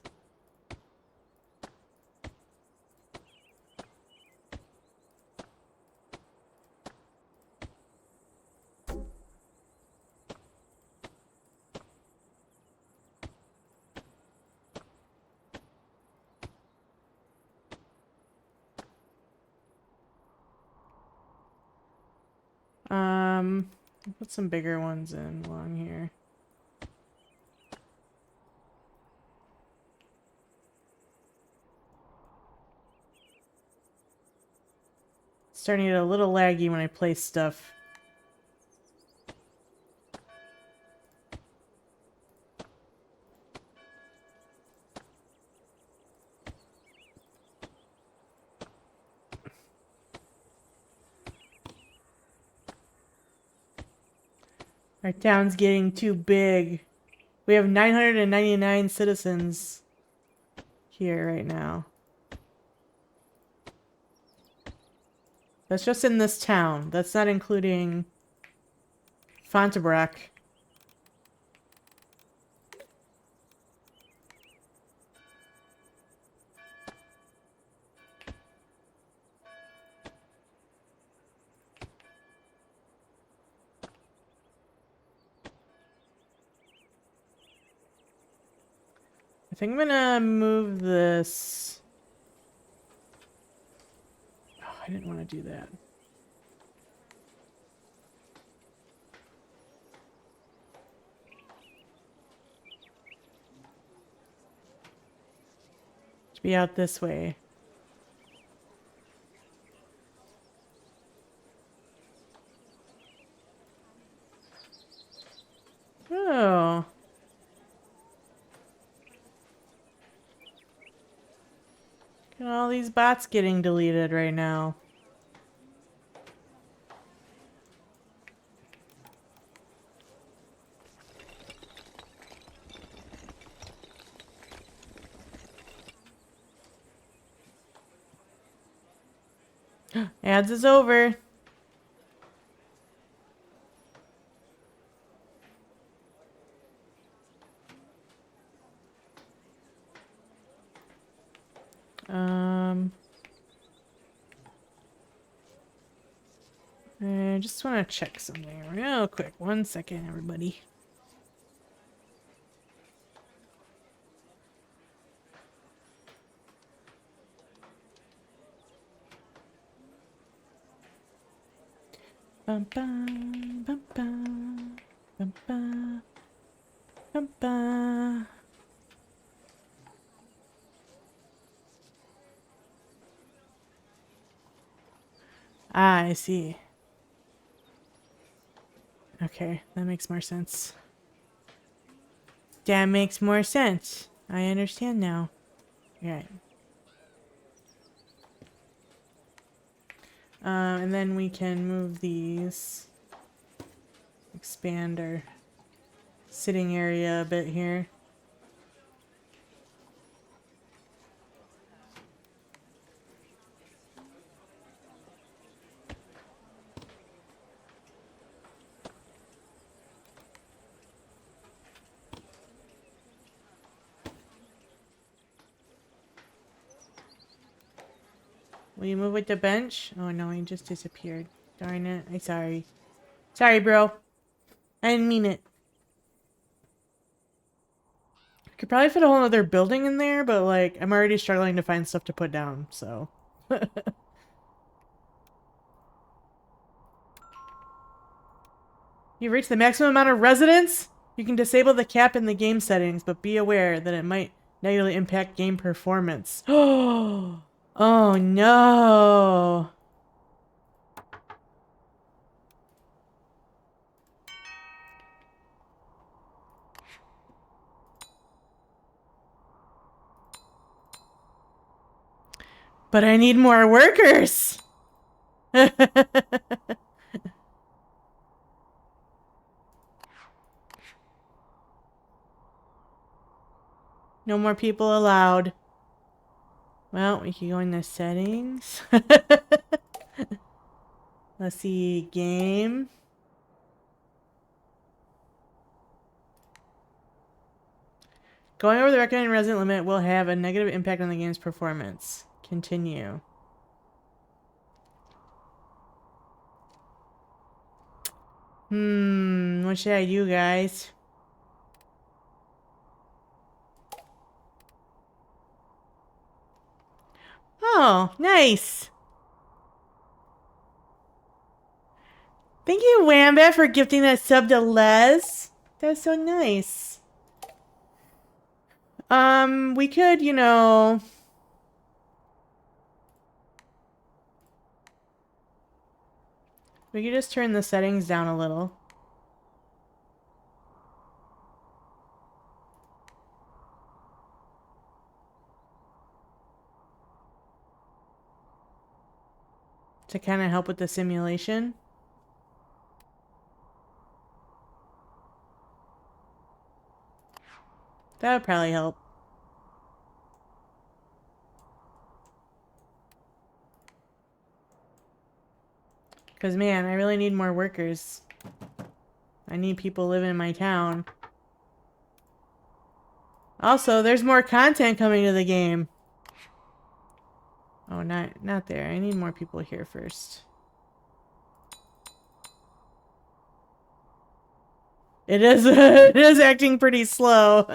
Put some bigger ones in along here. Starting to get a little laggy when I place stuff. Our town's getting too big. We have 999 citizens here right now. That's just in this town. That's not including Vtuber. I think I'm gonna move this. Oh, I didn't want to do that. To be out this way. Oh. Look at all these bots getting deleted right now. Ads is over. I just want to check something real quick. 1 second, everybody. Bum bum bum bum bum bum bum bum. Ah, I see. Okay, that makes more sense. That makes more sense. I understand now. Right. And then we can move these. Expand our sitting area a bit here. Will you move with the bench? Oh no, he just disappeared. Darn it. I'm sorry. Sorry, bro. I didn't mean it. Could probably fit a whole other building in there, but like, I'm already struggling to find stuff to put down, so. You've reached the maximum amount of residents? You can disable the cap in the game settings, but be aware that it might negatively impact game performance. Oh no. But I need more workers. No more people allowed. Well, we can go into settings. Let's see, game. Going over the recommended resident limit will have a negative impact on the game's performance. Continue. What should I do, guys? Oh, nice. Thank you, Wambet, for gifting that sub to Les. That was so nice. We could, you know... We could just turn the settings down a little. To kind of help with the simulation. That would probably help. Because, man, I really need more workers. I need people living in my town. Also, there's more content coming to the game. Oh, not there. I need more people here first. It is it is acting pretty slow.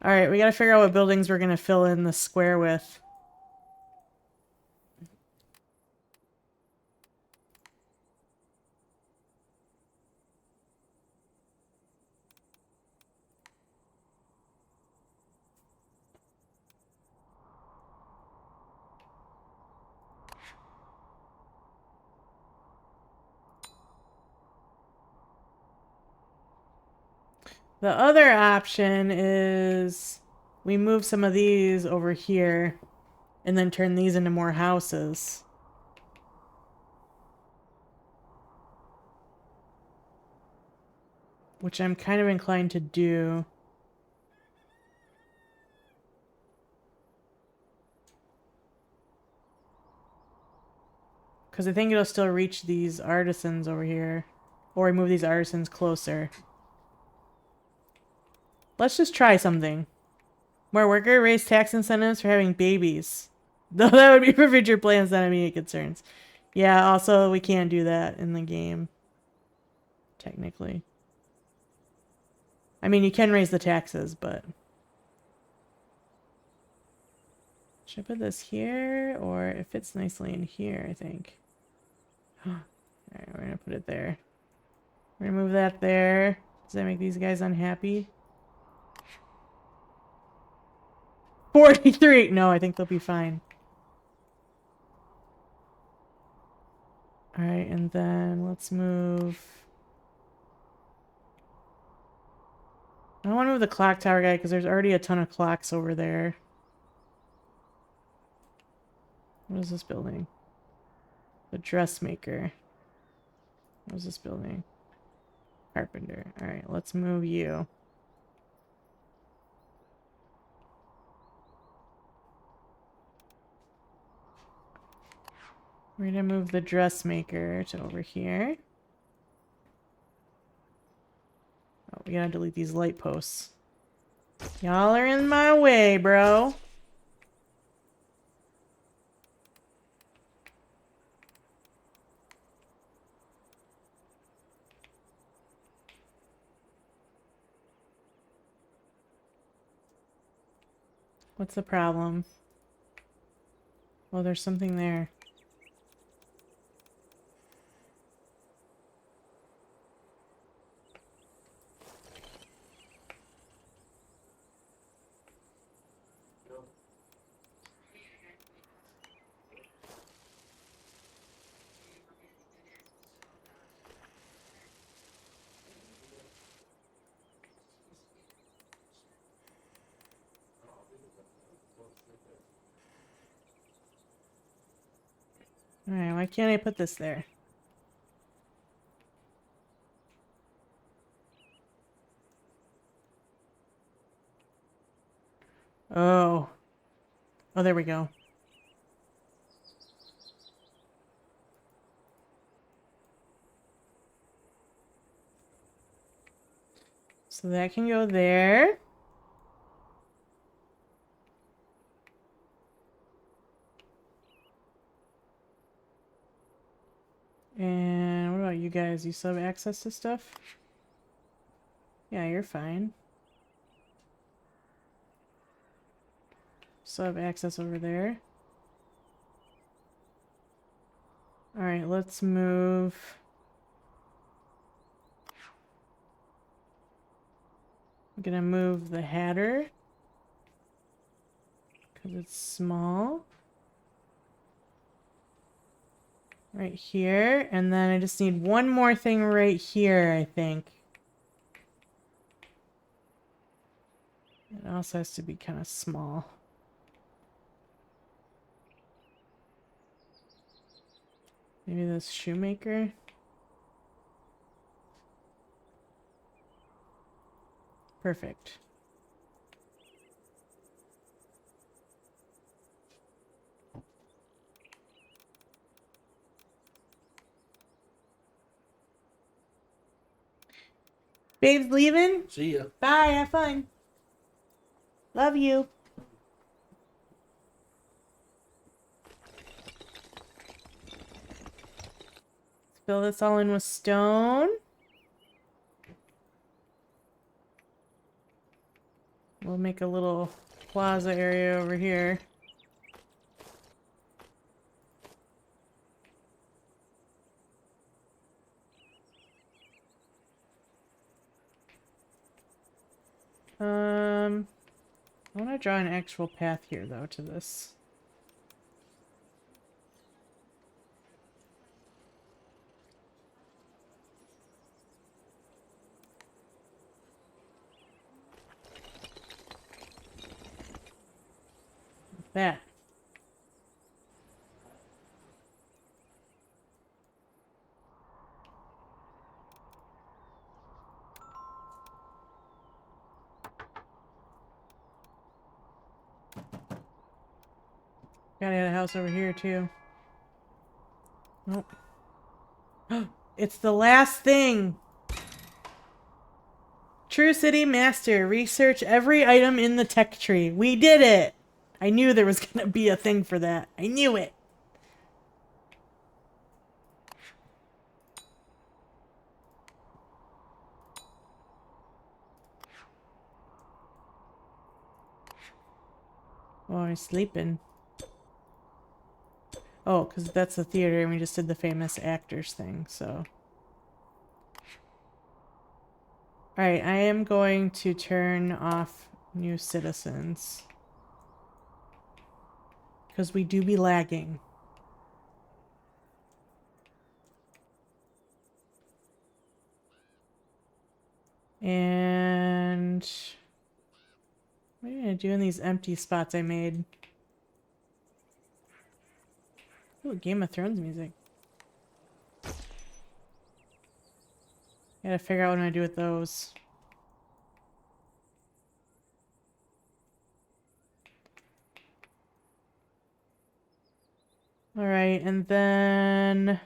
Alright, we gotta figure out what buildings we're gonna fill in the square with. The other option is we move some of these over here and then turn these into more houses. Which I'm kind of inclined to do. Because I think it'll still reach these artisans over here. Or move these artisans closer. Let's just try something. More worker raise tax incentives for having babies. Though that would be for future plans, not immediate concerns. Yeah, also we can't do that in the game. Technically. I mean, you can raise the taxes, but... Should I put this here? Or it fits nicely in here, I think. Alright, we're gonna put it there. We're gonna move that there. Does that make these guys unhappy? 43! No, I think they'll be fine. Alright, and then let's move... I don't want to move the clock tower guy because there's already a ton of clocks over there. What is this building? The dressmaker. What is this building? Carpenter. Alright, let's move you. We're gonna move the dressmaker to over here. Oh, we gotta delete these light posts. Y'all are in my way, bro. What's the problem? Oh, there's something there. Alright, why can't I put this there? Oh. Oh, there we go. So that can go there. And what about you guys? You still have access to stuff? Yeah, you're fine. Still have access over there. Alright, let's move. I'm gonna move the Hatter. Because it's small. Right here. And then I just need one more thing right here, I think. It also has to be kind of small. Maybe this shoemaker. Perfect. Babe's leaving? See ya. Bye, have fun. Love you. Let's fill this all in with stone. We'll make a little plaza area over here. I want to draw an actual path here, though, to this. That. Gotta add a house over here, too. Nope. It's the last thing! True City Master. Research every item in the tech tree. We did it! I knew there was gonna be a thing for that. I knew it! Oh, he's sleeping. Oh, because that's the theater and we just did the famous actors thing, so. Alright, I am going to turn off new citizens. Because we do be lagging. And what am I gonna do in these empty spots I made? Ooh, Game of Thrones music. Gotta figure out what I'm gonna do with those. Alright, and then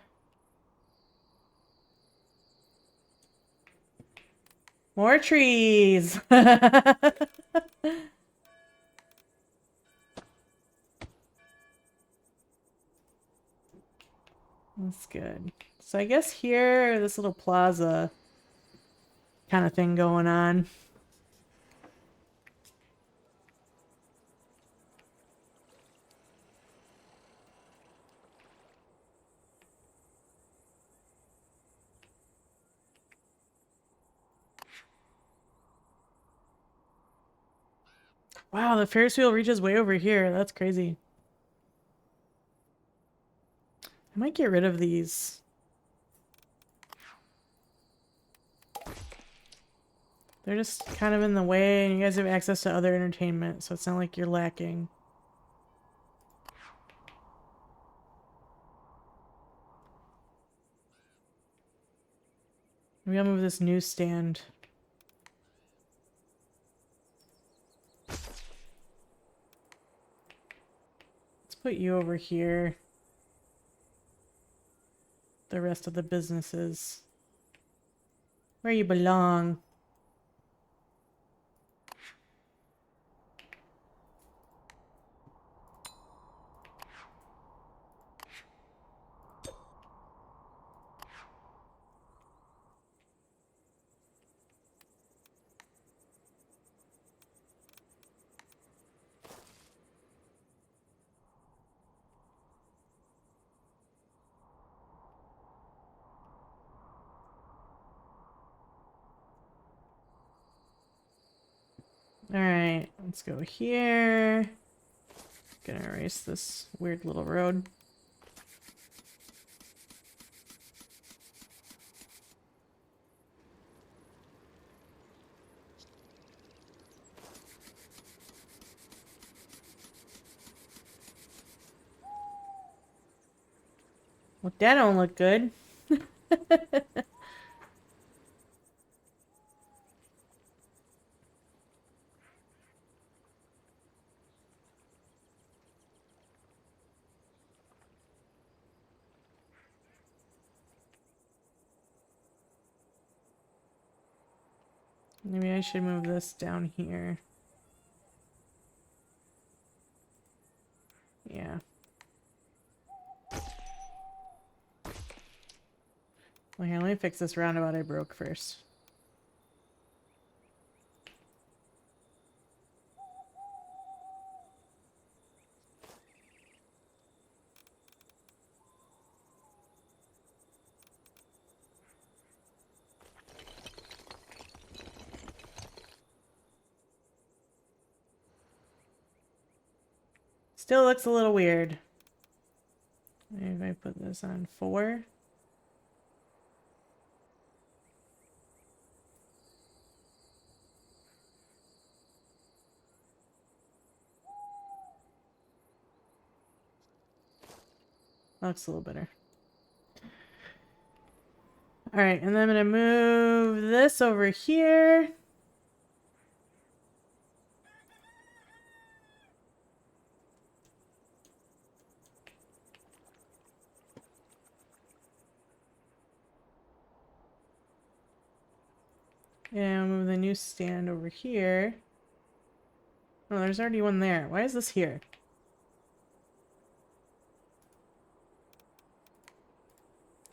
more trees! That's good. So I guess here, this little plaza kind of thing going on. Wow, the Ferris wheel reaches way over here. That's crazy. I might get rid of these. They're just kind of in the way, and you guys have access to other entertainment, so it's not like you're lacking. Maybe I'll move this newsstand. put you over here. The rest of the businesses. Where you belong. Alright, let's go here. Gonna erase this weird little road. Well, that don't look good. Maybe I should move this down here. Yeah. Well, here, let me fix this roundabout I broke first. Still looks a little weird. Maybe if I put this on 4. Looks a little better. Alright, and then I'm gonna move this over here. And move the newsstand over here. Oh, there's already one there. Why is this here?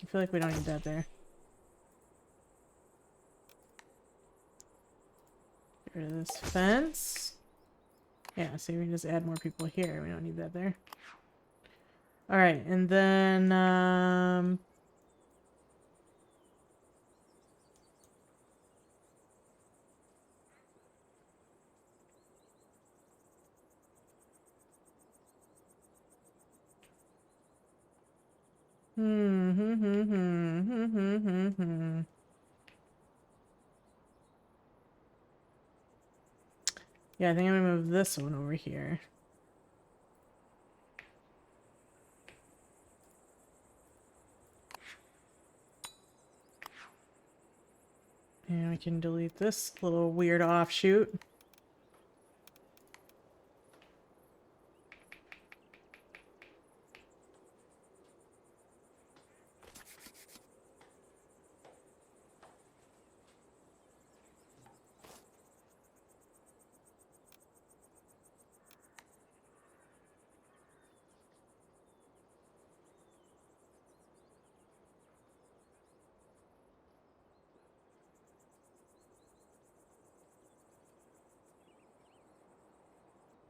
I feel like we don't need that there. Get rid of this fence. Yeah, so we can just add more people here. We don't need that there. Alright, and then, Yeah, I think I'm gonna move this one over here. And we can delete this little weird offshoot.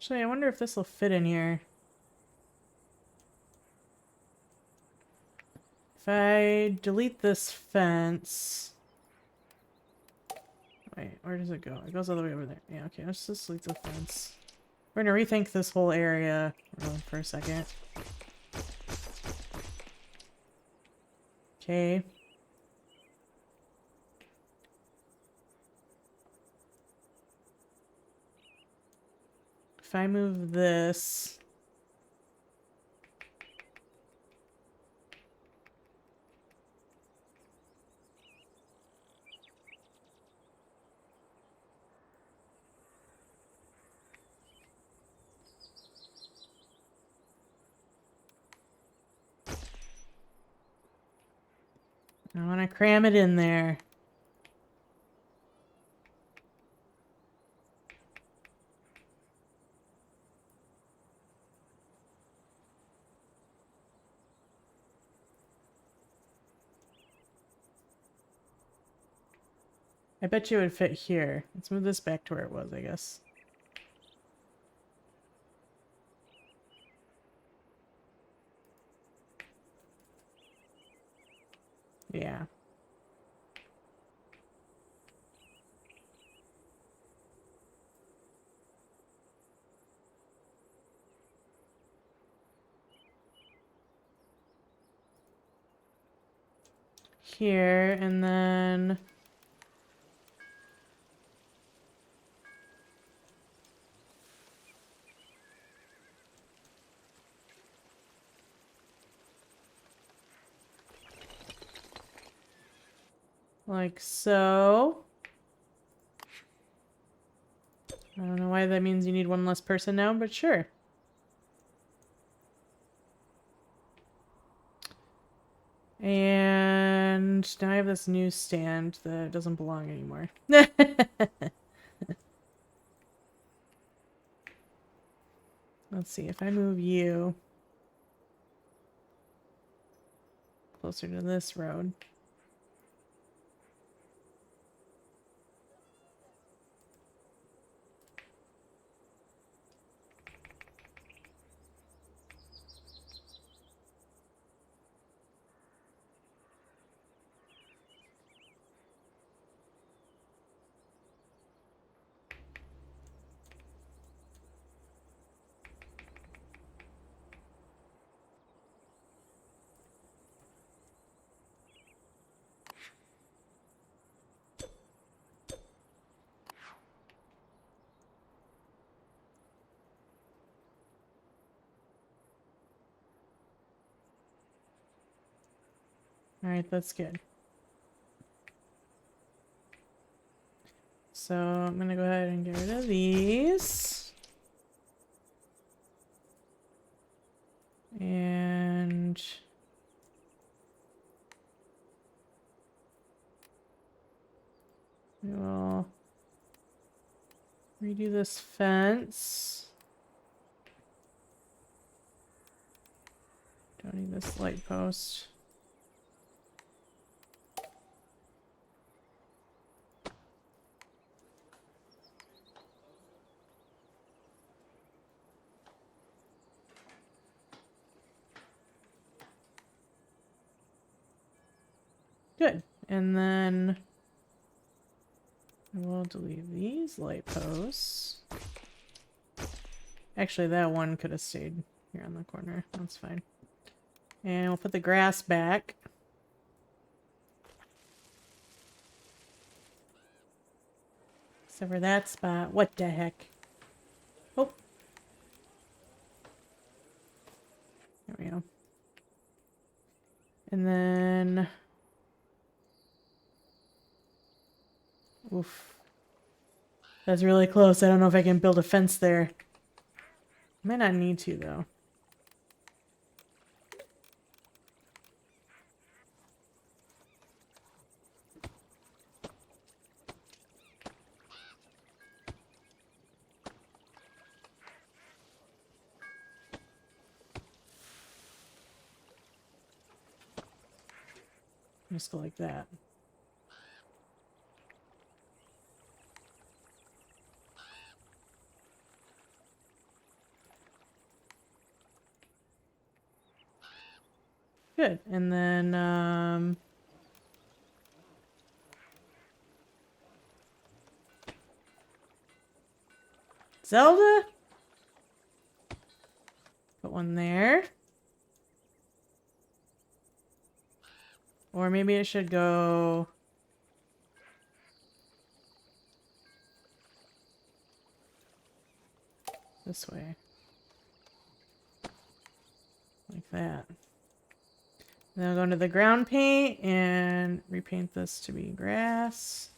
Actually, I wonder if this will fit in here. If I delete this fence... Wait, where does it go? It goes all the way over there. Yeah, okay, let's just delete the fence. We're gonna rethink this whole area for a second. Okay. If I move this... I want to cram it in there. I bet you it would fit here. Let's move this back to where it was, I guess. Yeah. Here, and then... like so. I don't know why that means you need one less person now, but sure. And now I have this new stand that doesn't belong anymore. Let's see, if I move you closer to this road. Alright, that's good. So I'm gonna go ahead and get rid of these. And we will redo this fence. Don't need this light post. Good. And then we'll delete these light posts. Actually, that one could have stayed here on the corner. That's fine. And we'll put the grass back. Except for that spot. What the heck? Oh. There we go. And then... oof. That's really close. I don't know if I can build a fence there. Might not need to, though. Just go like that. Good. And then, Zelda? Put one there. Or maybe it should go... this way. Like that. Then I'll go into the ground paint and repaint this to be grass.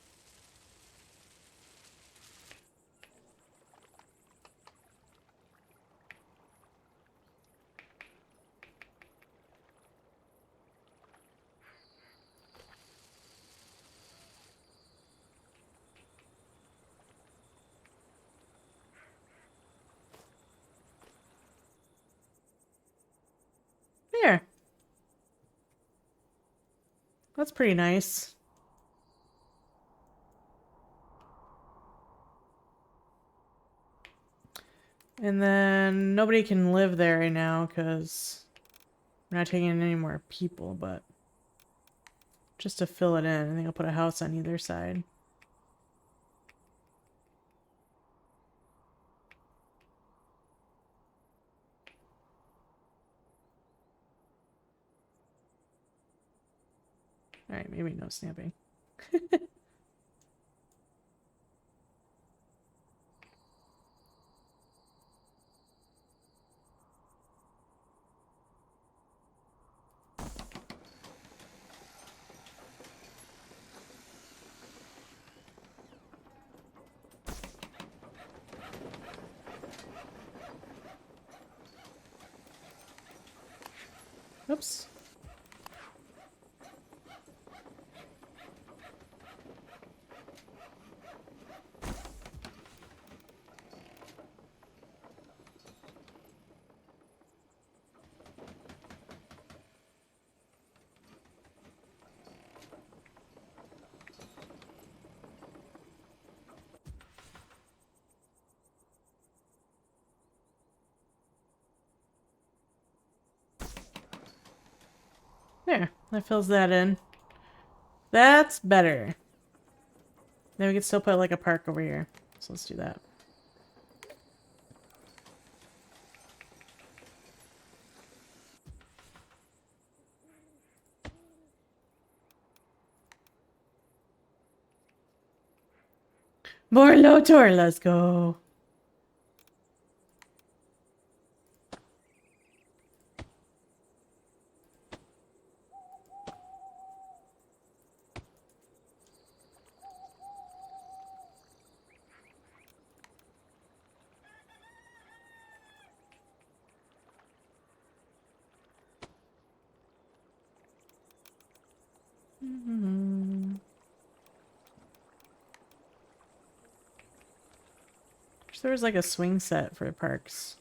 That's pretty nice. And then nobody can live there right now because we're not taking in any more people, but just to fill it in, I think I'll put a house on either side. Alright, maybe no snapping. Oops. There, that fills that in. That's better. Then we can still put like a park over here. So let's do that. More Lotor, let's go. Wish there was like a swing set for parks.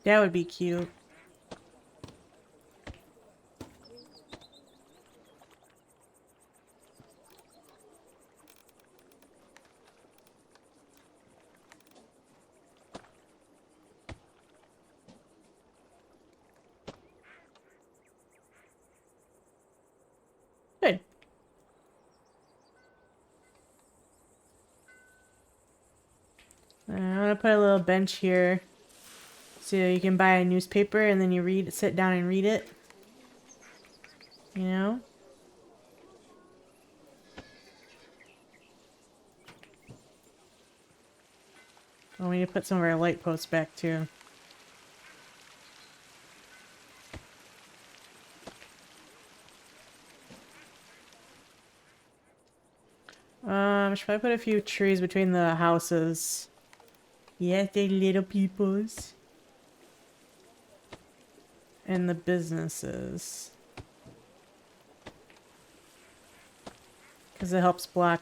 That would be cute. Good. I'm gonna put a little bench here so you can buy a newspaper and then you sit down and read it. You know? Oh, we need to put some of our light posts back too. Should probably put a few trees between the houses. Yes, they little peoples. And the businesses. Because it helps block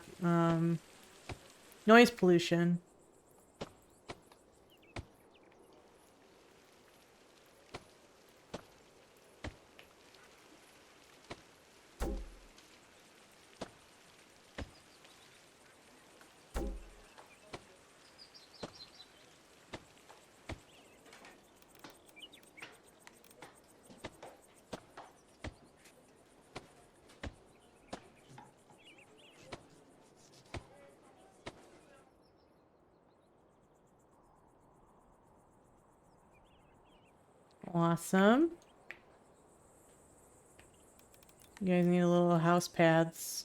noise pollution. Awesome. You guys need a little house paths.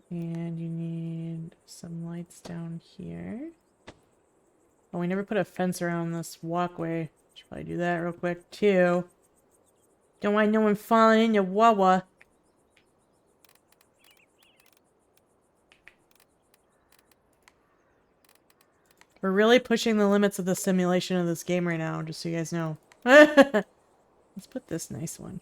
And you need some lights down here. Oh, we never put a fence around this walkway. Should probably do that real quick too. Don't want no one falling in your wawa. We're really pushing the limits of the simulation of this game right now, just so you guys know. Let's put this nice one.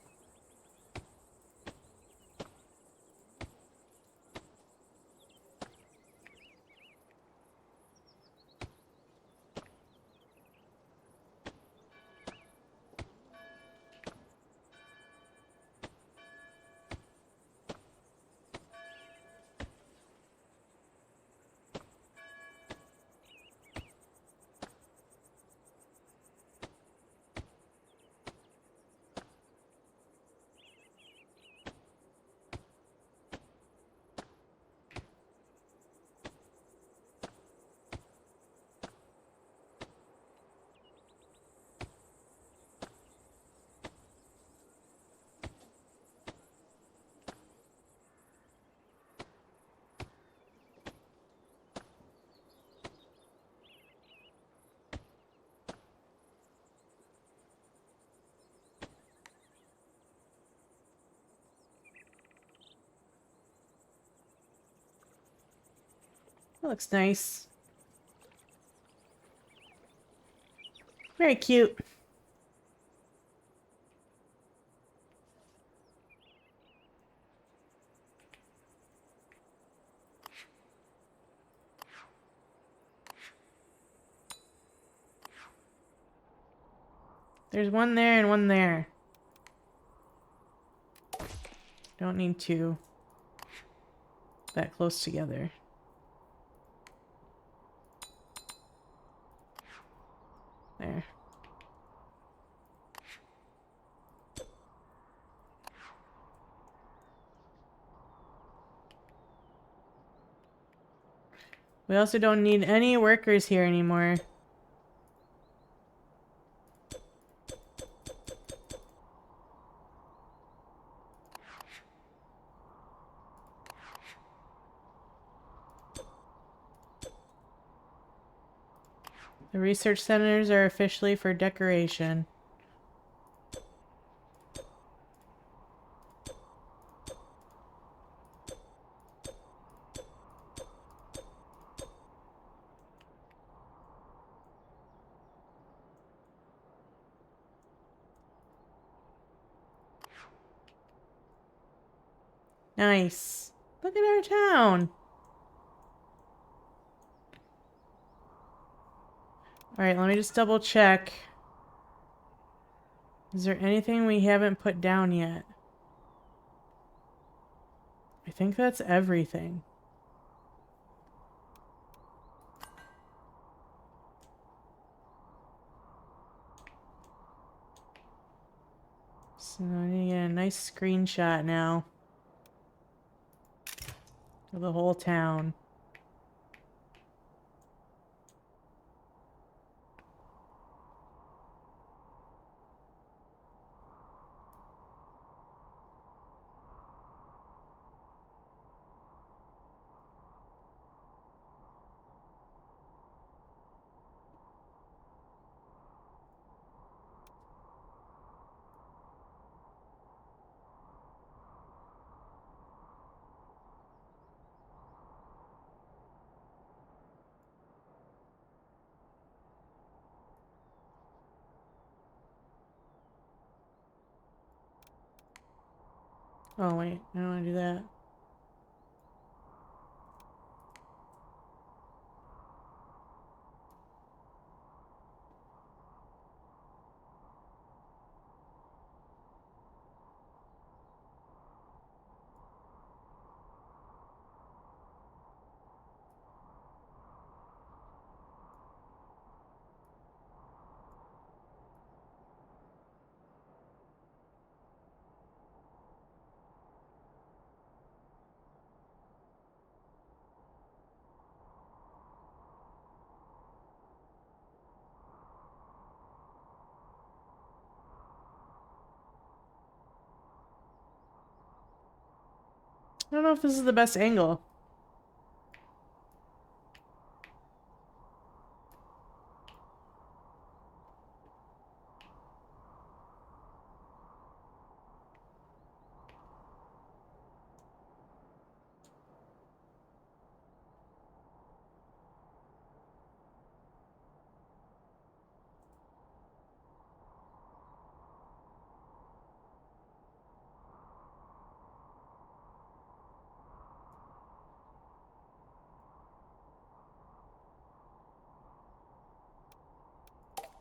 That looks nice. Very cute. There's one there and one there. Don't need two that close together. There. We also don't need any workers here anymore. The research centers are officially for decoration. Nice. Look at our town. Alright, let me just double check. Is there anything we haven't put down yet? I think that's everything. So I need to get a nice screenshot now of the whole town. Oh wait, I don't want to do that. I don't know if this is the best angle.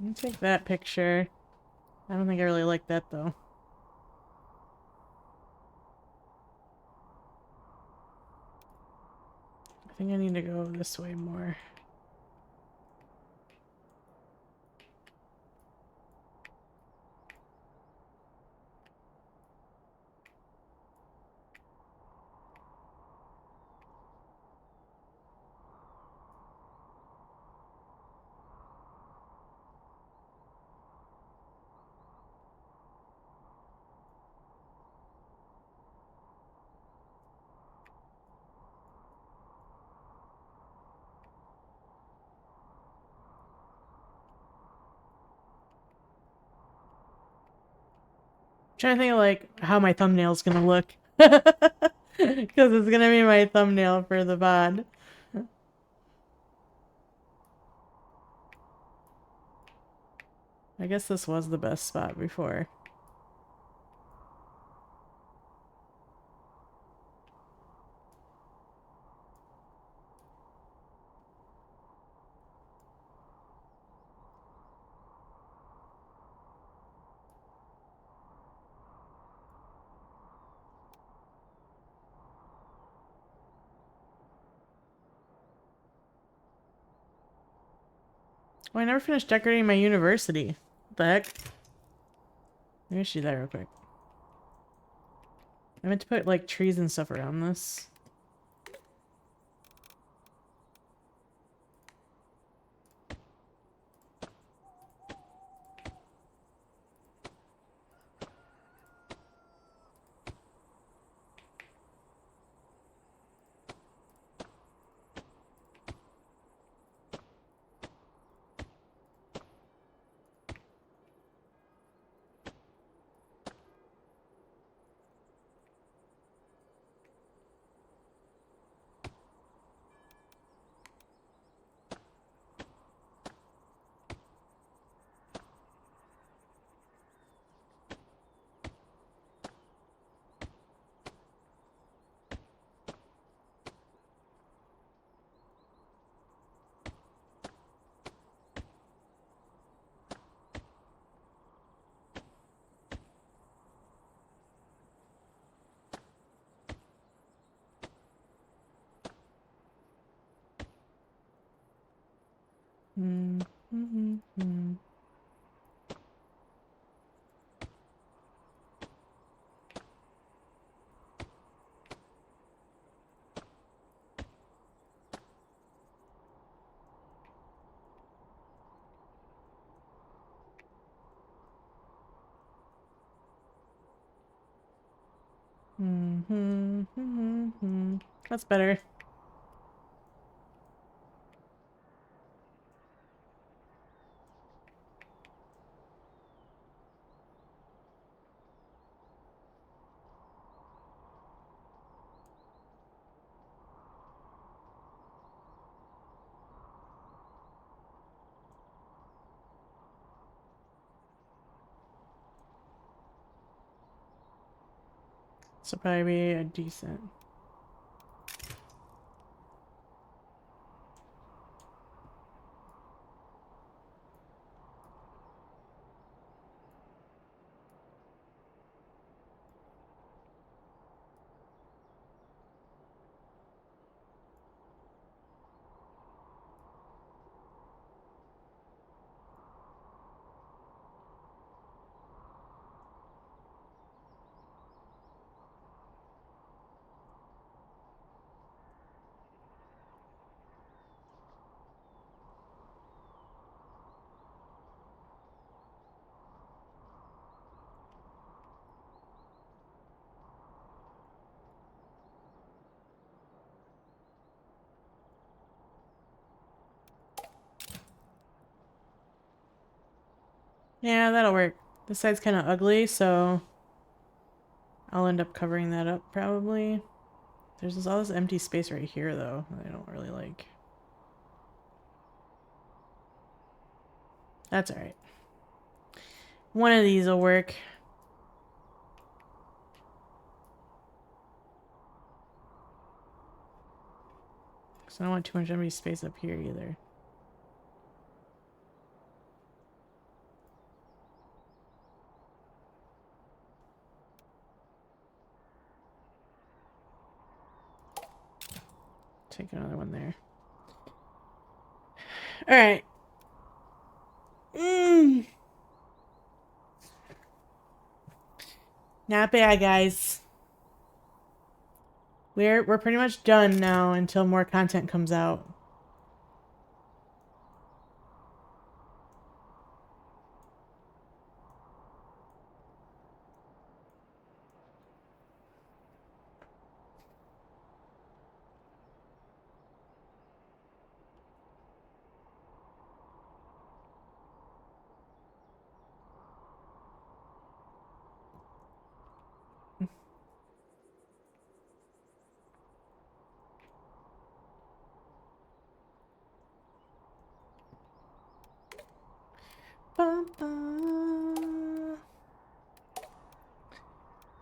Let me take that picture. I don't think I really like that though. I think I need to go this way more. Trying to think of like how my thumbnail's gonna look. Because it's gonna be my thumbnail for the VOD. I guess this was the best spot before. Oh, I never finished decorating my university. What the heck? Let me shoot that real quick. I meant to put like trees and stuff around this. Mm, mm, mm, mm. That's better. So probably be a decent. Yeah, that'll work. This side's kind of ugly, so I'll end up covering that up probably. There's all this empty space right here, though, that I don't really like. That's alright. One of these will work. Because I don't want too much empty space up here either. Take another one there. All right. Not bad, guys. We're pretty much done now until more content comes out.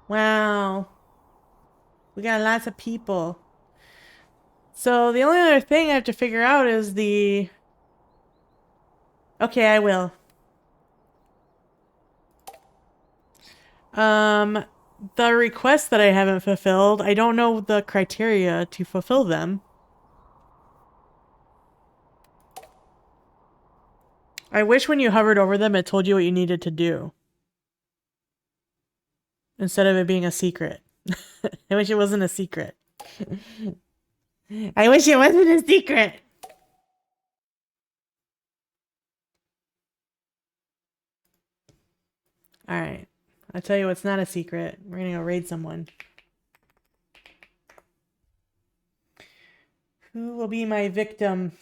Wow. We got lots of people. So the only other thing I have to figure out is the... Okay, I will. The requests that I haven't fulfilled, I don't know the criteria to fulfill them. I wish when you hovered over them, it told you what you needed to do. Instead of it being a secret. I wish it wasn't a secret. I wish it wasn't a secret. Alright. I'll tell you what's not a secret. We're gonna go raid someone. Who will be my victim?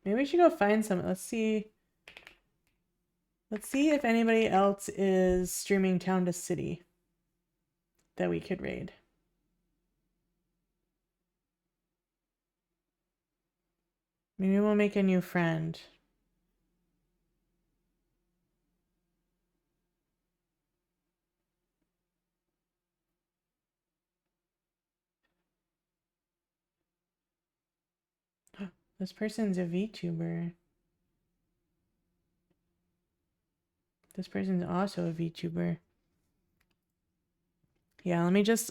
Maybe we should go find some. Let's see. Let's see if anybody else is streaming town to city that we could raid. Maybe we'll make a new friend. This person's a VTuber. This person's also a VTuber. Yeah, let me just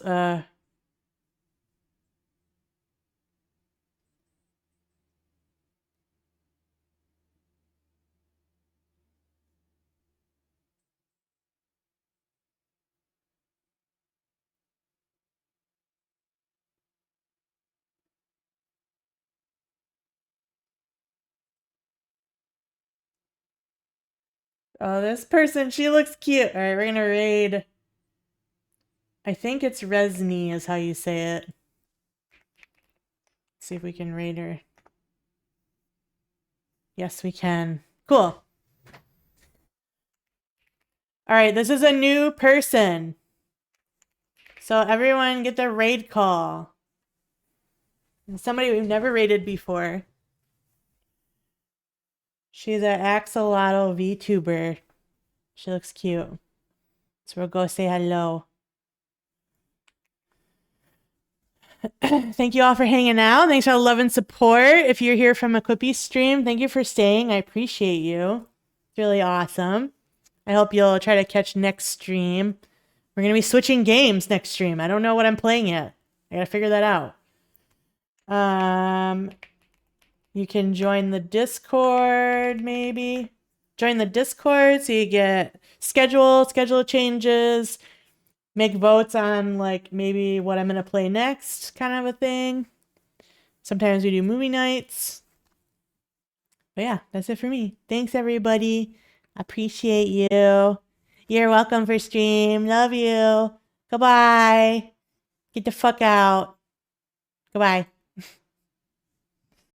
oh, this person, she looks cute. All right, we're gonna raid. I think it's Resni is how you say it. Let's see if we can raid her. Yes, we can. Cool. All right, this is a new person. So everyone get the raid call. Somebody we've never raided before. She's an axolotl VTuber. She looks cute. So we'll go say hello. Thank you all for hanging out. Thanks for the love and support. If you're here from a Quippy stream, thank you for staying. I appreciate you. It's really awesome. I hope you'll try to catch next stream. We're going to be switching games next stream. I don't know what I'm playing yet. I got to figure that out. You can join the Discord, maybe. Join the Discord so you get schedule changes, make votes on like maybe what I'm going to play next kind of a thing. Sometimes we do movie nights. But yeah, that's it for me. Thanks, everybody. Appreciate you. You're welcome for stream. Love you. Goodbye. Get the fuck out. Goodbye.